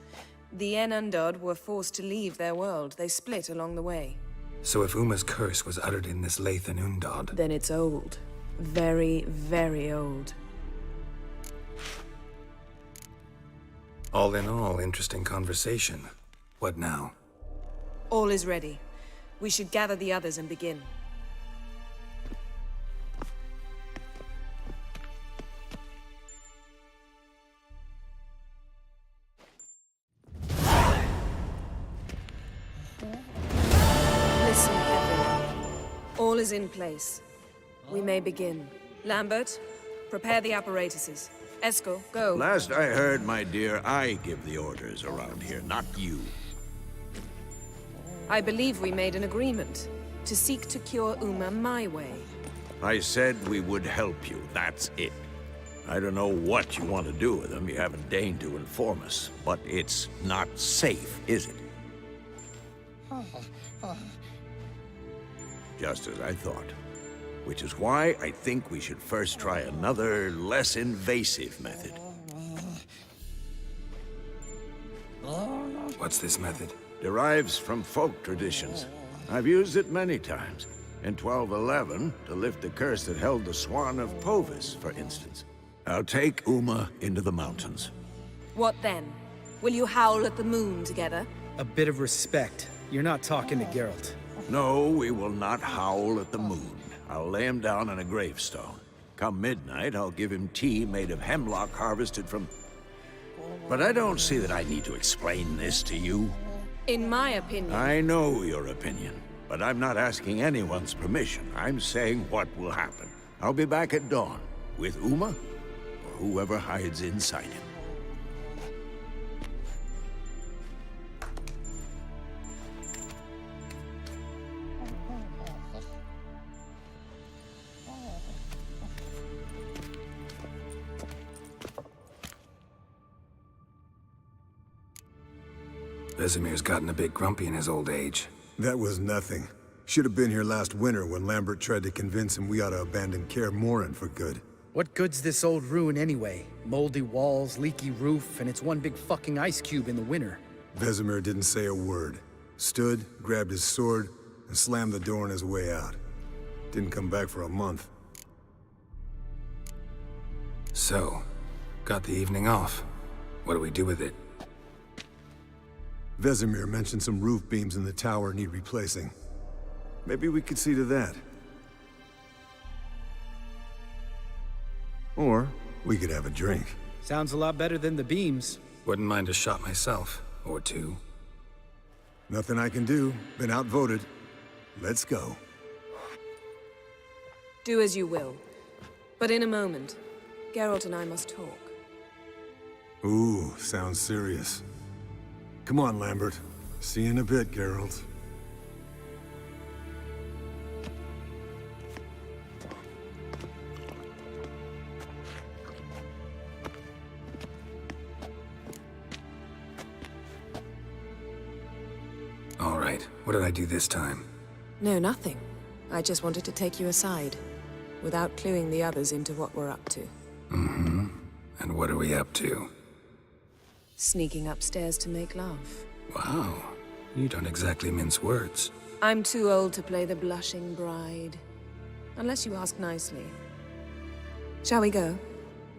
The En Undod were forced to leave their world. They split along the way. So if Uma's curse was uttered in this Lathan Undod... Then it's old. Very, very old. All in all, interesting conversation. What now? All is ready. We should gather the others and begin. Listen, everyone. All is in place. We may begin. Lambert, prepare the apparatuses. Esco, go. Last I heard, my dear, I give the orders around here, not you. I believe we made an agreement to seek to cure Uma my way. I said we would help you, that's it. I don't know what you want to do with them, you haven't deigned to inform us. But it's not safe, is it? Just as I thought. Which is why I think we should first try another, less invasive method. What's this method? Derives from folk traditions. I've used it many times. In 1211, to lift the curse that held the Swan of Povis, for instance. I'll take Uma into the mountains. What then? Will you howl at the moon together? A bit of respect. You're not talking to Geralt. No, we will not howl at the moon. I'll lay him down on a gravestone. Come midnight, I'll give him tea made of hemlock harvested from... But I don't see that I need to explain this to you. In my opinion... I know your opinion, but I'm not asking anyone's permission. I'm saying what will happen. I'll be back at dawn, with Uma, or whoever hides inside him. Vesemir's gotten a bit grumpy in his old age. That was nothing. Should have been here last winter when Lambert tried to convince him we ought to abandon Kaer Morhen for good. What good's this old ruin anyway? Moldy walls, leaky roof, and it's one big fucking ice cube in the winter. Vesemir didn't say a word. Stood, grabbed his sword, and slammed the door on his way out. Didn't come back for a month. So, got the evening off. What do we do with it? Vesemir mentioned some roof beams in the tower need replacing. Maybe we could see to that. Or we could have a drink. Sounds a lot better than the beams. Wouldn't mind a shot myself, or two. Nothing I can do. Been outvoted. Let's go. Do as you will. But in a moment, Geralt and I must talk. Ooh, sounds serious. Come on, Lambert. See you in a bit, Geralt. All right, what did I do this time? No, nothing. I just wanted to take you aside, without cluing the others into what we're up to. Mm-hmm. And what are we up to? Sneaking upstairs to make love. Wow, you don't exactly mince words. I'm too old to play the blushing bride. Unless you ask nicely. Shall we go?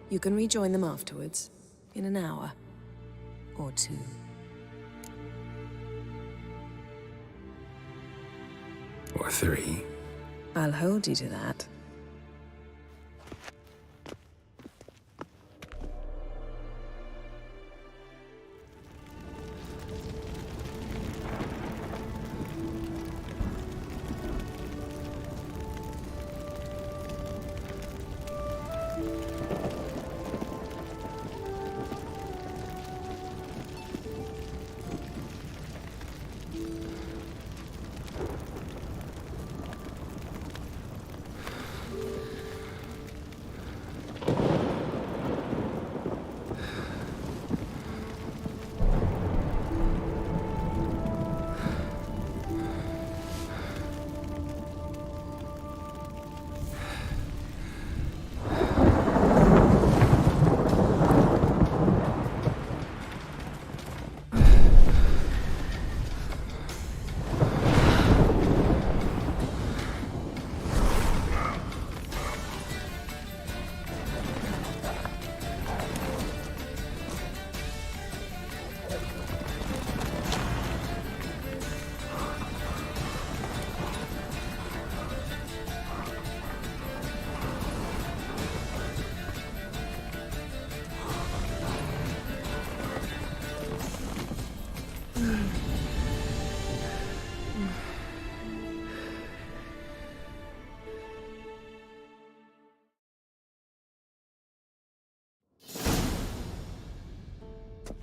You can rejoin them afterwards. In an hour. Or two. Or three. I'll hold you to that.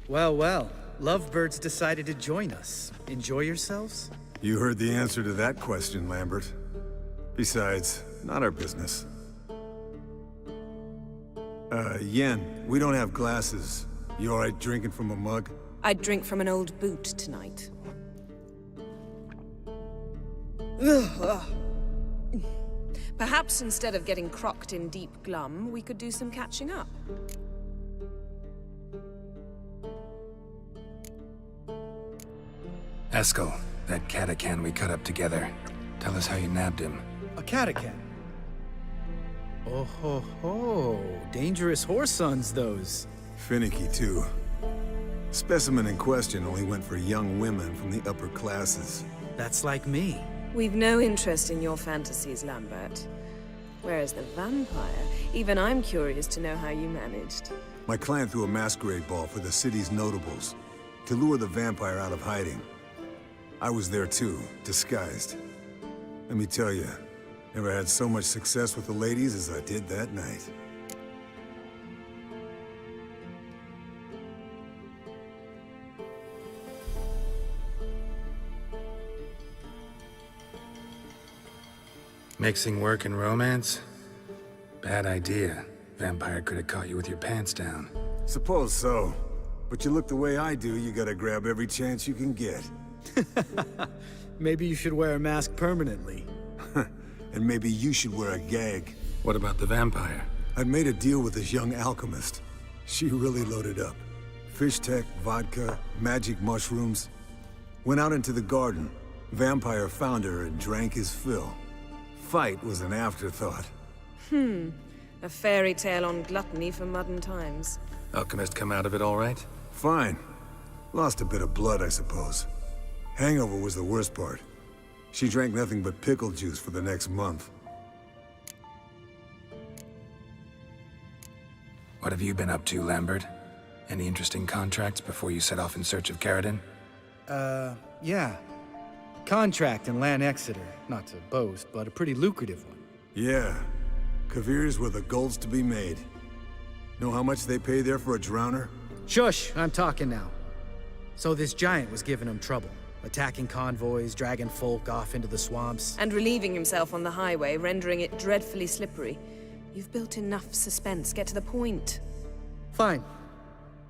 Well, well. Lovebirds decided to join us. Enjoy yourselves? You heard the answer to that question, Lambert. Besides, not our business. Yen, we don't have glasses. You alright drinking from a mug? I'd drink from an old boot tonight. Perhaps instead of getting crocked in deep glum, we could do some catching up. Eskel, that catacan we cut up together. Tell us how you nabbed him. A catacan? Oh ho ho. Dangerous horse sons, those. Finicky, too. Specimen in question only went for young women from the upper classes. That's like me. We've no interest in your fantasies, Lambert. Whereas the vampire, even I'm curious to know how you managed. My client threw a masquerade ball for the city's notables, to lure the vampire out of hiding. I was there too, disguised. Let me tell you, never had so much success with the ladies as I did that night. Mixing work and romance? Bad idea. Vampire could have caught you with your pants down. Suppose so. But you look the way I do, you gotta grab every chance you can get. Maybe you should wear a mask permanently. And maybe you should wear a gag. What about the vampire? I'd made a deal with this young alchemist. She really loaded up. Fish tech, vodka, magic mushrooms. Went out into the garden. Vampire found her and drank his fill. Fight was an afterthought. A fairy tale on gluttony for modern times. Alchemist come out of it all right? Fine. Lost a bit of blood, I suppose. Hangover was the worst part. She drank nothing but pickle juice for the next month. What have you been up to, Lambert? Any interesting contracts before you set off in search of Caridin? Yeah. Contract in Lan Exeter. Not to boast, but a pretty lucrative one. Yeah. Kavir's were the gold's to be made. Know how much they pay there for a drowner? Shush, I'm talking now. So this giant was giving him trouble. Attacking convoys, dragging folk off into the swamps. And relieving himself on the highway, rendering it dreadfully slippery. You've built enough suspense. Get to the point. Fine.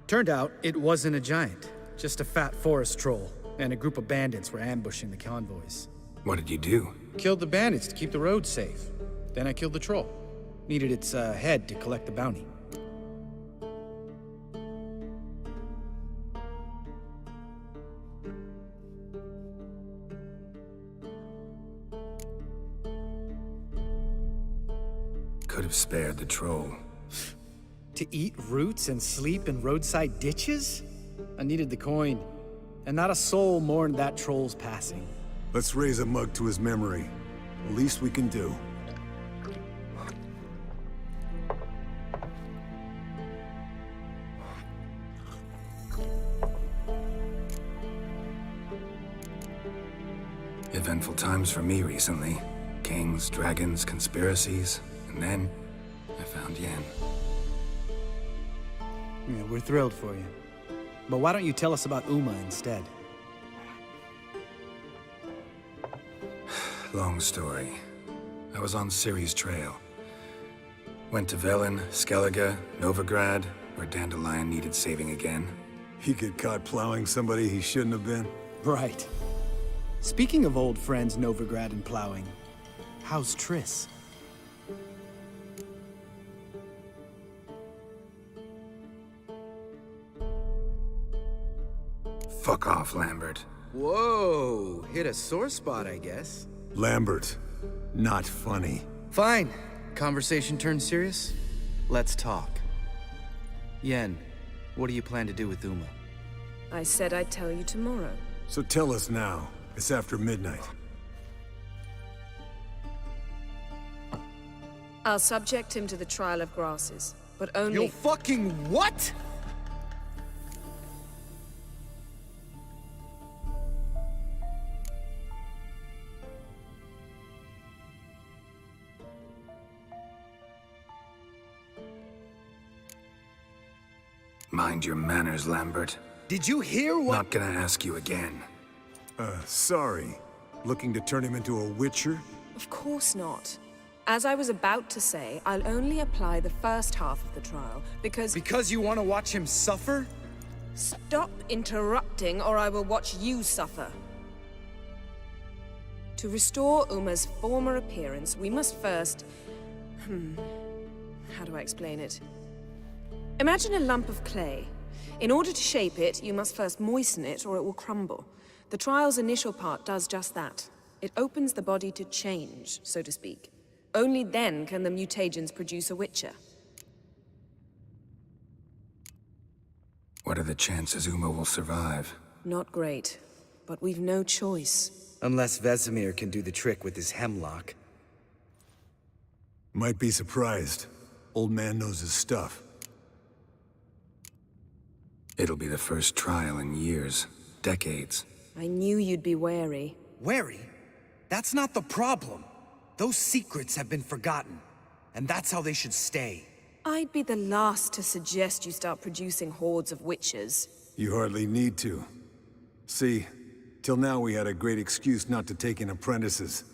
Turned out it wasn't a giant. Just a fat forest troll. And a group of bandits were ambushing the convoys. What did you do? Killed the bandits to keep the roads safe. Then I killed the troll. Needed its head to collect the bounty. Could have spared the troll. To eat roots and sleep in roadside ditches? I needed the coin. And not a soul mourned that troll's passing. Let's raise a mug to his memory. The least we can do. Eventful times for me recently. Kings, dragons, conspiracies, and then I found Yen. Yeah, we're thrilled for you. But why don't you tell us about Uma instead? Long story. I was on Ciri's trail. Went to Velen, Skellige, Novigrad, where Dandelion needed saving again. He get caught plowing somebody he shouldn't have been? Right. Speaking of old friends Novigrad and plowing, how's Triss? Fuck off, Lambert. Whoa, hit a sore spot, I guess. Lambert, not funny. Fine. Conversation turned serious? Let's talk. Yen, what do you plan to do with Uma? I said I'd tell you tomorrow. So tell us now. It's after midnight. I'll subject him to the trial of grasses, but only— You fucking what?! Mind your manners, Lambert. Did you hear what— Not gonna ask you again. Sorry. Looking to turn him into a witcher? Of course not. As I was about to say, I'll only apply the first half of the trial, because— Because you want to watch him suffer? Stop interrupting, or I will watch you suffer. To restore Uma's former appearance, we must first— how do I explain it? Imagine a lump of clay. In order to shape it, you must first moisten it, or it will crumble. The trial's initial part does just that. It opens the body to change, so to speak. Only then can the mutagens produce a witcher. What are the chances Uma will survive? Not great, but we've no choice. Unless Vesemir can do the trick with his hemlock. Might be surprised. Old man knows his stuff. It'll be the first trial in years, decades. I knew you'd be wary. Wary? That's not the problem. Those secrets have been forgotten, and that's how they should stay. I'd be the last to suggest you start producing hordes of witches. You hardly need to. See, till now we had a great excuse not to take in apprentices.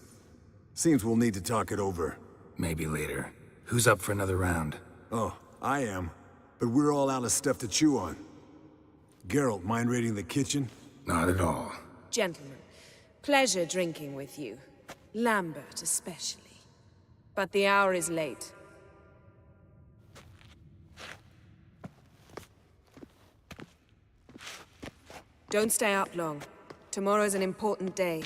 Seems we'll need to talk it over. Maybe later. Who's up for another round? Oh, I am. But we're all out of stuff to chew on. Geralt, mind raiding the kitchen? Not at all. Gentlemen, pleasure drinking with you. Lambert especially. But the hour is late. Don't stay up long. Tomorrow's an important day.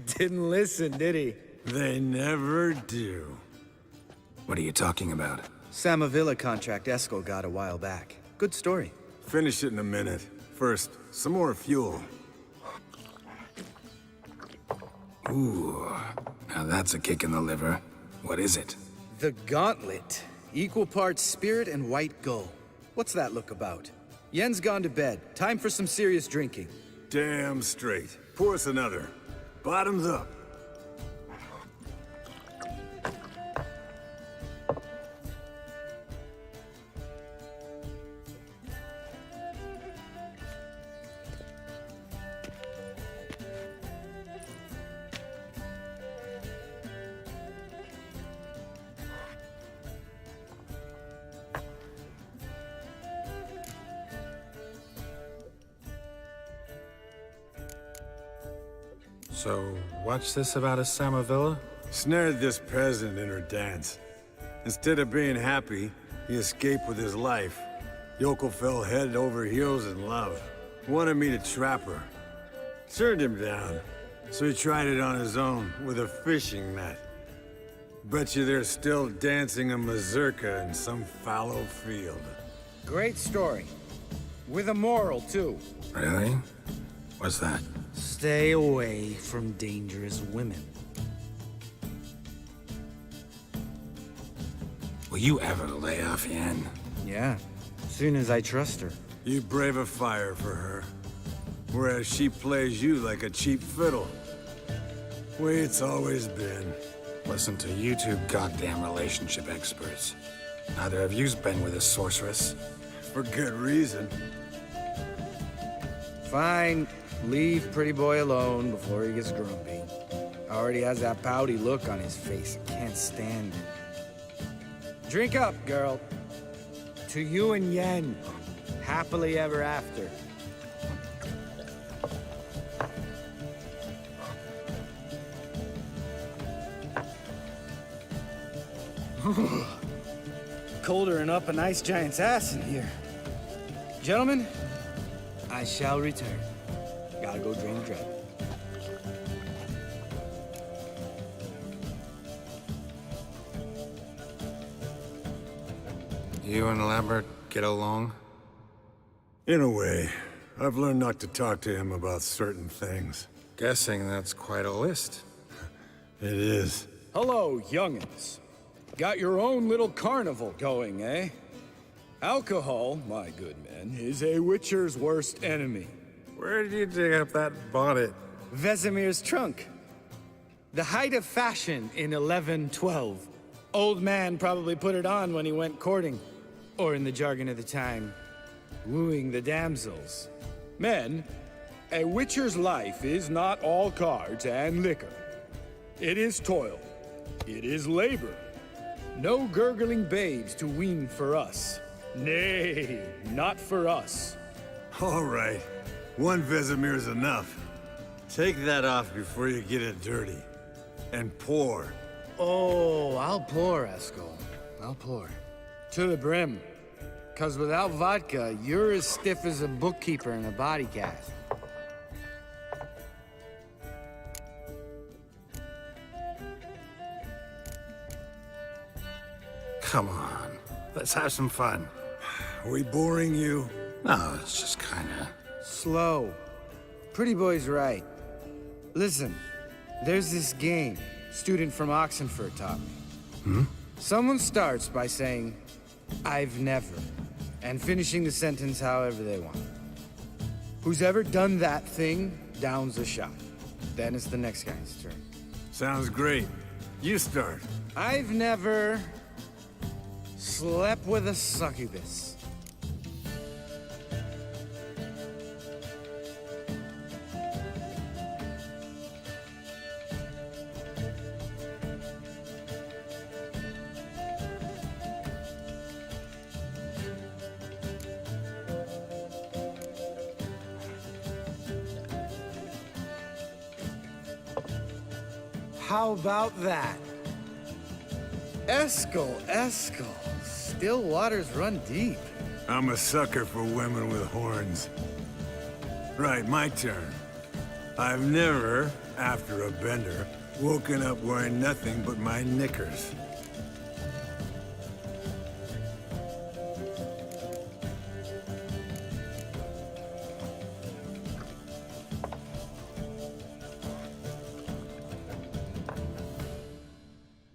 Didn't listen, did he? They never do. What are you talking about? Samavilla contract Eskel got a while back. Good story. Finish it in a minute. First, some more fuel. Ooh, now that's a kick in the liver. What is it? The Gauntlet. Equal parts spirit and white gull. What's that look about? Yen's gone to bed. Time for some serious drinking. Damn straight. Pour us another. Bottoms up. So, what's this about a Samavilla? Snared this peasant in her dance. Instead of being happy, he escaped with his life. Yokel fell head over heels in love. Wanted me to trap her. Turned him down. So he tried it on his own, with a fishing net. Bet you they're still dancing a mazurka in some fallow field. Great story. With a moral, too. Really? What's that? Stay away from dangerous women. Will you ever lay off Yen? Yeah, soon as I trust her. You brave a fire for her. Whereas she plays you like a cheap fiddle. Way it's always been. Listen to you two goddamn relationship experts. Neither of you's been with a sorceress. For good reason. Fine. Leave pretty boy alone before he gets grumpy. Already has that pouty look on his face. I can't stand it. Drink up, girl. To you and Yen. Happily ever after. Colder than up a nice giant's ass in here. Gentlemen, I shall return. Gotta go drain the dragon. You and Lambert get along? In a way. I've learned not to talk to him about certain things. Guessing that's quite a list. It is. Hello, young'uns. Got your own little carnival going, eh? Alcohol, my good men, is a witcher's worst enemy. Where did you dig up that bonnet? Vesemir's trunk. The height of fashion in 1112. Old man probably put it on when he went courting. Or in the jargon of the time, wooing the damsels. Men, a witcher's life is not all cards and liquor. It is toil. It is labor. No gurgling babes to wean for us. Nay, not for us. All right. One Vesemir's enough. Take that off before you get it dirty. And pour. Oh, I'll pour, Eskel. I'll pour. To the brim. 'Cause without vodka, you're as stiff as a bookkeeper in a body cast. Come on. Let's have some fun. Are we boring you? No, it's just kinda... Slow. Pretty boy's right. Listen, there's this game. Student from Oxenford taught me. Someone starts by saying, I've never, and finishing the sentence however they want. Who's ever done that thing downs a shot. Then it's the next guy's turn. Sounds great. You start. I've never slept with a succubus. How about that? Eskel. Still waters run deep. I'm a sucker for women with horns. Right, my turn. I've never, after a bender, woken up wearing nothing but my knickers.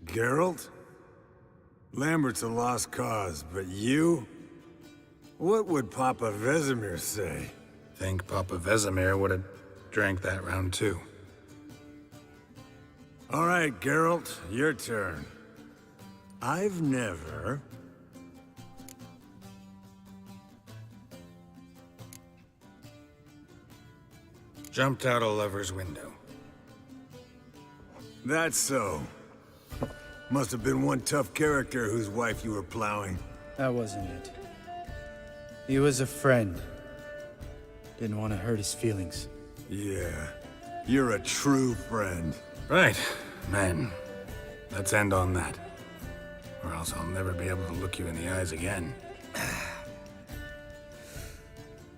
Geralt? Lambert's a lost cause, but you? What would Papa Vesemir say? Think Papa Vesemir would have drank that round too. All right, Geralt, your turn. I've never... Jumped out a lover's window. That's so. Must have been one tough character whose wife you were plowing. That wasn't it. He was a friend. Didn't want to hurt his feelings. Yeah, you're a true friend. Right, man. Let's end on that. Or else I'll never be able to look you in the eyes again.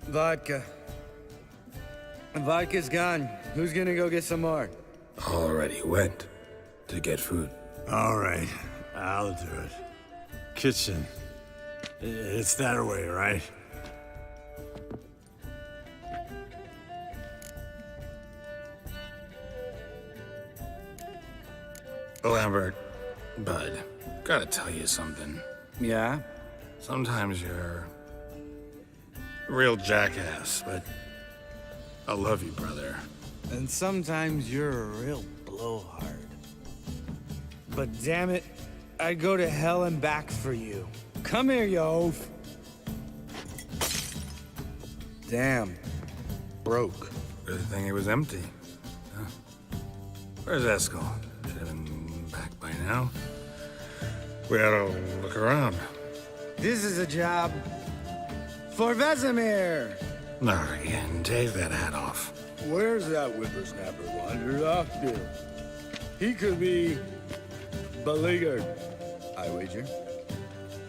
Vodka. Vodka's gone. Who's gonna go get some more? Already went to get food. All right, I'll do it. Kitchen. It's that way, right? Lambert, bud, gotta tell you something. Yeah? Sometimes you're a real jackass, but I love you, brother. And sometimes you're a real blowhard. But damn it, I'd go to hell and back for you. Come here, you oaf. Damn. Broke. Good thing it was empty. Huh? Where's Eskel? Should have been back by now. We ought to look around. This is a job for Vesemir. Not again. Take that hat off. Where's that whippersnapper wandered off to? He could be beleaguered, I wager.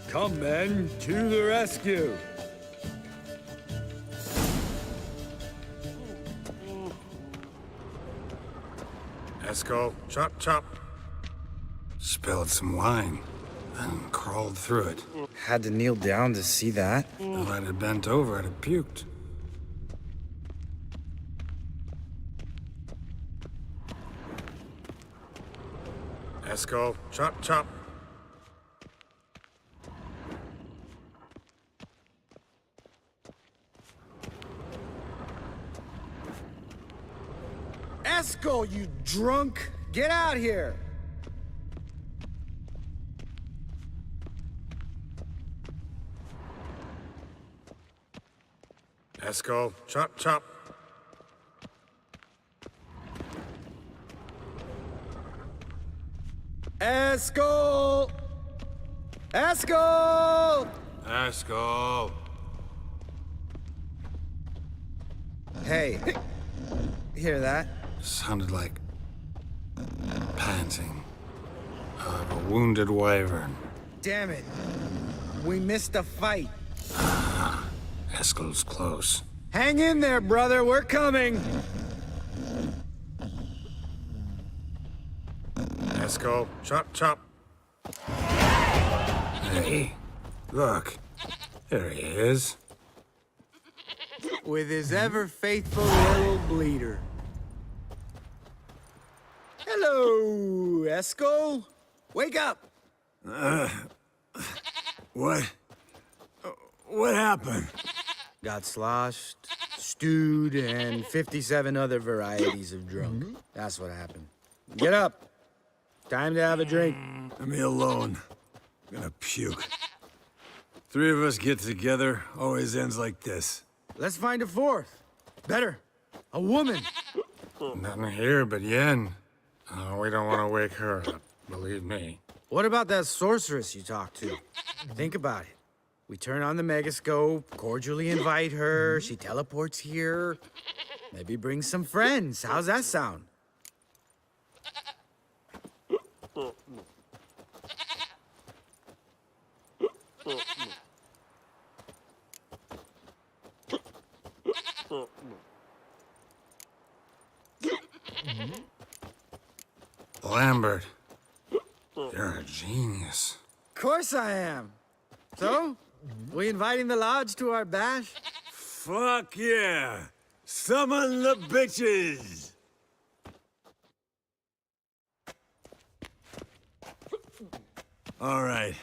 Come, men, to the rescue! Eskel, chop, chop. Spilled some wine, then crawled through it. Had to kneel down to see that. If I'd have bent over, I'd have puked. Eskel, chop, chop. Eskel, you drunk! Get out here! Eskel, chop, chop. Eskel! Eskel! Eskel. Hey, hear that? Sounded like panting of a wounded wyvern. Damn it. We missed a fight. Eskel's close. Hang in there, brother. We're coming. Eskel, chop, chop. Hey, look. There he is. With his ever-faithful little bleeder. Hello, Eskel. Wake up. What? What happened? Got sloshed, stewed, and 57 other varieties of drunk. That's what happened. Get up. Time to have a drink. Leave me alone. I'm gonna puke. Three of us get together, always ends like this. Let's find a fourth. Better. A woman. Nothing here but Yen. We don't want to wake her up, believe me. What about that sorceress you talked to? Think about it. We turn on the megascope, cordially invite her, she teleports here. Maybe bring some friends. How's that sound? Lambert, you're a genius. Of course I am. So, we inviting the lodge to our bash? Fuck yeah! Summon the bitches! All right.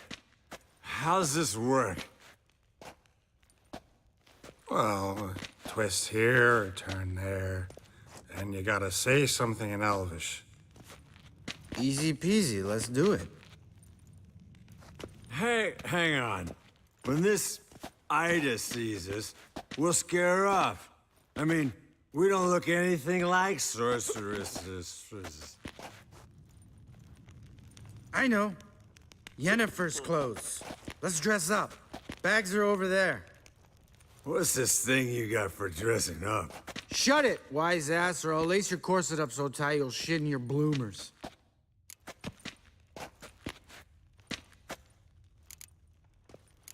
How's this work? Well, twist here, turn there, and you gotta say something in Elvish. Easy peasy, let's do it. Hey, hang on. When this Ida sees us, we'll scare her off. I mean, we don't look anything like sorceresses. I know. Yennefer's clothes. Let's dress up. Bags are over there. What's this thing you got for dressing up? Shut it, wise ass, or I'll lace your corset up so tight you'll shit in your bloomers.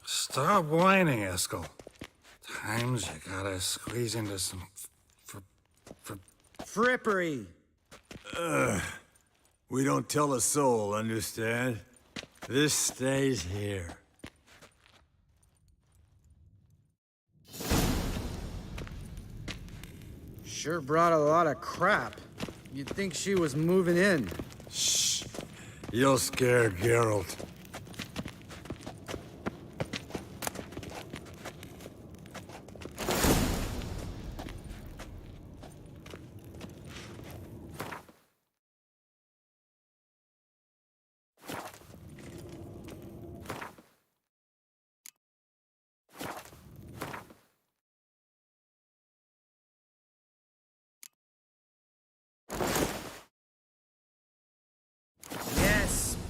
Stop whining, Eskel. Times you gotta squeeze into some frippery. We don't tell a soul, understand? This stays here. Sure brought a lot of crap. You'd think she was moving in. Shh. You'll scare Geralt.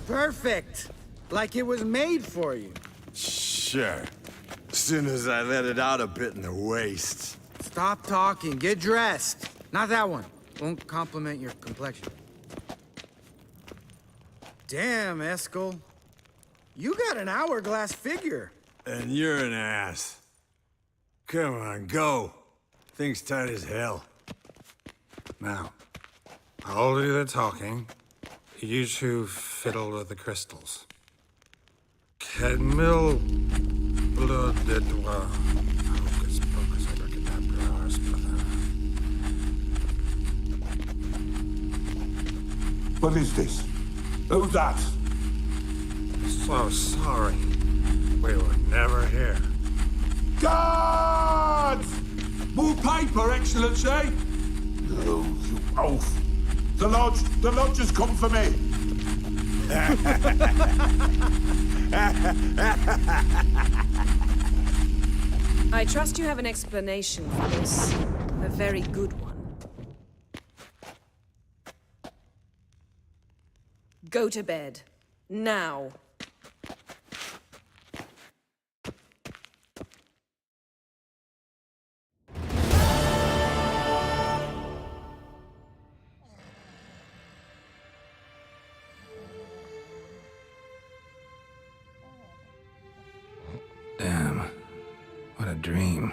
Perfect! Like it was made for you. Sure. As soon as I let it out a bit in the waist. Stop talking, get dressed. Not that one. Won't compliment your complexion. Damn, Eskel. You got an hourglass figure. And you're an ass. Come on, go. Thing's tight as hell. Now, I'll do the talking. You two fiddle with the crystals. Cadmil blood de doigt. Hocus pocus abracadabra, splother. What is this? Who's that? So sorry. We were never here. Guards! More paper, Excellency! No, you oaf. The lodge has come for me. I trust you have an explanation for this. A very good one. Go to bed. Now. Damn. What a dream.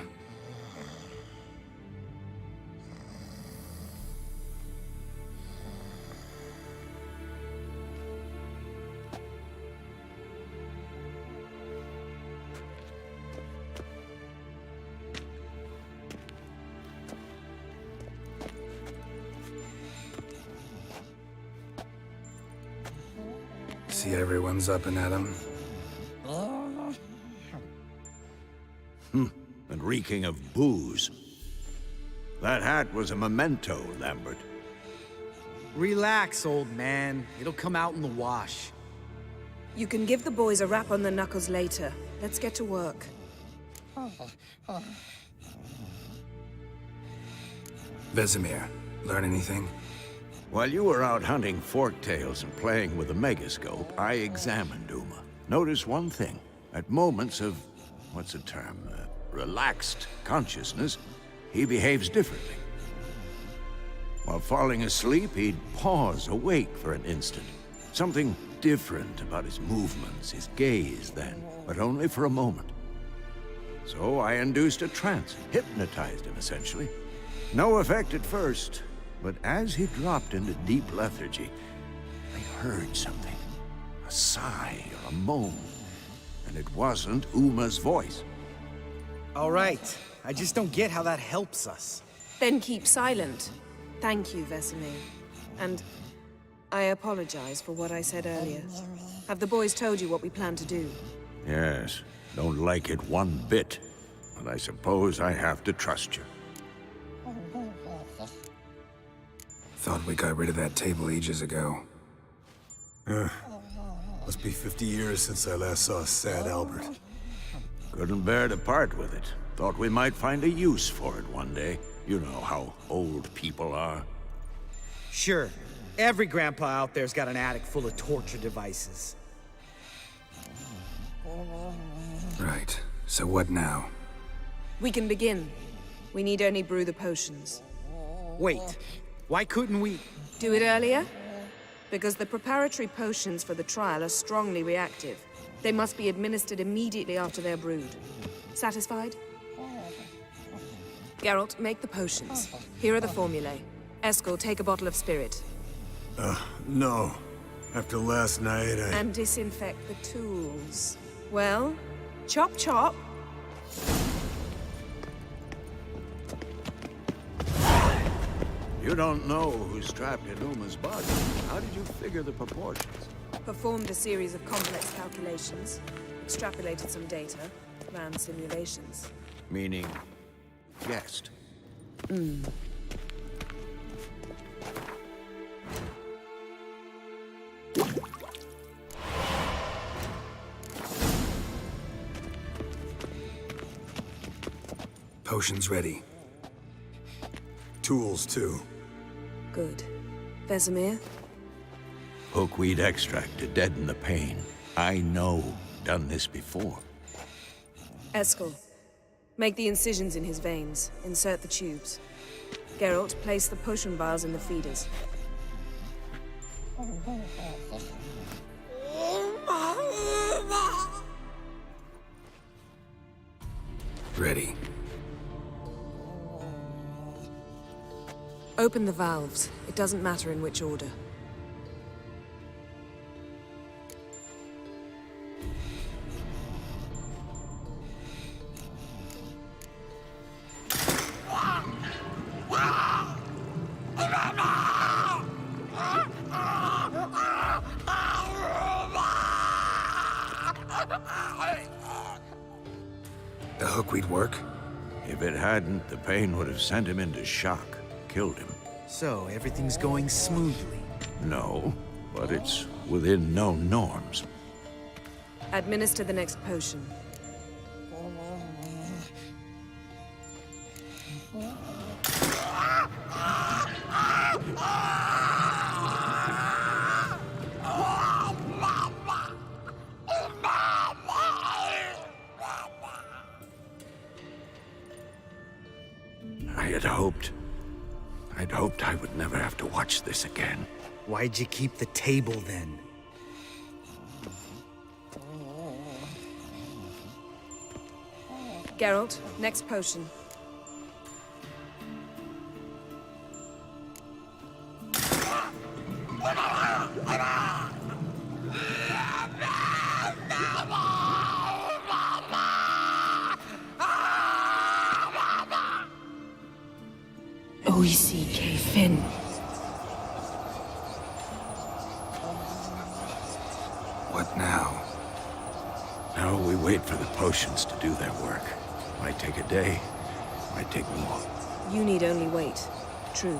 see everyone's up and at 'em. And reeking of booze. That hat was a memento, Lambert. Relax, old man. It'll come out in the wash. You can give the boys a rap on the knuckles later. Let's get to work. Vesemir, learn anything? While you were out hunting forktails and playing with the megascope, I examined Uma. Notice one thing. At moments of, what's the term, relaxed consciousness, he behaves differently. While falling asleep, he'd pause awake for an instant. Something different about his movements, his gaze then, but only for a moment. So I induced a trance, hypnotized him essentially. No effect at first, but as he dropped into deep lethargy, I heard something. A sigh or a moan. And it wasn't Uma's voice. All right. I just don't get how that helps us. Then keep silent. Thank you, Vesemir. And I apologize for what I said earlier. Have the boys told you what we plan to do? Yes, don't like it one bit. But I suppose I have to trust you. Thought we got rid of that table ages ago. Must be 50 years since I last saw sad Albert. Couldn't bear to part with it. Thought we might find a use for it one day. You know how old people are. Sure. Every grandpa out there's got an attic full of torture devices. Right. So what now? We can begin. We need only brew the potions. Wait. Why couldn't we... Do it earlier? Because the preparatory potions for the trial are strongly reactive. They must be administered immediately after they're brewed. Satisfied? Geralt, make the potions. Here are the formulae. Eskel, take a bottle of spirit. No. After last night, And disinfect the tools. Well, chop chop. You don't know who's trapped in Uma's body. How did you figure the proportions? Performed a series of complex calculations. Extrapolated some data. Ran simulations. Meaning, guessed. Potions ready. Tools, too. Good. Vesemir? Hookweed extract to deaden the pain. I know. Done this before. Eskel, make the incisions in his veins. Insert the tubes. Geralt, place the potion vials in the feeders. Ready. Open the valves. It doesn't matter in which order. The hookweed work? If it hadn't, the pain would have sent him into shock. Killed him. So, everything's going smoothly? No, but it's within known norms. Administer the next potion. I'd hoped I would never have to watch this again. Why'd you keep the table then? Geralt, next potion. OECK Finn. wait for the potions to do their work. Might take a day, might take more. You need only wait. True.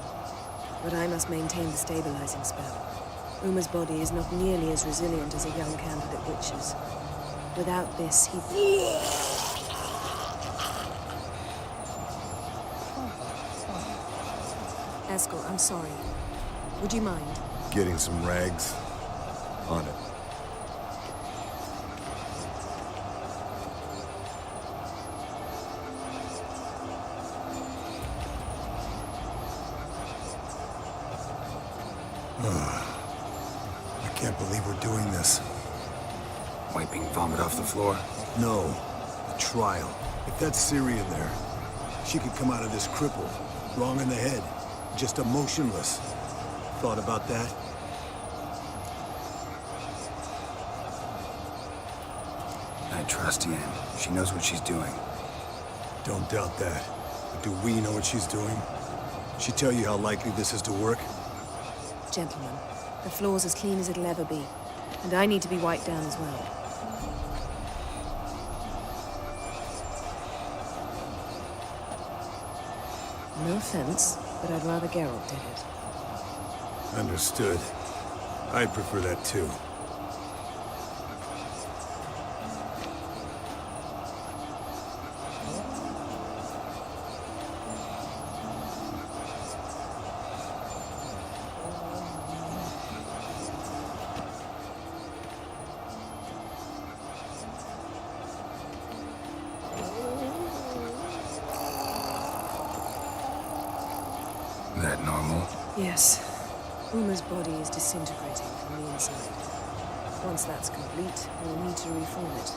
But I must maintain the stabilizing spell. Uma's body is not nearly as resilient as a young candidate witch's. Without this, he... Eskel, I'm sorry. Would you mind? Getting some rags. On it. I can't believe we're doing this. Wiping vomit off the floor? No, the trial. If that's Ciri in there, she could come out of this crippled, wrong in the head, just emotionless. Thought about that? I trust Yen. She knows what she's doing. Don't doubt that. But do we know what she's doing? She tell you how likely this is to work? Gentlemen, the floor's as clean as it'll ever be. And I need to be wiped down as well. No offense, but I'd rather Geralt did it. Understood. I'd prefer that too. That normal? Yes. Uma's body is disintegrating from the inside. Once that's complete, we'll need to reform it,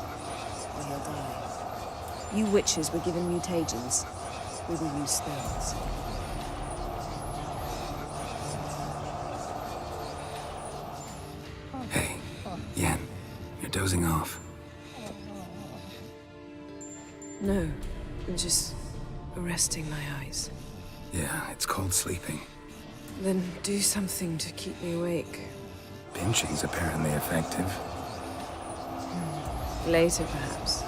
or he'll die. You witches were given mutagens. We will use spells. Hey, Yen, you're dozing off. No, I'm just resting my eyes. Yeah, it's called sleeping. Then do something to keep me awake. Pinching's apparently effective. Later, perhaps.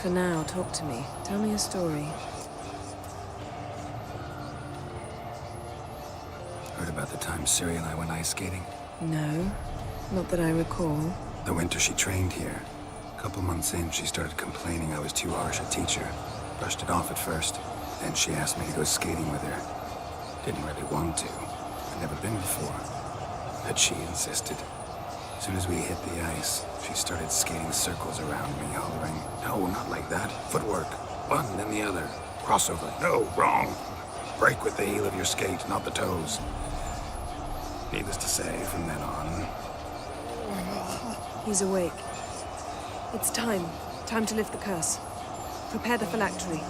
For now, talk to me. Tell me a story. Heard about the time Ciri and I went ice skating? No, not that I recall. The winter she trained here. A couple months in, she started complaining I was too harsh a teacher. Brushed it off at first. Then she asked me to go skating with her. Didn't really want to. I'd never been before. But she insisted. As soon as we hit the ice, she started skating circles around me, hollering, "No, not like that. Footwork. One, then the other. Crossover. No, wrong. Break with the heel of your skate, not the toes." Needless to say, from then on... He's awake. It's time. Time to lift the curse. Prepare the phylactery.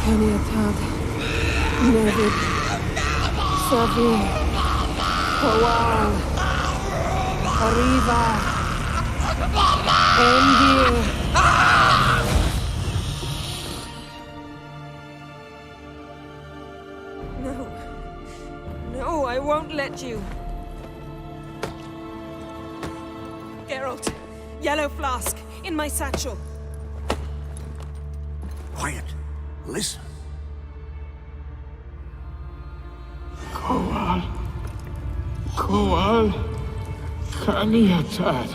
Kaniatad, Nevid, Savi, Kawal, Arriva, Endir. No. No, I won't let you. Geralt, yellow flask, in my satchel. Quiet. Listen. Kowal. Kowal. Kaniatad.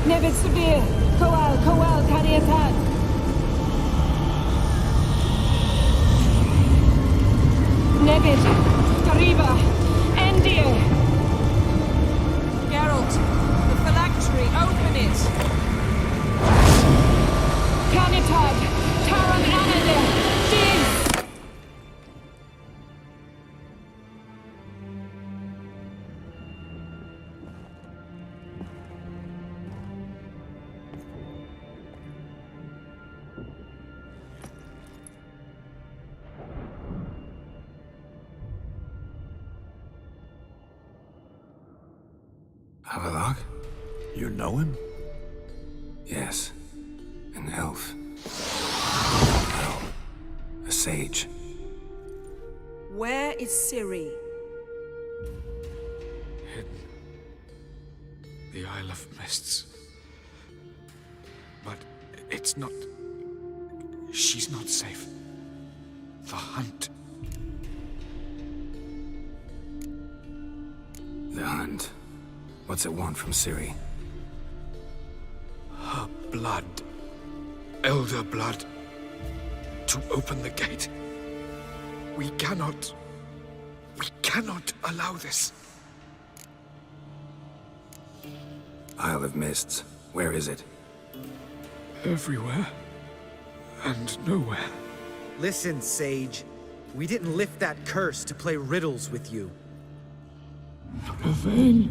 Nevid Severe, Kowal, Kaniatad. Nevid, Kariba, Endir. Geralt, the phylactery, open it. Kanitad, Taran Anadil, Diz! Havelock? You know him? Yes. An elf. Well, a sage. Where is Ciri? Hidden. The Isle of Mists. But it's not... She's not safe. The hunt. The hunt. What's it want from Ciri? Her blood. Elder blood. To open the gate. We cannot allow this. Isle of Mists. Where is it? Everywhere. And nowhere. Listen, Sage. We didn't lift that curse to play riddles with you. Yvain.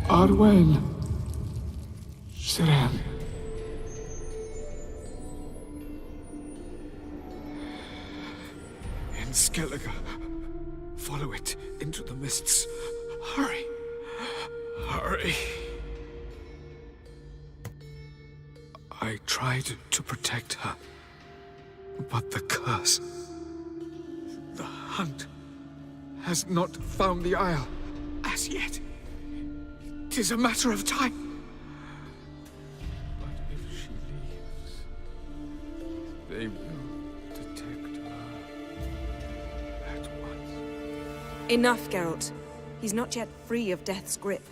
Arwen. Siren. In Skellige. Follow it into the mists. Hurry. Hurry. I tried to protect her. But the curse... The hunt... has not found the Isle as yet. 'Tis a matter of time. But if she leaves, they will detect her at once. Enough, Geralt. He's not yet free of death's grip.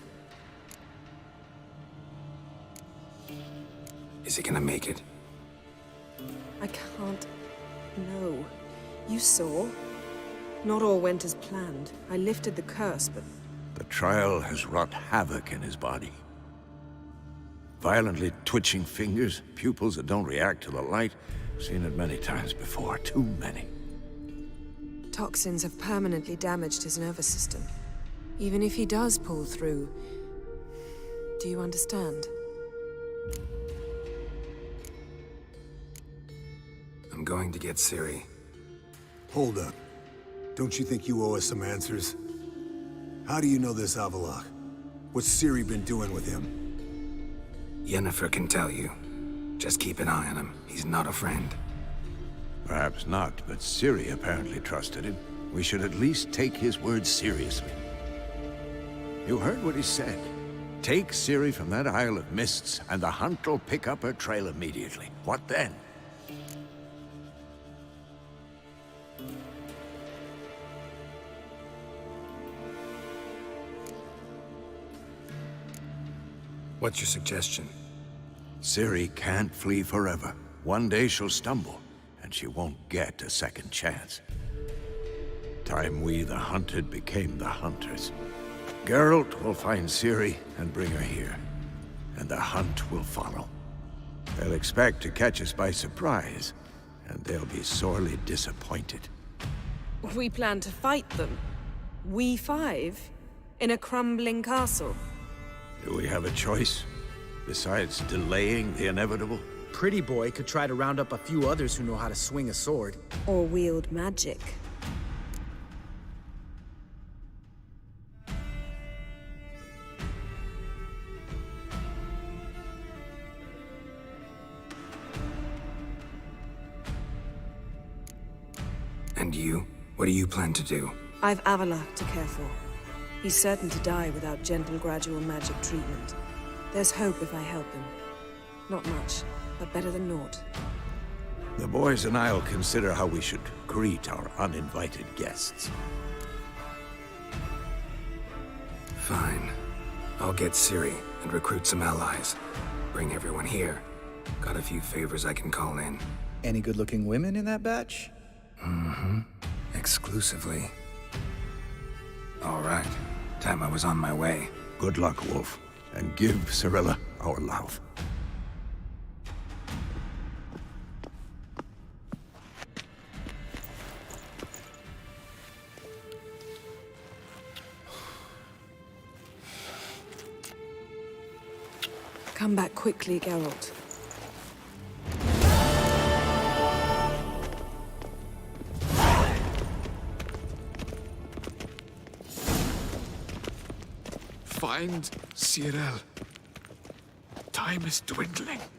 Is he gonna make it? I can't... No. You saw? Not all went as planned. I lifted the curse, but... The trial has wrought havoc in his body. Violently twitching fingers, pupils that don't react to the light. Seen it many times before, too many. Toxins have permanently damaged his nervous system. Even if he does pull through... Do you understand? I'm going to get Ciri. Hold up. Don't you think you owe us some answers? How do you know this Avalok? What's Ciri been doing with him? Yennefer can tell you. Just keep an eye on him. He's not a friend. Perhaps not, but Ciri apparently trusted him. We should at least take his words seriously. You heard what he said. Take Ciri from that Isle of Mists, and the hunt will pick up her trail immediately. What then? What's your suggestion? Ciri can't flee forever. One day she'll stumble, and she won't get a second chance. Time we, the hunted, became the hunters. Geralt will find Ciri and bring her here, and the hunt will follow. They'll expect to catch us by surprise, and they'll be sorely disappointed. We plan to fight them. We five? In a crumbling castle? Do we have a choice? Besides delaying the inevitable? Pretty Boy could try to round up a few others who know how to swing a sword. Or wield magic. And you? What do you plan to do? I've Avalok to care for. He's certain to die without gentle, gradual magic treatment. There's hope if I help him. Not much, but better than naught. The boys and I'll consider how we should greet our uninvited guests. Fine. I'll get Ciri and recruit some allies. Bring everyone here. Got a few favors I can call in. Any good-looking women in that batch? Mm-hmm. Exclusively. All right. Time I was on my way. Good luck, Wolf. And give Cirilla our love. Come back quickly, Geralt. Find Cyril. Time Time is dwindling.